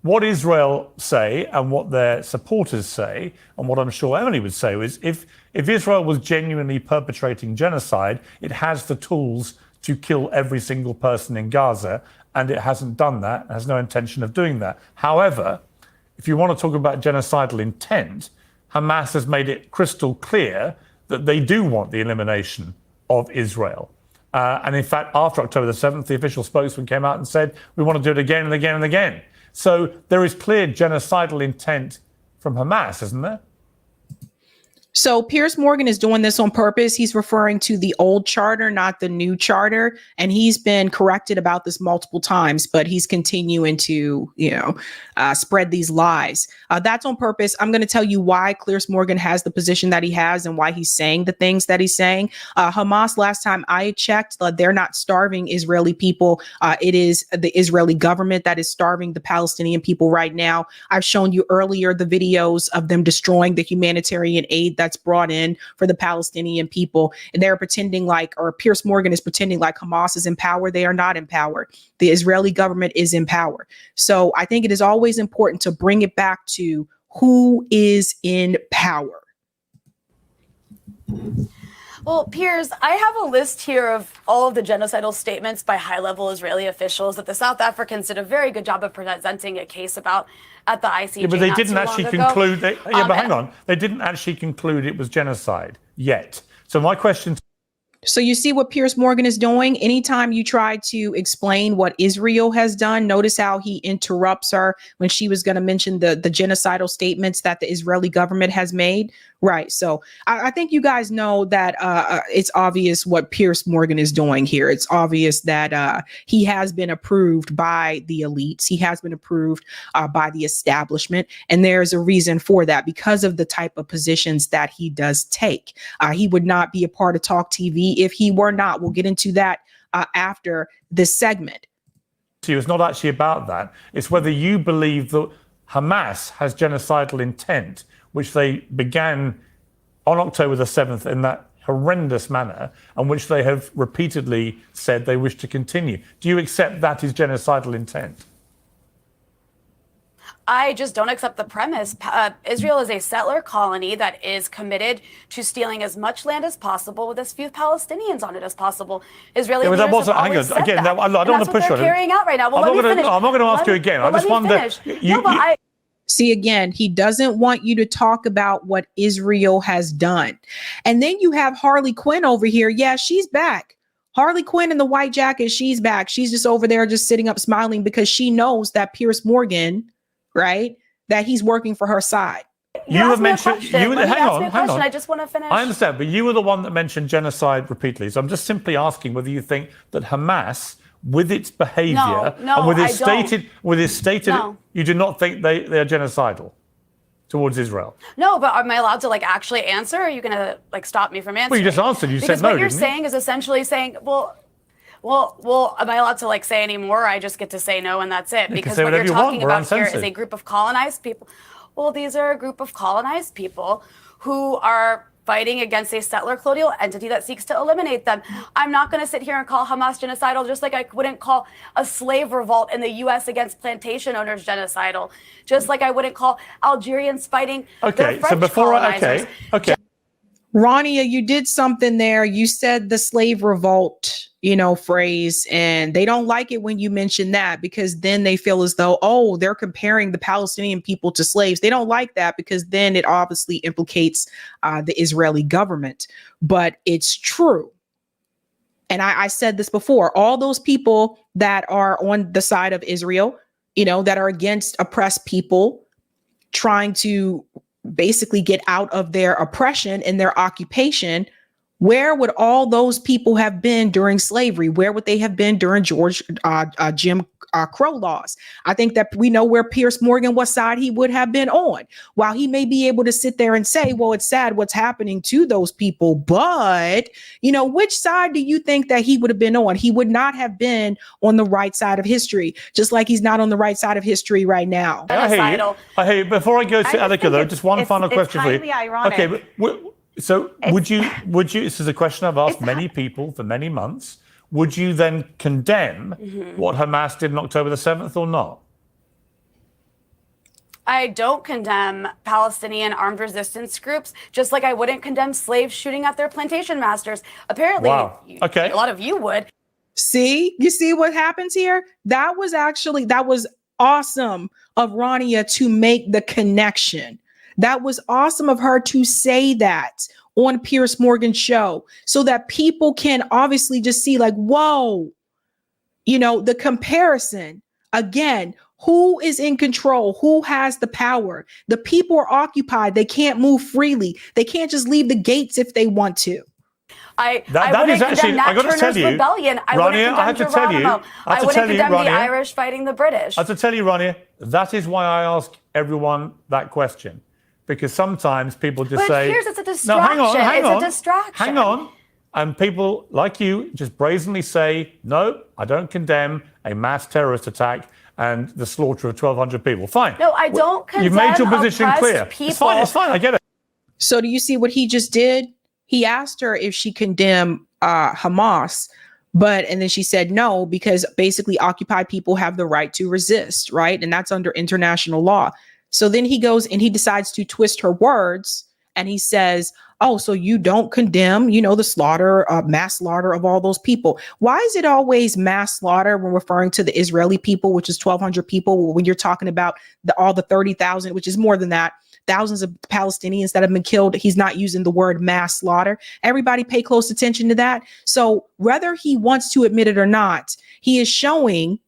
Speaker 1: what Israel say and what their supporters say, and what I'm sure Emily would say, is if Israel was genuinely perpetrating genocide, it has the tools to kill every single person in Gaza, and it hasn't done that, has no intention of doing that. However, if you want to talk about genocidal intent, Hamas has made it crystal clear that they do want the elimination of Israel. And in fact, after October the 7th, the official spokesman came out and said, we want to do it again and again and again. So there is clear genocidal intent from Hamas, isn't there?
Speaker 2: So Piers Morgan is doing this on purpose. He's referring to the old charter, not the new charter. And he's been corrected about this multiple times, but he's continuing to, spread these lies. That's on purpose. I'm going to tell you why Piers Morgan has the position that he has and why he's saying the things that he's saying. Hamas, last time I checked, they're not starving Israeli people. It is the Israeli government that is starving the Palestinian people right now. I've shown you earlier the videos of them destroying the humanitarian aid that's brought in for the Palestinian people. And they're pretending or Piers Morgan is pretending like Hamas is in power. They are not in power. The Israeli government is in power. So I think it is always important to bring it back to who is in power.
Speaker 21: Well, Piers, I have a list here of all of the genocidal statements by high-level Israeli officials that the South Africans did a very good job of presenting a case about at the ICJ.
Speaker 1: Yeah, but they didn't actually conclude. But hang on, they didn't actually conclude it was genocide yet. So my question.
Speaker 2: So you see what Piers Morgan is doing? Anytime you try to explain what Israel has done, notice how he interrupts her when she was going to mention the genocidal statements that the Israeli government has made. Right. So I think you guys know that it's obvious what Piers Morgan is doing here. It's obvious that he has been approved by the elites. He has been approved by the establishment. And there's a reason for that because of the type of positions that he does take. He would not be a part of Talk TV if he were not. We'll get into that after this segment.
Speaker 1: It's not actually about that. It's whether you believe that Hamas has genocidal intent, which they began on October the 7th in that horrendous manner, and which they have repeatedly said they wish to continue. Do you accept that is genocidal intent?
Speaker 21: I just don't accept the premise. Israel is a settler colony that is committed to stealing as much land as possible with as few Palestinians on it as possible. Israeli leaders have always said that.
Speaker 1: Again, I don't want to push on it.
Speaker 21: Carrying out right now. Well,
Speaker 1: I'm not going to ask you again. I just wonder.
Speaker 2: See, again, he doesn't want you to talk about what Israel has done. And then you have Harley Quinn over here. Yeah, she's back. Harley Quinn in the white jacket, she's back. She's just over there just sitting up smiling because she knows that Piers Morgan, right, that he's working for her side.
Speaker 1: You have mentioned, hang on.
Speaker 21: I just want to finish.
Speaker 1: I understand, but you were the one that mentioned genocide repeatedly. So I'm just simply asking whether you think that Hamas, with its behavior and with its stated, you do not think they are genocidal towards Israel?
Speaker 21: No, but am I allowed to actually answer? Or are you going to stop me from answering?
Speaker 1: Well, you just answered. You said no,
Speaker 21: what you're saying is essentially saying, well, am I allowed to say any more? Or I just get to say no and that's it? Because what you're talking about here is a group of colonized people. Well, these are a group of colonized people who are fighting against a settler colonial entity that seeks to eliminate them. I'm not going to sit here and call Hamas genocidal, just like I wouldn't call a slave revolt in the U.S. against plantation owners genocidal, just like I wouldn't call Algerians fighting the French colonizers.
Speaker 2: Rania, you did something there. You said the slave revolt, phrase, and they don't like it when you mention that because then they feel as though, they're comparing the Palestinian people to slaves. They don't like that because then it obviously implicates the Israeli government. But it's true. And I said this before, all those people that are on the side of Israel, that are against oppressed people, trying to basically get out of their oppression and their occupation, where would all those people have been during slavery? Where would they have been during Jim Crow laws? I think that we know where Piers Morgan, what side he would have been on. While he may be able to sit there and say, well, it's sad what's happening to those people, but, which side do you think that he would have been on? He would not have been on the right side of history, just like he's not on the right side of history right now.
Speaker 1: I hear you. Before I go to Alika, though, just one final question for you.
Speaker 17: Ironic.
Speaker 1: Okay, but so would you, this is a question I've asked many people for many months, would you then condemn what Hamas did on October the 7th or not?
Speaker 21: I don't condemn Palestinian armed resistance groups, just like I wouldn't condemn slaves shooting at their plantation masters. Apparently,
Speaker 1: Wow. Okay.
Speaker 21: a lot of you would.
Speaker 2: You see what happens here? That was awesome of Rania to make the connection. That was awesome of her to say that on Piers Morgan's show so that people can obviously just see like, whoa, the comparison. Again, who is in control? Who has the power? The people are occupied. They can't move freely. They can't just leave the gates if they want to.
Speaker 21: I wouldn't condemn Nat Turner's rebellion. I wouldn't condemn Geronimo. I wouldn't condemn the Irish fighting the British.
Speaker 1: I have to tell you, Rania, that is why I ask everyone that question. Because sometimes people just say...
Speaker 21: But here's, it's a distraction.
Speaker 1: No, hang on.
Speaker 21: It's a distraction.
Speaker 1: Hang on. And people like you just brazenly say, no, I don't condemn a mass terrorist attack and the slaughter of 1,200 people. Fine.
Speaker 21: No, I don't condemn
Speaker 1: You've made your position clear.
Speaker 21: People.
Speaker 1: It's fine, I get it.
Speaker 2: So do you see what he just did? He asked her if she condemned Hamas, and then she said no, because basically occupied people have the right to resist, right? And that's under international law. So then he goes and he decides to twist her words and he says, oh, so you don't condemn, the slaughter, mass slaughter of all those people. Why is it always mass slaughter when referring to the Israeli people, which is 1,200 people, when you're talking about all the 30,000, which is more than that, thousands of Palestinians that have been killed? He's not using the word mass slaughter. Everybody pay close attention to that. So whether he wants to admit it or not, he is showing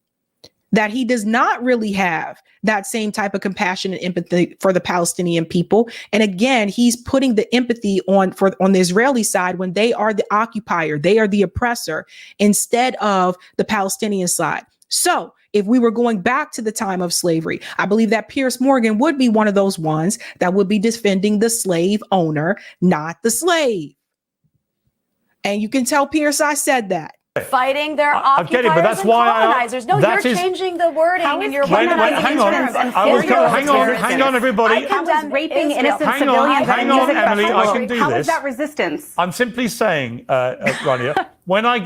Speaker 2: that he does not really have that same type of compassion and empathy for the Palestinian people. And again, he's putting the empathy on the Israeli side when they are the occupier, they are the oppressor, instead of the Palestinian side. So if we were going back to the time of slavery, I believe that Piers Morgan would be one of those ones that would be defending the slave owner, not the slave. And you can tell Piers I said that.
Speaker 21: Fighting their occupiers
Speaker 1: but that's
Speaker 21: and
Speaker 1: why
Speaker 21: colonizers. No, you're changing the wording and you're
Speaker 1: hang on, everybody.
Speaker 21: Condemn
Speaker 4: raping innocent
Speaker 1: Hang on, Emily. I can do this.
Speaker 4: How is that resistance?
Speaker 1: I'm simply saying, Rania, when I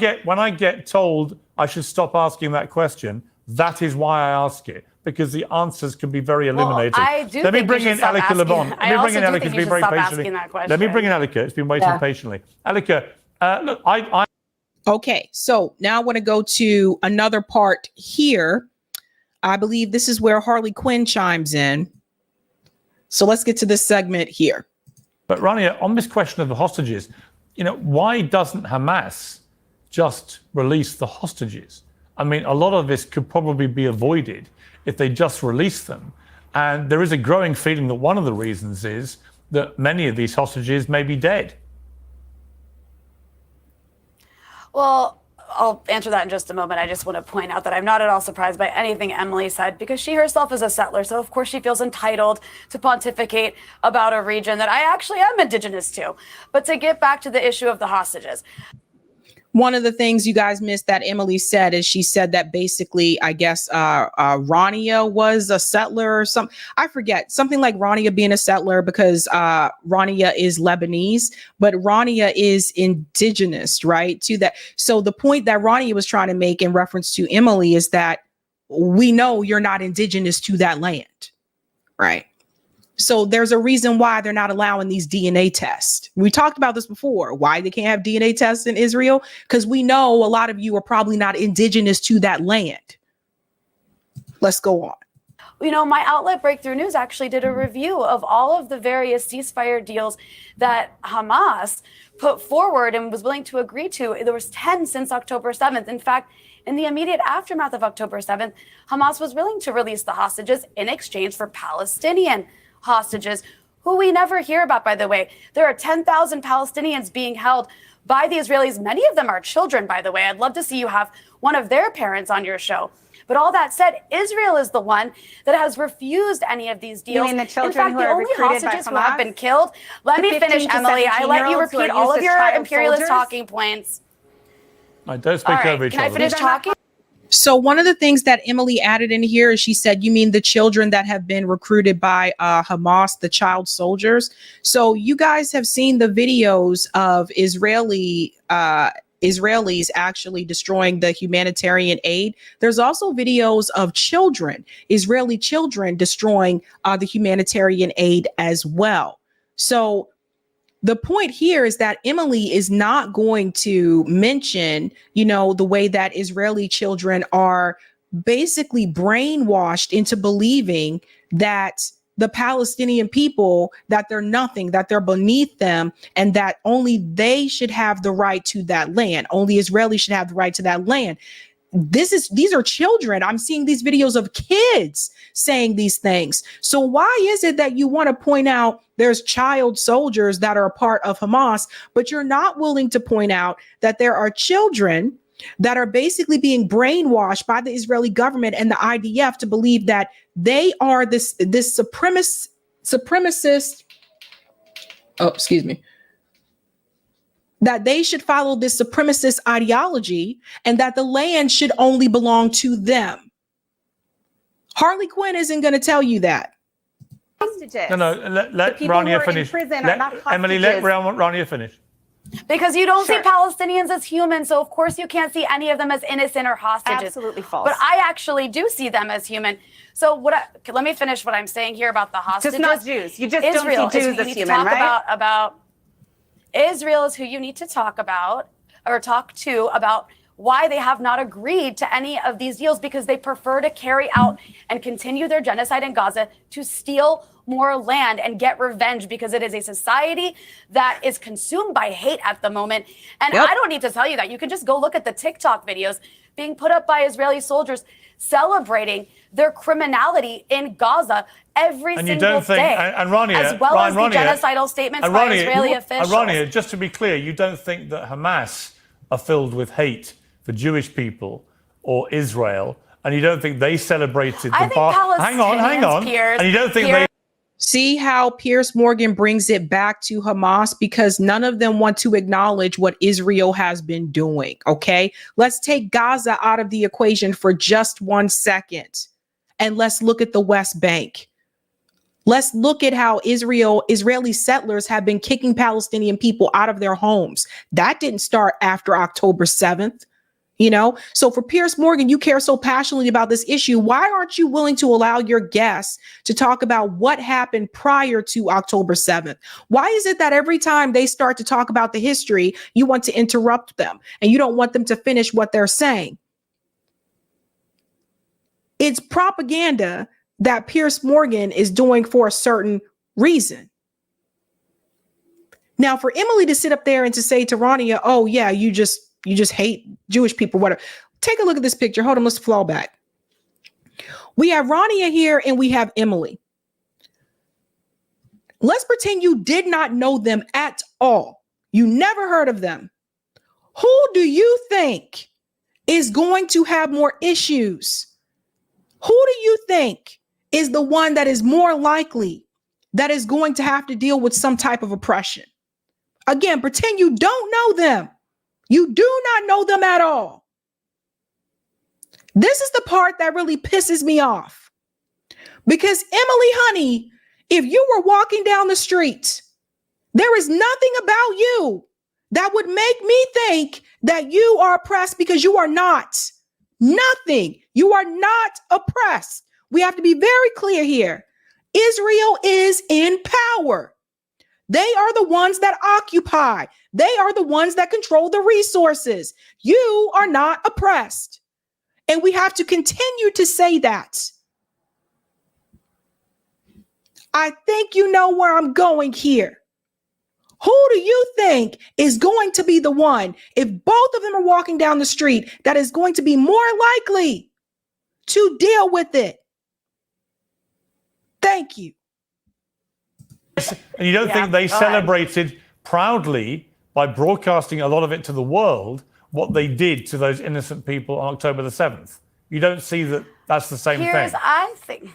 Speaker 1: get told I should stop asking that question, that is why I ask it. Because the answers can be very eliminating. Let me bring in Alika Lebon. Let me bring in Alika. It's been very patiently. Let me bring in Alika. It's been waiting patiently. Alika, look, I.
Speaker 2: Okay, so now I want to go to another part here. I believe this is where Harley Quinn chimes in. So let's get to this segment here.
Speaker 1: But Rania, on this question of the hostages, why doesn't Hamas just release the hostages? I mean, a lot of this could probably be avoided if they just release them. And there is a growing feeling that one of the reasons is that many of these hostages may be dead.
Speaker 21: Well, I'll answer that in just a moment. I just want to point out that I'm not at all surprised by anything Emily said, because she herself is a settler. So, of course, she feels entitled to pontificate about a region that I actually am indigenous to. But to get back to the issue of the hostages.
Speaker 2: One of the things you guys missed that Emily said is she said that basically, I guess, Rania was a settler or something. I forget, something like Rania being a settler because Rania is Lebanese, but Rania is indigenous, right? To that. So the point that Rania was trying to make in reference to Emily is that we know you're not indigenous to that land, right? So there's a reason why they're not allowing these DNA tests. We talked about this before, why they can't have DNA tests in Israel, because we know a lot of you are probably not indigenous to that land. Let's go on.
Speaker 21: My outlet Breakthrough News actually did a review of all of the various ceasefire deals that Hamas put forward and was willing to agree to. There was 10 since October 7th. In fact, in the immediate aftermath of October 7th, Hamas was willing to release the hostages in exchange for Palestinian hostages, who we never hear about, by the way. There are 10,000 Palestinians being held by the Israelis. Many of them are children, by the way. I'd love to see you have one of their parents on your show. But all that said, Israel is the one that has refused any of these deals.
Speaker 4: You mean the children
Speaker 21: in fact,
Speaker 4: who
Speaker 21: the
Speaker 4: are
Speaker 21: only
Speaker 4: recruited by
Speaker 21: hostages who
Speaker 4: Hamas?
Speaker 21: have been killed. Let me finish, Emily. I let you repeat all of your imperialist talking points.
Speaker 1: I don't speak over each other.
Speaker 21: Can I finish talking?
Speaker 2: So one of the things that Emily added in here is she said, you mean the children that have been recruited by Hamas, the child soldiers? So you guys have seen the videos of Israeli Israelis actually destroying the humanitarian aid, there's also videos of children, Israeli children, destroying the humanitarian aid as well. So the point here is that Emily is not going to mention, the way that Israeli children are basically brainwashed into believing that the Palestinian people, that they're nothing, that they're beneath them, and that only they should have the right to that land. Only Israelis should have the right to that land. These are children. I'm seeing these videos of kids saying these things. So why is it that you want to point out there's child soldiers that are a part of Hamas, but you're not willing to point out that there are children that are basically being brainwashed by the Israeli government and the IDF to believe that they are this supremacist, that they should follow this supremacist ideology and that the land should only belong to them. Harley Quinn isn't going to tell you that.
Speaker 1: No, let Rania finish. Emily, let Rania finish.
Speaker 21: Because you don't see Palestinians as human, so of course you can't see any of them as innocent or hostages.
Speaker 4: Absolutely false.
Speaker 21: But I actually do see them as human. So let me finish what I'm saying here about the hostages.
Speaker 4: Just not Jews. You just
Speaker 21: Israel
Speaker 4: don't see Jews as human, right?
Speaker 21: About Israel is who you need to talk about or talk to about why they have not agreed to any of these deals, because they prefer to carry out and continue their genocide in Gaza to steal more land and get revenge, because it is a society that is consumed by hate at the moment. And I don't need to tell you that. You can just go look at the TikTok videos being put up by Israeli soldiers celebrating their criminality in Gaza every single day.
Speaker 1: And Rania,
Speaker 21: as well as the genocidal statements by Israeli officials.
Speaker 1: Rania, just to be clear, you don't think that Hamas are filled with hate for Jewish people or Israel, and you don't think they celebrated
Speaker 21: Hang on. Piers,
Speaker 1: and you don't think they...
Speaker 2: See how Piers Morgan brings it back to Hamas, because none of them want to acknowledge what Israel has been doing. Okay, let's take Gaza out of the equation for just 1 second. And let's look at the West Bank. Let's look at how Israeli settlers have been kicking Palestinian people out of their homes. That didn't start after October 7th. So for Piers Morgan, you care so passionately about this issue. Why aren't you willing to allow your guests to talk about what happened prior to October 7th? Why is it that every time they start to talk about the history, you want to interrupt them and you don't want them to finish what they're saying? It's propaganda that Piers Morgan is doing for a certain reason. Now, for Emily to sit up there and to say to Rania, oh yeah, you just hate Jewish people, whatever. Take a look at this picture. Hold on, let's fall back. We have Rania here and we have Emily. Let's pretend you did not know them at all. You never heard of them. Who do you think is going to have more issues? Who do you think is the one that is more likely that is going to have to deal with some type of oppression? Again, pretend you don't know them. You do not know them at all. This is the part that really pisses me off. Because Emily, honey, if you were walking down the street, there is nothing about you that would make me think that you are oppressed, because you are not. Nothing. You are not oppressed. We have to be very clear here. Israel is in power. They are the ones that occupy. They are the ones that control the resources. You are not oppressed. And we have to continue to say that. I think you know where I'm going here. Who do you think is going to be the one, if both of them are walking down the street, that is going to be more likely to deal with it? Thank you.
Speaker 1: And you don't think they celebrated proudly by broadcasting a lot of it to the world what they did to those innocent people on October the 7th? You don't see that that's the same thing?
Speaker 21: I think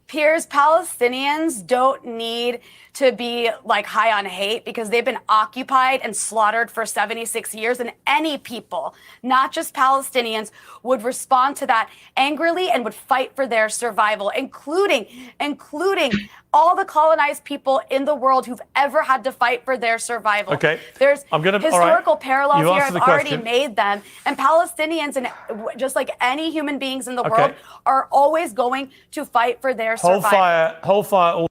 Speaker 21: Palestinians don't need to be like high on hate, because they've been occupied and slaughtered for 76 years. And any people, not just Palestinians, would respond to that angrily and would fight for their survival, including all the colonized people in the world who've ever had to fight for their survival.
Speaker 1: Okay.
Speaker 21: There's
Speaker 1: Historical
Speaker 21: parallels
Speaker 1: You
Speaker 21: here.
Speaker 1: answered
Speaker 21: I've
Speaker 1: the
Speaker 21: already
Speaker 1: question.
Speaker 21: made them. And Palestinians, and just like any human beings in the world, are always going to fight for their survival.
Speaker 1: Hold fire.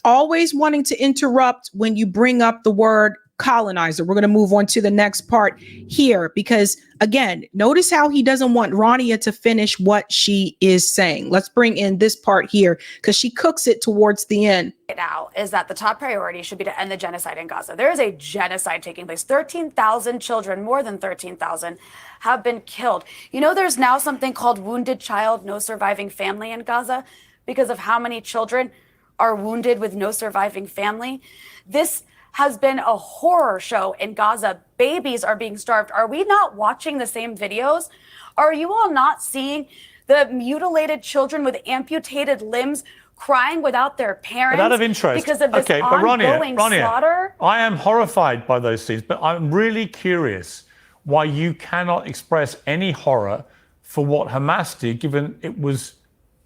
Speaker 2: Always wanting to interrupt when you bring up the word colonizer. We're going to move on to the next part here because, again, notice how he doesn't want Rania to finish what she is saying. Let's bring in this part here because she cooks it towards the end.
Speaker 21: Right now is that the top priority should be to end the genocide in Gaza. There is a genocide taking place. 13,000 children, more than 13,000, have been killed. You know, there's now something called wounded child, no surviving family in Gaza because of how many children are wounded with no surviving family. This has been a horror show in Gaza. Babies are being starved. Are we not watching the same videos? Are you all not seeing the mutilated children with amputated limbs crying without their parents?
Speaker 1: But out of interest,
Speaker 21: because of this ongoing slaughter?
Speaker 1: I am horrified by those scenes, but I'm really curious why you cannot express any horror for what Hamas did, given it was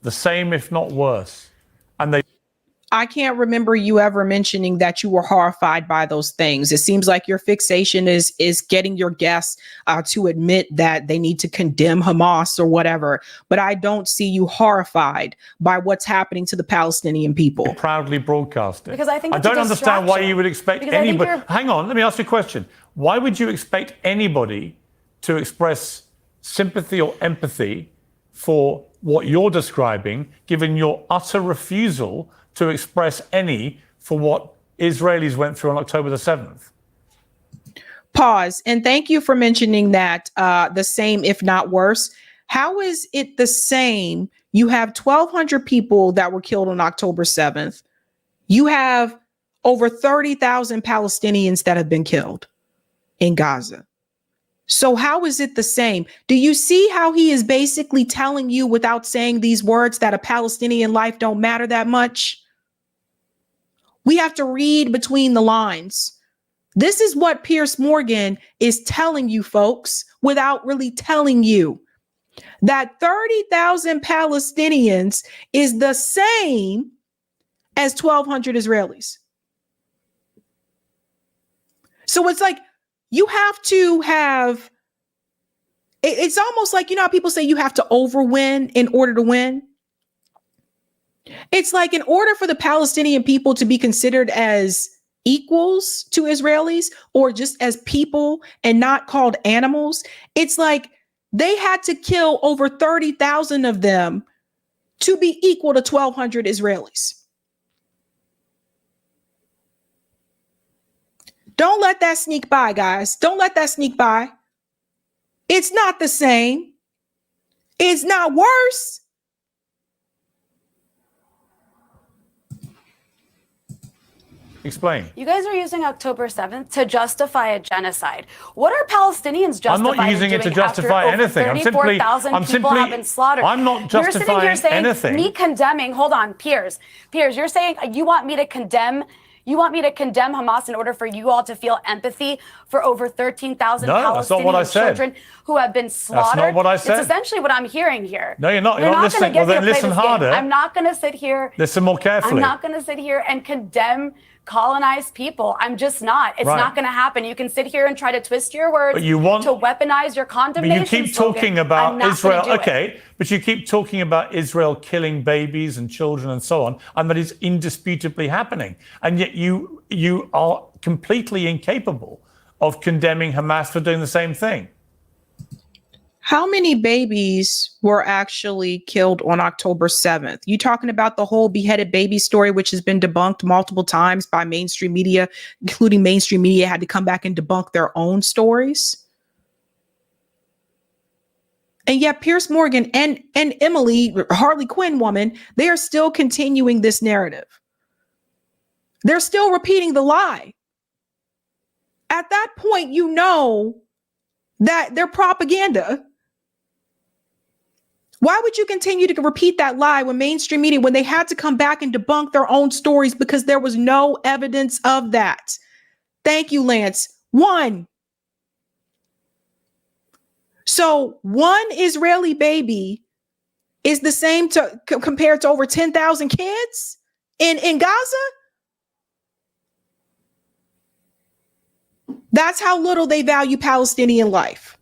Speaker 1: the same, if not worse. And they
Speaker 2: I can't remember you ever mentioning that you were horrified by those things. It seems like your fixation is getting your guests to admit that they need to condemn Hamas or whatever. But I don't see you horrified by what's happening to the Palestinian people.
Speaker 1: Proudly broadcast it.
Speaker 21: Because I think
Speaker 1: I
Speaker 21: it's a
Speaker 1: don't understand why
Speaker 21: distraction.
Speaker 1: you would expect
Speaker 21: Because I think
Speaker 1: anybody.
Speaker 21: you're-
Speaker 1: Hang on, let me ask you a question. Why would you expect anybody to express sympathy or empathy for what you're describing, given your utter refusal to express any for what Israelis went through on October the 7th?
Speaker 2: Pause. And thank you for mentioning that the same, if not worse. How is it the same? You have 1,200 people that were killed on October 7th. You have over 30,000 Palestinians that have been killed in Gaza. So how is it the same? Do you see how he is basically telling you without saying these words that a Palestinian life don't matter that much? We have to read between the lines. This is what Piers Morgan is telling you folks without really telling you that 30,000 Palestinians is the same as 1,200 Israelis. So it's like you have to have, it's almost like, you know how people say you have to overwin in order to win? It's like in order for the Palestinian people to be considered as equals to Israelis or just as people and not called animals, it's like they had to kill over 30,000 of them to be equal to 1,200 Israelis. Don't let that sneak by, guys. Don't let that sneak by. It's not the same. It's not worse.
Speaker 1: Explain.
Speaker 21: You guys are using October 7th to justify a genocide. What are Palestinians
Speaker 1: I'm
Speaker 21: justifying?
Speaker 1: not using it to justify anything. I'm simply,
Speaker 21: 34,000 people have been slaughtered.
Speaker 1: I'm not
Speaker 21: You're sitting here
Speaker 1: justifying
Speaker 21: saying
Speaker 1: anything.
Speaker 21: me condemning. Hold on, Piers, you're saying you want me to condemn. You want me to condemn Hamas in order for you all to feel empathy for over 13,000
Speaker 1: No, that's not what I
Speaker 21: Palestinian
Speaker 1: said.
Speaker 21: children who have been slaughtered?
Speaker 1: That's not what I said.
Speaker 21: It's essentially what I'm hearing here.
Speaker 1: No, you're not.
Speaker 21: You're
Speaker 1: You're not
Speaker 21: not going
Speaker 1: listening.
Speaker 21: to get
Speaker 1: Well,
Speaker 21: me
Speaker 1: then
Speaker 21: to play
Speaker 1: listen
Speaker 21: this game.
Speaker 1: harder.
Speaker 21: I'm not going to sit here.
Speaker 1: Listen more carefully.
Speaker 21: I'm not going to sit here and condemn colonized people. I'm just not. It's
Speaker 1: Right.
Speaker 21: not going to happen. You can sit here and try to twist your words
Speaker 1: But you want-
Speaker 21: to weaponize your
Speaker 1: But
Speaker 21: condemnation.
Speaker 1: you keep
Speaker 21: slogan.
Speaker 1: talking
Speaker 21: I'm
Speaker 1: about
Speaker 21: not
Speaker 1: Israel.
Speaker 21: gonna do it.
Speaker 1: Okay, but you keep talking about Israel killing babies and children and so on, and that is indisputably happening. And yet you are completely incapable of condemning Hamas for doing the same thing.
Speaker 2: How many babies were actually killed on October 7th? You talking about the whole beheaded baby story, which has been debunked multiple times by mainstream media, including mainstream media had to come back and debunk their own stories? And yet Piers Morgan and Emily, Harley Quinn woman, they are still continuing this narrative. They're still repeating the lie. At that point, you know that they're propaganda. Why would you continue to repeat that lie when mainstream media, when they had to come back and debunk their own stories because there was no evidence of that? Thank you, Lance. One. So one Israeli baby is the same to compared to over 10,000 kids? in Gaza? That's how little they value Palestinian life.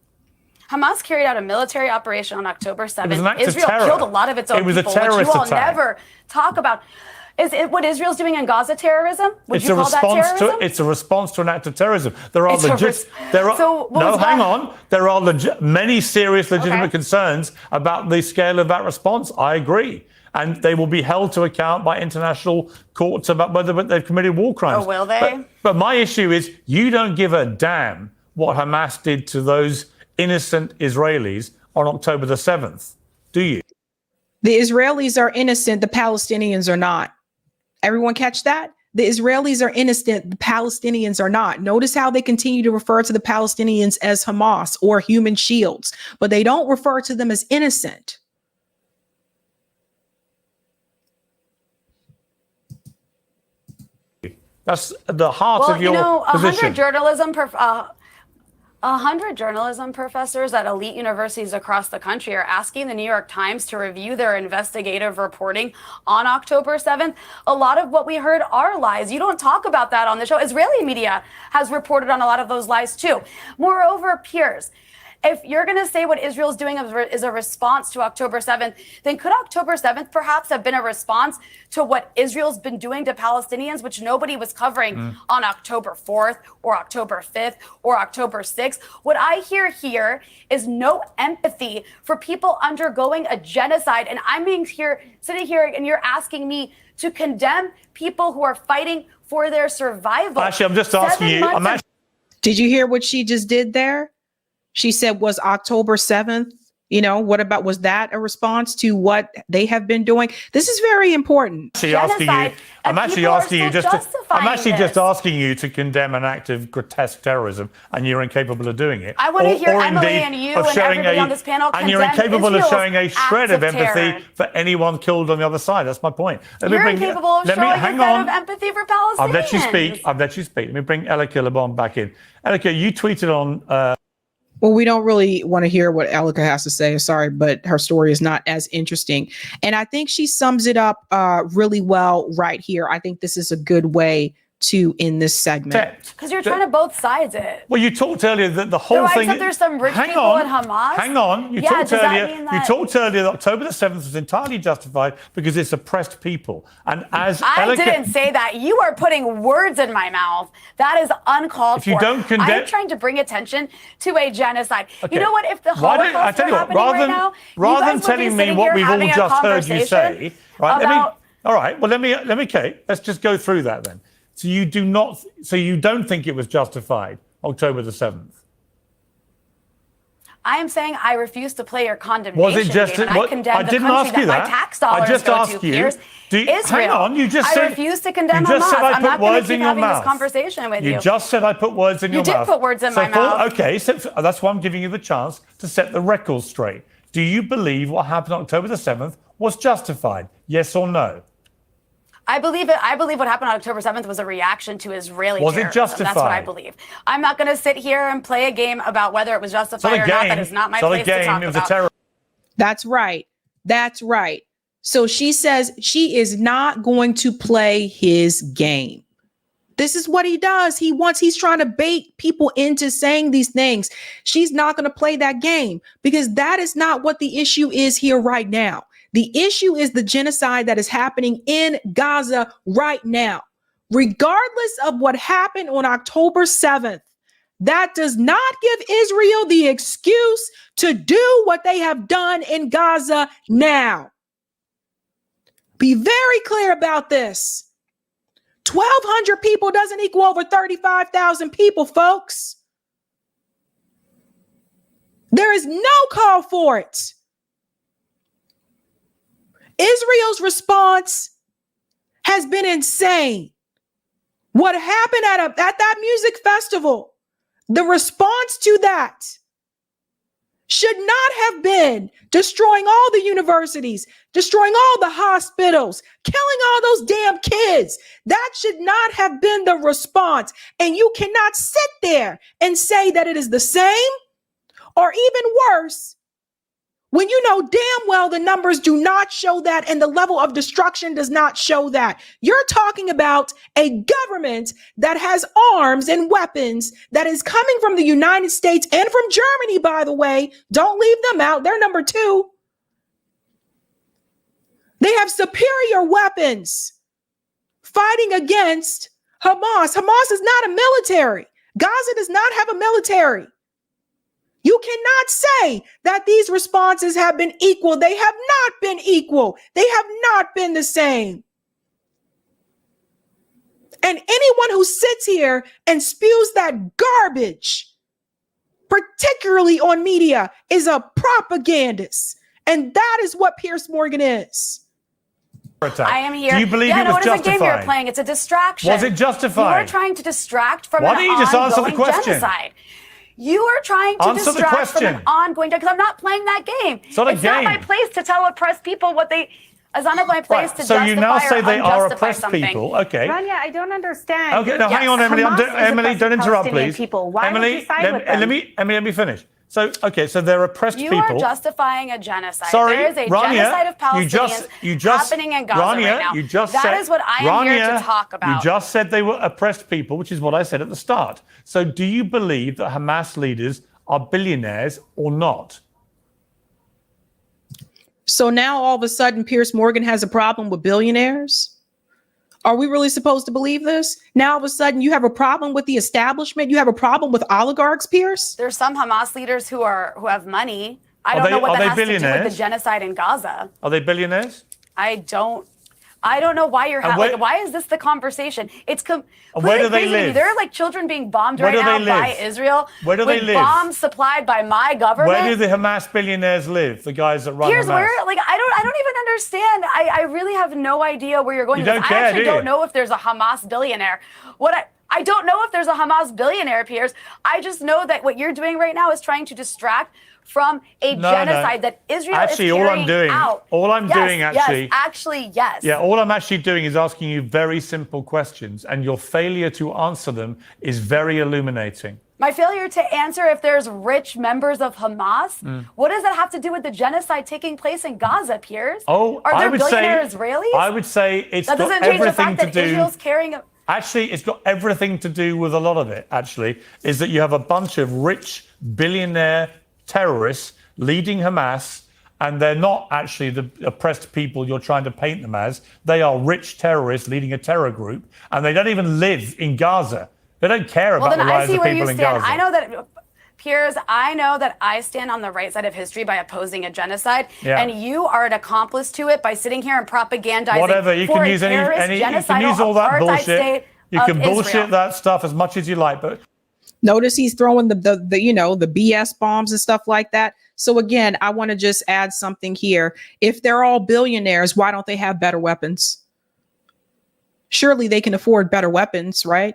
Speaker 21: Hamas carried out a military operation on October 7th.
Speaker 1: It was an act of
Speaker 21: Israel
Speaker 1: terror.
Speaker 21: killed a lot of its own
Speaker 1: It was a
Speaker 21: people, which
Speaker 1: terrorist
Speaker 21: you all
Speaker 1: attack.
Speaker 21: never talk about. Is it what Israel's doing in Gaza terrorism? Would
Speaker 1: It's
Speaker 21: you
Speaker 1: a
Speaker 21: call that
Speaker 1: response
Speaker 21: terrorism?
Speaker 1: to it's a response to an act of terrorism. There are
Speaker 21: It's a
Speaker 1: legit. There are
Speaker 21: So what
Speaker 1: no.
Speaker 21: was
Speaker 1: Hang
Speaker 21: that?
Speaker 1: on. There are many serious legitimate
Speaker 21: Okay.
Speaker 1: concerns about the scale of that response. I agree, and they will be held to account by international courts about whether they've committed war crimes.
Speaker 21: Oh, will they?
Speaker 1: But my issue is you don't give a damn what Hamas did to those innocent Israelis on October the 7th, do you?
Speaker 2: The Israelis are innocent, the Palestinians are not. Everyone catch that? The Israelis are innocent, the Palestinians are not. Notice how they continue to refer to the Palestinians as Hamas or human shields, but they don't refer to them as innocent.
Speaker 1: That's the heart of your position.
Speaker 21: 100 journalism professors at elite universities across the country are asking the New York Times to review their investigative reporting on October 7th. A lot of what we heard are lies. You don't talk about that on the show. Israeli media has reported on a lot of those lies too. Moreover, Piers, if you're going to say what Israel's doing is a response to October 7th, then could October 7th perhaps have been a response to what Israel's been doing to Palestinians, which nobody was covering on October 4th or October 5th or October 6th? What I hear here is no empathy for people undergoing a genocide. And I'm sitting here and you're asking me to condemn people who are fighting for their survival.
Speaker 1: Actually, I'm just asking you.
Speaker 2: Did you hear what she just did there? She said, was October 7th, was that a response to what they have been doing? This is very important.
Speaker 1: I'm actually asking you to condemn an act of grotesque terrorism, and you're incapable of doing it.
Speaker 21: I want to hear Emily and you and everybody on this panel
Speaker 1: and you're incapable of showing a shred of empathy for anyone killed on the other side. That's my point.
Speaker 21: You're incapable of showing a shred of empathy for Palestinians.
Speaker 1: I've let you speak. Let me bring Elika Lebon back in. Elika, you tweeted on...
Speaker 2: Well, we don't really want to hear what Elika has to say. Sorry, but her story is not as interesting. And I think she sums it up really well right here. I think this is a good way to end this segment.
Speaker 21: Because you're trying to both sides it.
Speaker 1: Well, you talked earlier that the whole thing...
Speaker 21: Except there's some rich people in Hamas?
Speaker 1: Hang on. You talked earlier that October the 7th was entirely justified because it's oppressed people. And as
Speaker 21: I didn't say that. You are putting words in my mouth. That is uncalled for.
Speaker 1: If you don't condemn...
Speaker 21: I'm trying to bring attention to a genocide.
Speaker 1: Okay.
Speaker 21: You know what? If the Holocaust were happening right now,
Speaker 1: rather than telling me what we've all just heard you say, right? Let's just go through that then. So you don't think it was justified, October the 7th?
Speaker 21: I am saying I refuse to play your condemnation
Speaker 1: Was it just?
Speaker 21: game, and I condemn
Speaker 1: I
Speaker 21: the
Speaker 1: didn't
Speaker 21: country
Speaker 1: ask you
Speaker 21: that
Speaker 1: that.
Speaker 21: my tax dollars
Speaker 1: I just
Speaker 21: go
Speaker 1: asked
Speaker 21: to.
Speaker 1: you.
Speaker 21: Piers, Israel.
Speaker 1: Hang on, you just said.
Speaker 21: I refuse to condemn
Speaker 1: you just
Speaker 21: Hamas.
Speaker 1: said I
Speaker 21: I'm
Speaker 1: put
Speaker 21: not going
Speaker 1: words
Speaker 21: to
Speaker 1: in
Speaker 21: keep
Speaker 1: your
Speaker 21: having
Speaker 1: mouth.
Speaker 21: this conversation with you.
Speaker 1: You just said I put words in your mouth.
Speaker 21: You did put words in my mouth.
Speaker 1: Okay, so that's why I'm giving you the chance to set the record straight. Do you believe what happened on October the 7th was justified? Yes or no?
Speaker 21: I believe it. I believe what happened on October 7th was a reaction to Israeli terrorism.
Speaker 1: Was it justified?
Speaker 21: That's what I believe. I'm not going to sit here and play a game about whether it was justified or not. That is not my place to talk about.
Speaker 2: That's right. That's right. So she says she is not going to play his game. This is what he does. He's trying to bait people into saying these things. She's not going to play that game because that is not what the issue is here right now. The issue is the genocide that is happening in Gaza right now. Regardless of what happened on October 7th, that does not give Israel the excuse to do what they have done in Gaza now. Be very clear about this. 1,200 people doesn't equal over 35,000 people, folks. There is no call for it. Israel's response has been insane. What happened at that music festival, the response to that should not have been destroying all the universities, destroying all the hospitals, killing all those damn kids. That should not have been the response. And you cannot sit there and say that it is the same or even worse when you know damn well the numbers do not show that and the level of destruction does not show that? You're talking about a government that has arms and weapons that is coming from the United States and from Germany, by the way. Don't leave them out. They're number 2. They have superior weapons fighting against Hamas. Hamas is not a military. Gaza does not have a military. You cannot say that these responses have been equal. They have not been equal. They have not been the same. And anyone who sits here and spews that garbage, particularly on media, is a propagandist. And that is what Piers Morgan is.
Speaker 21: I am here.
Speaker 1: Do you believe it was
Speaker 21: what is
Speaker 1: justified?
Speaker 21: a game you're playing? It's a distraction.
Speaker 1: Was it justified?
Speaker 21: You are trying to distract from
Speaker 1: Why
Speaker 21: an
Speaker 1: don't you just answer the
Speaker 21: ongoing
Speaker 1: question?
Speaker 21: genocide. You are trying to
Speaker 1: Answer the
Speaker 21: distract from
Speaker 1: question.
Speaker 21: an ongoing because I'm not playing that game.
Speaker 1: It's not a
Speaker 21: not
Speaker 1: game.
Speaker 21: my place to tell oppressed people what they. It's not my place to
Speaker 1: So
Speaker 21: justify
Speaker 1: you now say
Speaker 21: or
Speaker 1: they are
Speaker 21: unjustify
Speaker 1: oppressed
Speaker 21: something.
Speaker 1: people. Okay.
Speaker 6: Rania, I don't understand.
Speaker 1: Okay, now hang on, Emily. Emily, don't interrupt,
Speaker 6: Palestinian
Speaker 1: please.
Speaker 6: people. Why
Speaker 1: Emily,
Speaker 6: would you side with them?
Speaker 1: let me finish. So, okay, so they're oppressed
Speaker 21: You
Speaker 1: people.
Speaker 21: are justifying a genocide.
Speaker 1: Sorry,
Speaker 21: there is a
Speaker 1: Rania,
Speaker 21: genocide of Palestinians
Speaker 1: you just
Speaker 21: happening in Gaza
Speaker 1: Rania,
Speaker 21: right now.
Speaker 1: You just
Speaker 21: That
Speaker 1: said,
Speaker 21: is what I am here to talk about.
Speaker 1: You just said they were oppressed people, which is what I said at the start. So do you believe that Hamas leaders are billionaires or not?
Speaker 2: So now all of a sudden Piers Morgan has a problem with billionaires? Are we really supposed to believe this? Now all of a sudden you have a problem with the establishment? You have a problem with oligarchs, Piers?
Speaker 21: There's some Hamas leaders who have money. I don't know what that has to do with the genocide in Gaza.
Speaker 1: Are they billionaires?
Speaker 21: I don't know why you're like. Why is this the conversation? It's
Speaker 1: where do they
Speaker 21: crazy to me.
Speaker 1: live?
Speaker 21: There are like children being bombed
Speaker 1: Where
Speaker 21: right
Speaker 1: do
Speaker 21: now
Speaker 1: they
Speaker 21: by
Speaker 1: live?
Speaker 21: Israel.
Speaker 1: Where do they
Speaker 21: with
Speaker 1: live?
Speaker 21: Bombs supplied by my government.
Speaker 1: Where do the Hamas billionaires live? The guys that run
Speaker 21: Here's
Speaker 1: Hamas.
Speaker 21: where, like, I don't even understand. I really have no idea where you're going.
Speaker 1: You
Speaker 21: with
Speaker 1: don't
Speaker 21: this.
Speaker 1: care,
Speaker 21: I actually
Speaker 1: do you?
Speaker 21: don't know if there's a Hamas billionaire. I don't know if there's a Hamas billionaire, Piers. I just know that what you're doing right now is trying to distract from a genocide that Israel
Speaker 1: actually,
Speaker 21: is
Speaker 1: all
Speaker 21: carrying
Speaker 1: I'm doing,
Speaker 21: out.
Speaker 1: all I'm doing actually,
Speaker 21: yes.
Speaker 1: Yeah, all I'm actually doing is asking you very simple questions, and your failure to answer them is very illuminating.
Speaker 21: My failure to answer if there's rich members of Hamas, what does that have to do with the genocide taking place in Gaza, Piers?
Speaker 1: Oh,
Speaker 21: are there
Speaker 1: I would
Speaker 21: billionaire
Speaker 1: say,
Speaker 21: Israelis?
Speaker 1: I would say it's
Speaker 21: that
Speaker 1: got
Speaker 21: doesn't change the
Speaker 1: everything
Speaker 21: fact
Speaker 1: to
Speaker 21: that
Speaker 1: do.
Speaker 21: Israel's carrying.
Speaker 1: Actually, it's got everything to do with a lot of it. Actually, is that you have a bunch of rich billionaire terrorists leading Hamas, and they're not actually the oppressed people you're trying to paint them as. They are rich terrorists leading a terror group, and they don't even live in Gaza. They don't care about the lives of people in Gaza.
Speaker 21: I know that, Piers, I know that I stand on the right side of history by opposing a genocide, and you are an accomplice to it by sitting here and propagandizing.
Speaker 1: Whatever, you
Speaker 21: for
Speaker 1: can
Speaker 21: a
Speaker 1: use any you can use all that bullshit. You can bullshit that stuff as much as you like, but
Speaker 2: notice he's throwing the BS bombs and stuff like that. So again, I want to just add something here. If they're all billionaires, why don't they have better weapons? Surely they can afford better weapons, right?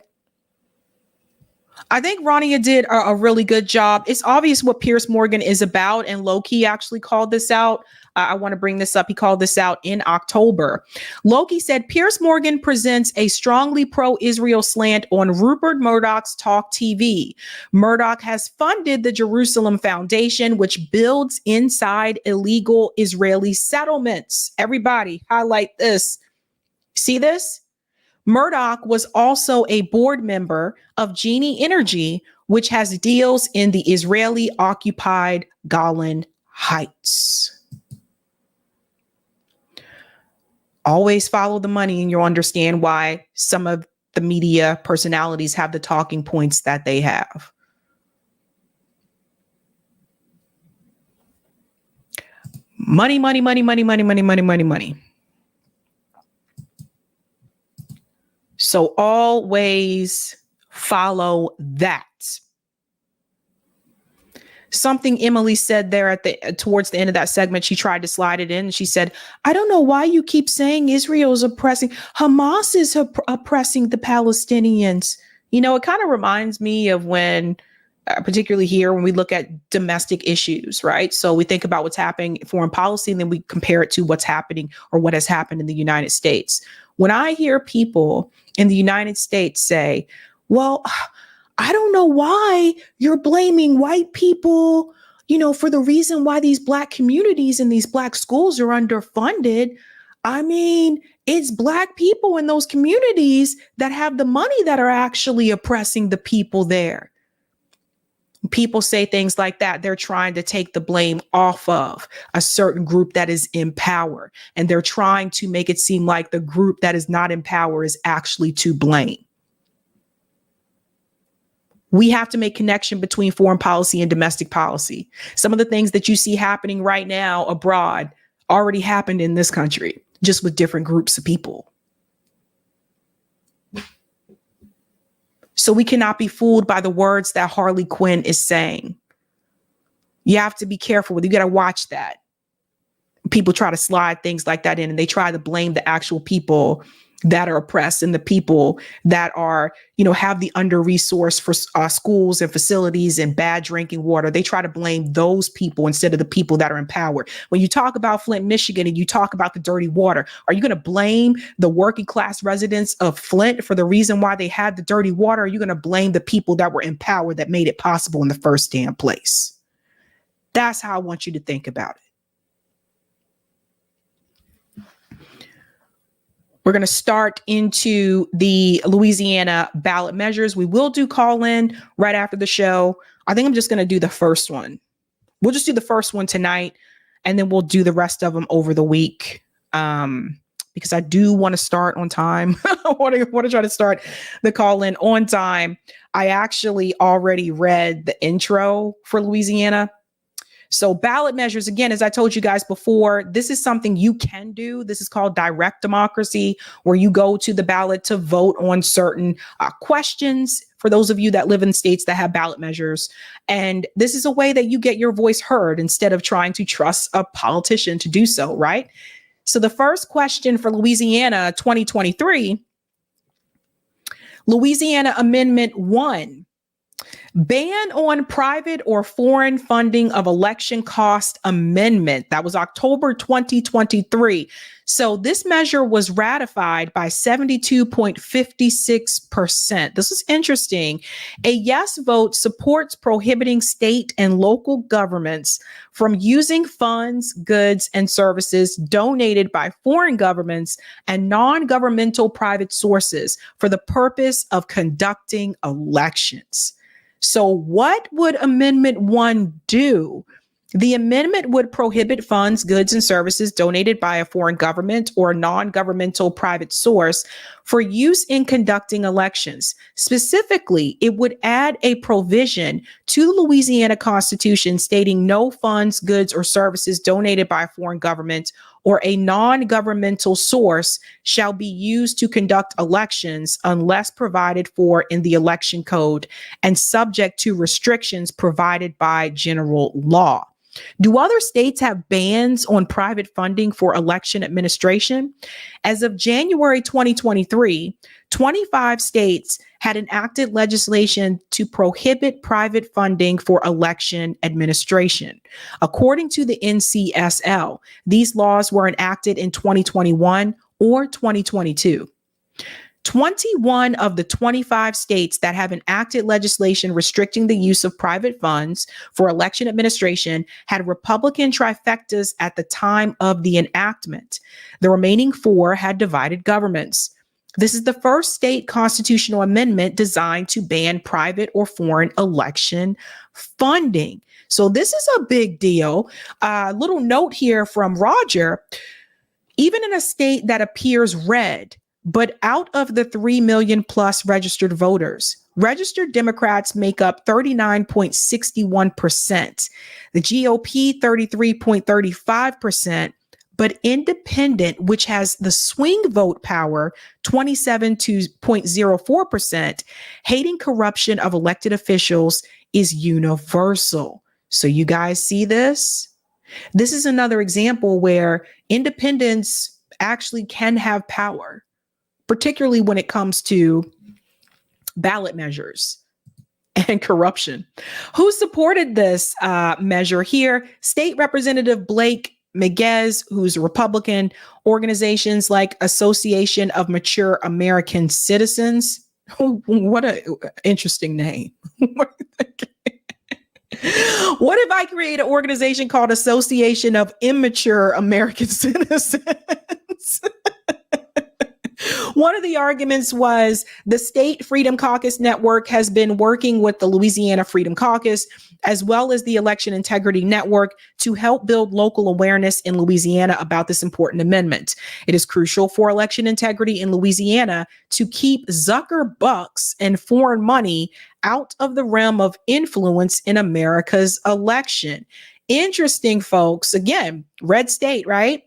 Speaker 2: I think Rania did a really good job. It's obvious what Piers Morgan is about, and Loki actually called this out. I want to bring this up. He called this out in October. Loki said Piers Morgan presents a strongly pro-Israel slant on Rupert Murdoch's Talk TV. Murdoch has funded the Jerusalem Foundation, which builds inside illegal Israeli settlements. Everybody, highlight this. See this? Murdoch was also a board member of Genie Energy, which has deals in the Israeli-occupied Golan Heights. Always follow the money, and you'll understand why some of the media personalities have the talking points that they have. Money, money, money, money, money, money, money, money, money. So always follow that. Something Emily said there towards the end of that segment, she tried to slide it in. And she said, I don't know why you keep saying Israel is oppressing. Hamas is oppressing the Palestinians. You know, it kind of reminds me of when, particularly here, when we look at domestic issues, right? So we think about what's happening in foreign policy, and then we compare it to what's happening or what has happened in the United States. When I hear people in the United States say, well, I don't know why you're blaming white people, for the reason why these Black communities and these Black schools are underfunded, I mean, it's Black people in those communities that have the money that are actually oppressing the people there. People say things like that. They're trying to take the blame off of a certain group that is in power. And they're trying to make it seem like the group that is not in power is actually to blame. We have to make connection between foreign policy and domestic policy. Some of the things that you see happening right now abroad already happened in this country, just with different groups of people. So we cannot be fooled by the words that Harley Quinn is saying. You have to be careful with it. You got to watch that. People try to slide things like that in, and they try to blame the actual people that are oppressed and the people that are, have the under-resourced for schools and facilities and bad drinking water. They try to blame those people instead of the people that are in power. When you talk about Flint, Michigan, and you talk about the dirty water, are you going to blame the working class residents of Flint for the reason why they had the dirty water? Or are you going to blame the people that were in power that made it possible in the first damn place? That's how I want you to think about it. We're going to start into the Louisiana ballot measures. We will do call in right after the show. I think I'm just going to do the first one. We'll just do the first one tonight, and then we'll do the rest of them over the week. Because I do want to start on time. I want to try to start the call in on time. I actually already read the intro for Louisiana. So ballot measures, again, as I told you guys before, this is something you can do. This is called direct democracy, where you go to the ballot to vote on certain questions for those of you that live in states that have ballot measures. And this is a way that you get your voice heard instead of trying to trust a politician to do so, right? So the first question for Louisiana 2023, Louisiana Amendment 1. Ban on private or foreign funding of election cost amendment. That was October 2023. So this measure was ratified by 72.56%. This is interesting. A yes vote supports prohibiting state and local governments from using funds, goods, and services donated by foreign governments and non-governmental private sources for the purpose of conducting elections. So what would Amendment 1 do? The amendment would prohibit funds, goods, and services donated by a foreign government or non-governmental private source for use in conducting elections. Specifically, it would add a provision to the Louisiana Constitution stating no funds, goods, or services donated by a foreign government or a non-governmental source shall be used to conduct elections unless provided for in the election code and subject to restrictions provided by general law. Do other states have bans on private funding for election administration? As of January 2023, 25 states had enacted legislation to prohibit private funding for election administration. According to the NCSL, these laws were enacted in 2021 or 2022. 21 of the 25 states that have enacted legislation restricting the use of private funds for election administration had Republican trifectas at the time of the enactment. The remaining 4 had divided governments. This is the first state constitutional amendment designed to ban private or foreign election funding. So this is a big deal. Little note here from Roger. Even in a state that appears red, but out of the 3 million plus registered voters, registered Democrats make up 39.61%, the GOP 33.35%, but independent, which has the swing vote power, 27.04%, hating corruption of elected officials is universal. So you guys see this? This is another example where independents actually can have power, particularly when it comes to ballot measures and corruption. Who supported this measure here? State Representative Blake Miguez, who's a Republican, organizations like Association of Mature American Citizens. What an interesting name. What if I create an organization called Association of Immature American Citizens? One of the arguments was the State Freedom Caucus Network has been working with the Louisiana Freedom Caucus, as well as the Election Integrity Network, to help build local awareness in Louisiana about this important amendment. It is crucial for election integrity in Louisiana to keep Zucker bucks and foreign money out of the realm of influence in America's election. Interesting, folks. Again, red state, right?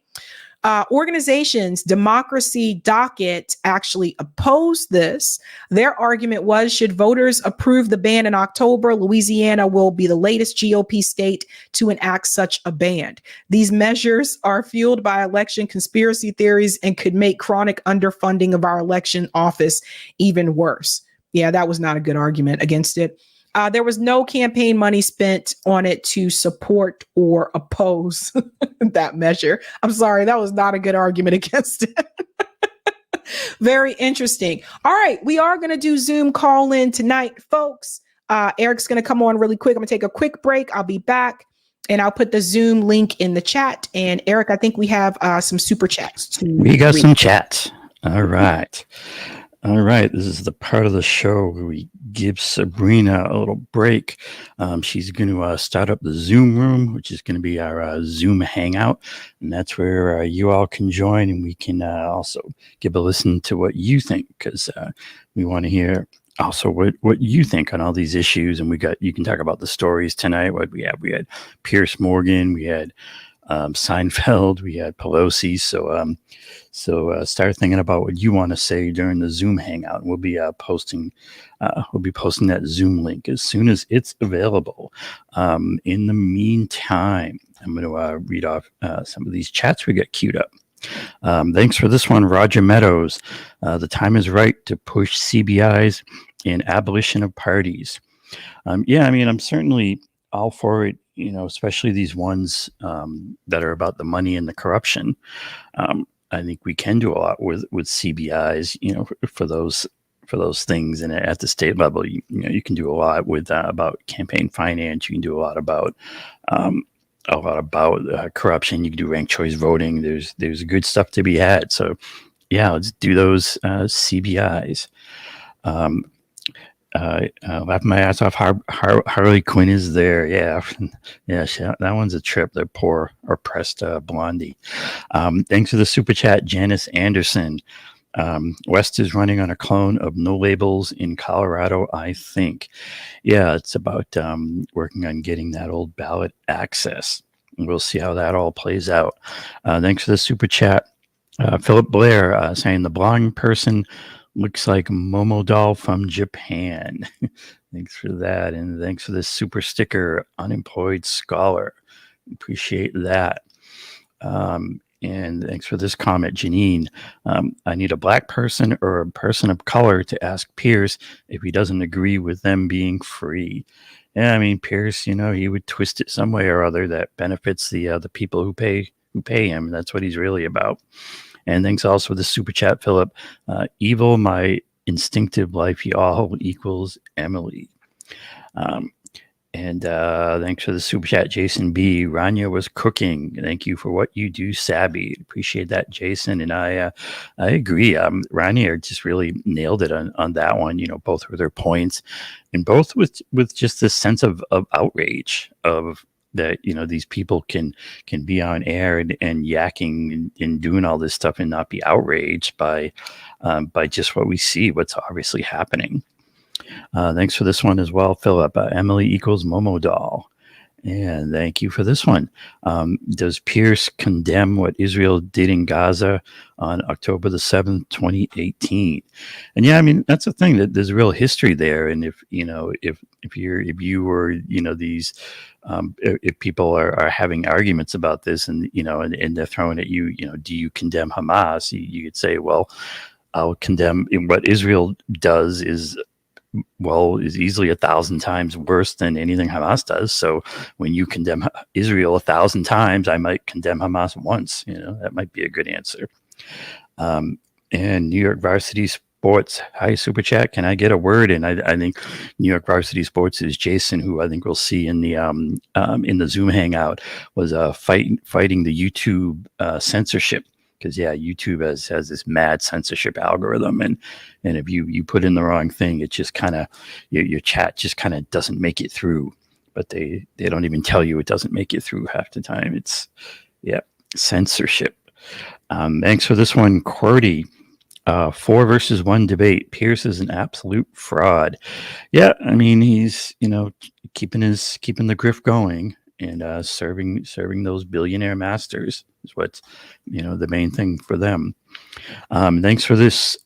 Speaker 2: Organizations, Democracy Docket, actually opposed this. Their argument was, should voters approve the ban in October, Louisiana will be the latest GOP state to enact such a ban. These measures are fueled by election conspiracy theories and could make chronic underfunding of our election office even worse. Yeah, that was not a good argument against it. There was no campaign money spent on it to support or oppose that measure. I'm sorry, that was not a good argument against it. Very interesting. All right, we are going to do Zoom call in tonight, folks. Eric's going to come on really quick. I'm going to take a quick break. I'll be back and I'll put the Zoom link in the chat. And Eric, I think we have some super chats.
Speaker 7: We got some chats. All right. All right, this is the part of the show where we give Sabrina a little break. She's going to start up the Zoom room, which is going to be our Zoom hangout. And that's where you all can join, and we can also give a listen to what you think, because we want to hear also what you think on all these issues. And you can talk about the stories tonight. What we had Piers Morgan, we had Seinfeld, we had Pelosi. So start thinking about what you want to say during the Zoom hangout. We'll be posting that Zoom link as soon as it's available. In the meantime, I'm going to read off some of these chats we got queued up. Thanks for this one, Roger Meadows. The time is right to push CBIs and abolition of parties. Yeah, I mean, I'm certainly all for it. You know, especially these ones that are about the money and the corruption. I think we can do a lot with CBIs, you know, for those things. And at the state level, you can do a lot with about campaign finance. You can do a lot about corruption. You can do ranked choice voting. There's good stuff to be had. So yeah, let's do those CBIs. Laughing my ass off. Harley Quinn is there. Yeah. That one's a trip. The poor oppressed blondie. Thanks for the super chat, Janice Anderson. West is running on a clone of No Labels in Colorado, I think. Yeah, it's about working on getting that old ballot access. We'll see how that all plays out. Thanks for the super chat. Philip Blair saying the blonde person looks like Momo doll from Japan. Thanks for that. And thanks for this super sticker, Unemployed Scholar. Appreciate that. And thanks for this comment, Janine. I need a black person or a person of color to ask Piers if he doesn't agree with them being free. Yeah, I mean, Piers, you know, he would twist it some way or other that benefits the people who pay him. That's what he's really about. And thanks also for the super chat, Philip. Evil, my instinctive life, y'all equals Emily. And thanks for the super chat, Jason B. Rania was cooking. Thank you for what you do, Sabby. Appreciate that, Jason. And I agree. Rania just really nailed it on that one. You know, both with her points, and both with just this sense of outrage of that, you know, these people can be on air and yakking and doing all this stuff and not be outraged by just what we see, what's obviously happening. Thanks for this one as well, Philip. Emily equals Momo doll. And thank you for this one. Does Piers condemn what Israel did in Gaza on October the 7th, 2018? And yeah, I mean, that's the thing, that there's real history there. And if you were, you know, these, if people are having arguments about this and, you know, and they're throwing at you, you know, do you condemn Hamas? You could say, well, I'll condemn what Israel does is easily 1,000 times worse than anything Hamas does. So when you condemn Israel 1,000 times, I might condemn Hamas once. You know, that might be a good answer. And New York Varsity Sports. Hi, Super Chat. Can I get a word in? I think New York Varsity Sports is Jason, who I think we'll see in the Zoom hangout, was fighting the YouTube censorship. Because YouTube has this mad censorship algorithm, and if you put in the wrong thing, it just kind of your chat just kind of doesn't make it through. But they don't even tell you it doesn't make it through half the time. It's censorship. Thanks for this one, Cordy. 4 versus 1 debate. Piers is an absolute fraud. Yeah, I mean he's keeping the grift going and serving those billionaire masters is what's the main thing for them. Thanks for this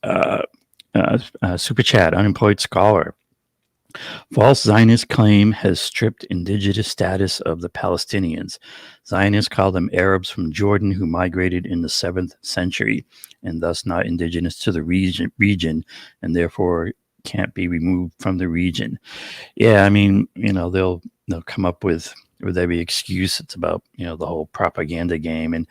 Speaker 7: super chat. Unemployed scholar. False Zionist claim has stripped indigenous status of the Palestinians. Zionists call them Arabs from Jordan who migrated in the 7th century and thus not indigenous to the region and therefore can't be removed from the region. Yeah, I mean, they'll come up with every excuse. It's about, the whole propaganda game. And,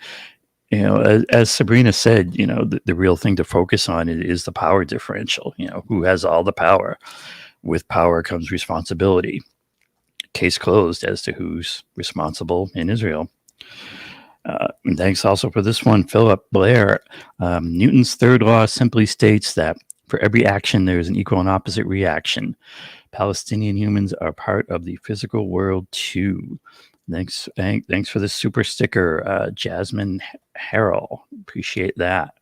Speaker 7: as Sabrina said, the real thing to focus on is the power differential, who has all the power. With power comes responsibility. Case closed as to who's responsible in Israel. And thanks also for this one, Philip Blair. Newton's third law simply states that for every action, there is an equal and opposite reaction. Palestinian humans are part of the physical world too. Thanks for this super sticker, Jasmine Harrell. Appreciate that.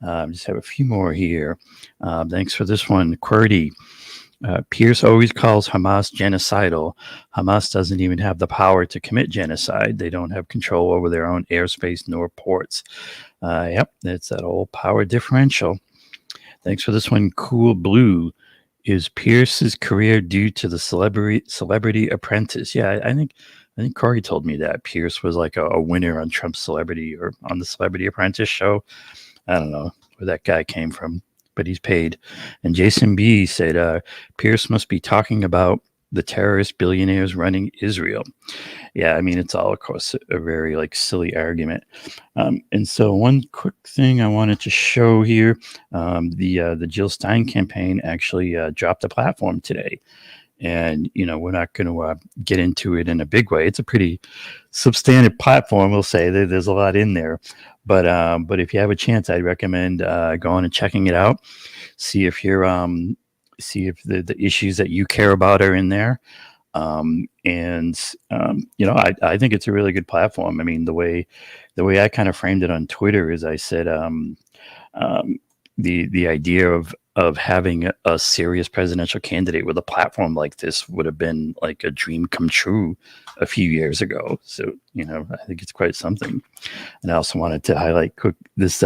Speaker 7: Just have a few more here. Thanks for this one, QWERTY. Piers always calls Hamas genocidal. Hamas doesn't even have the power to commit genocide. They don't have control over their own airspace nor ports. Yep, it's that old power differential. Thanks for this one, Cool Blue. Is Pierce's career due to the Celebrity Apprentice? Yeah, I think Corey told me that Piers was like a winner on Trump's Celebrity or on the Celebrity Apprentice show. I don't know where that guy came from, but he's paid. And Jason B said Piers must be talking about the terrorist billionaires running Israel. Yeah, I mean, it's all, of course, a very silly argument. And so one quick thing I wanted to show here, the Jill Stein campaign actually dropped a platform today. And, we're not going to get into it in a big way. It's a pretty substantive platform, we'll say. There's a lot in there. But if you have a chance, I'd recommend going and checking it out. See if the issues that you care about are in there. I think it's a really good platform. I mean, the way I kind of framed it on Twitter is I said the idea of having a serious presidential candidate with a platform like this would have been like a dream come true a few years ago. So, I think it's quite something. And I also wanted to highlight this.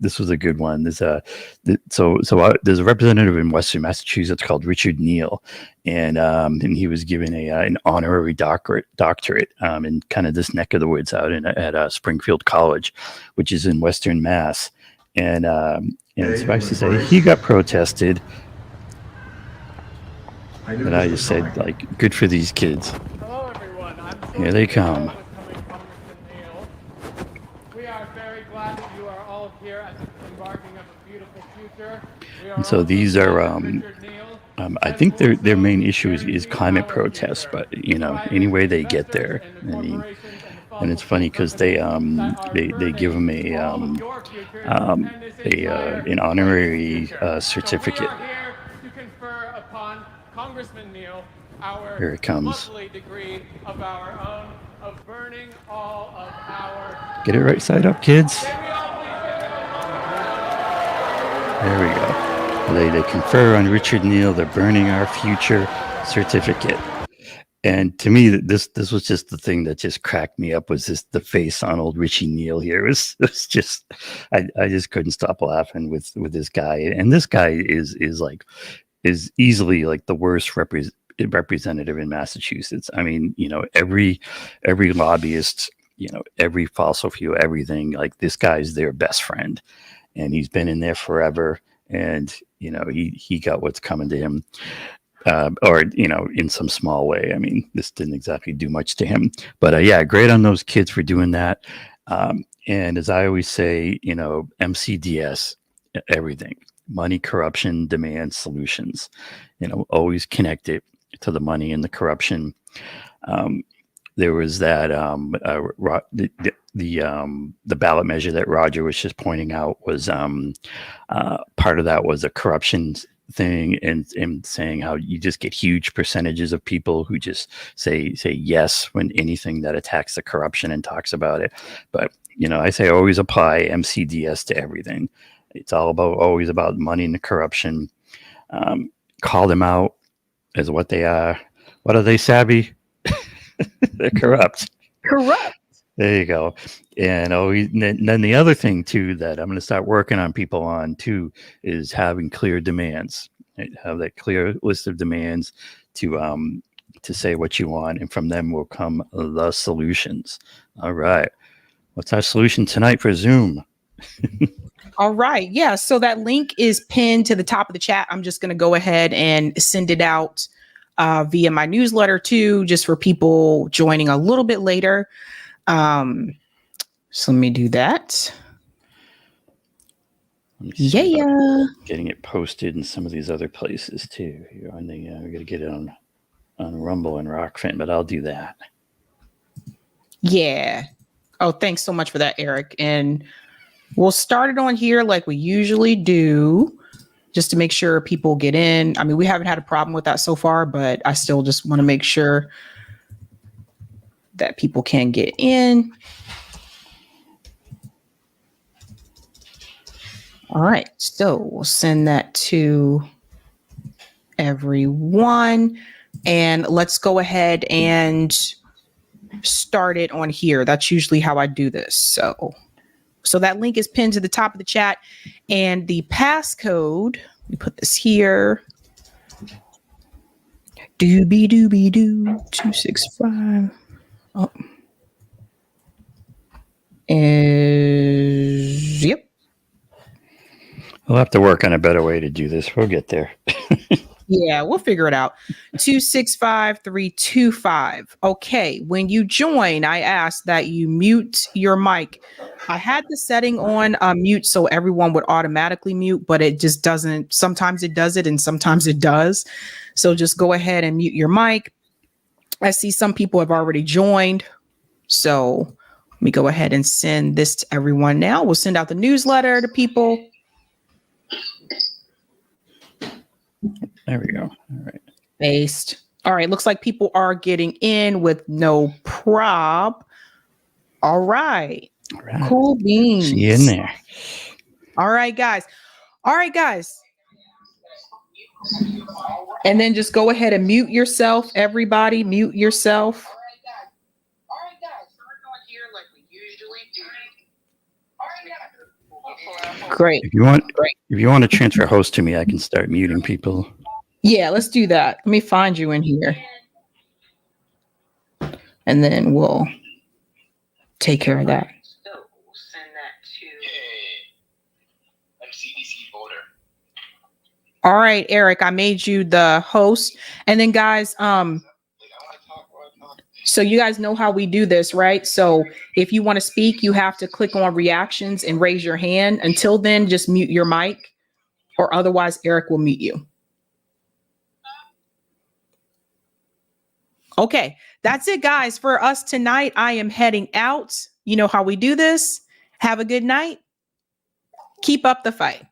Speaker 7: This was a good one. There's a representative in Western Massachusetts called Richard Neal, and he was given an honorary doctorate in kind of this neck of the woods out at Springfield College, which is in Western Mass. And suffice to say, he got protested. And I just said, good for these kids.
Speaker 3: Hello, everyone.
Speaker 7: Here they come.
Speaker 3: We are very glad that you are all here at the embarking of a beautiful future.
Speaker 7: And so these are, I think their main issue is climate protests, but any way they get there. I mean, and it's funny because they give them an honorary certificate. Here it comes. Get it right side up, kids. There we go. They confer on Richard Neal the Burning Our Future certificate. And to me, this was just the thing that just cracked me up, was the face on old Richie Neal here. It was just, I just couldn't stop laughing with this guy. And this guy is easily like the worst representative in Massachusetts. I mean, every lobbyist, every fossil fuel, everything, like this guy's their best friend, and he's been in there forever. And he got what's coming to him. Or in some small way. I mean, this didn't exactly do much to him, but great on those kids for doing that. And as I always say, MCDS, everything. money, corruption, demand, solutions. Always connect it to the money and the corruption. There was that the ballot measure that Roger was just pointing out was part of that was a corruption thing, and saying how you just get huge percentages of people who just say yes when anything that attacks the corruption and talks about it. But I say always apply MCDS to everything. It's always about money and the corruption. Call them out as what they are. What are they, Sabby? They're corrupt.
Speaker 2: Corrupt.
Speaker 7: There you go. And then the other thing too that I'm going to start working on people on too is having clear demands. Right? Have that clear list of demands to say what you want, and from them will come the solutions. All right. What's our solution tonight for Zoom?
Speaker 2: All right. Yeah. So that link is pinned to the top of the chat. I'm just going to go ahead and send it out via my newsletter too, just for people joining a little bit later. So let me do that. Yeah.
Speaker 7: Getting it posted in some of these other places too. Here on the we got to get it on Rumble and Rockfin, but I'll do that.
Speaker 2: Yeah. Oh, thanks so much for that, Eric. And we'll start it on here like we usually do, just to make sure people get in. I mean, we haven't had a problem with that so far, but I still just want to make sure that people can get in. All right, so we'll send that to everyone, and let's go ahead and start it on here. That's usually how I do this. So that link is pinned to the top of the chat, and the passcode, we put this here. Doobie 265. Oh. Yep.
Speaker 7: We'll have to work on a better way to do this. We'll get there.
Speaker 2: Yeah, we'll figure it out. 265325. Okay, when you join, I ask that you mute your mic. I had the setting on mute so everyone would automatically mute, but it just doesn't. Sometimes it does it and sometimes it does. So just go ahead and mute your mic. I see some people have already joined. So let me go ahead and send this to everyone now. We'll send out the newsletter to people.
Speaker 7: There we go. All right.
Speaker 2: Based. All right. Looks like people are getting in with no prob. All right.
Speaker 7: All right.
Speaker 2: Cool beans.
Speaker 7: See you in there.
Speaker 2: All right, guys. And then just go ahead and mute yourself. Everybody, mute yourself. Great.
Speaker 7: If you want to transfer host to me, I can start muting people.
Speaker 2: Yeah, let's do that. Let me find you in here. And then we'll take care of that. All right, Eric, I made you the host. And then guys, so you guys know how we do this, right? So if you want to speak, you have to click on reactions and raise your hand. Until then, just mute your mic, or otherwise Eric will mute you. Okay, that's it, guys, for us tonight. I am heading out. You know how we do this. Have a good night. Keep up the fight.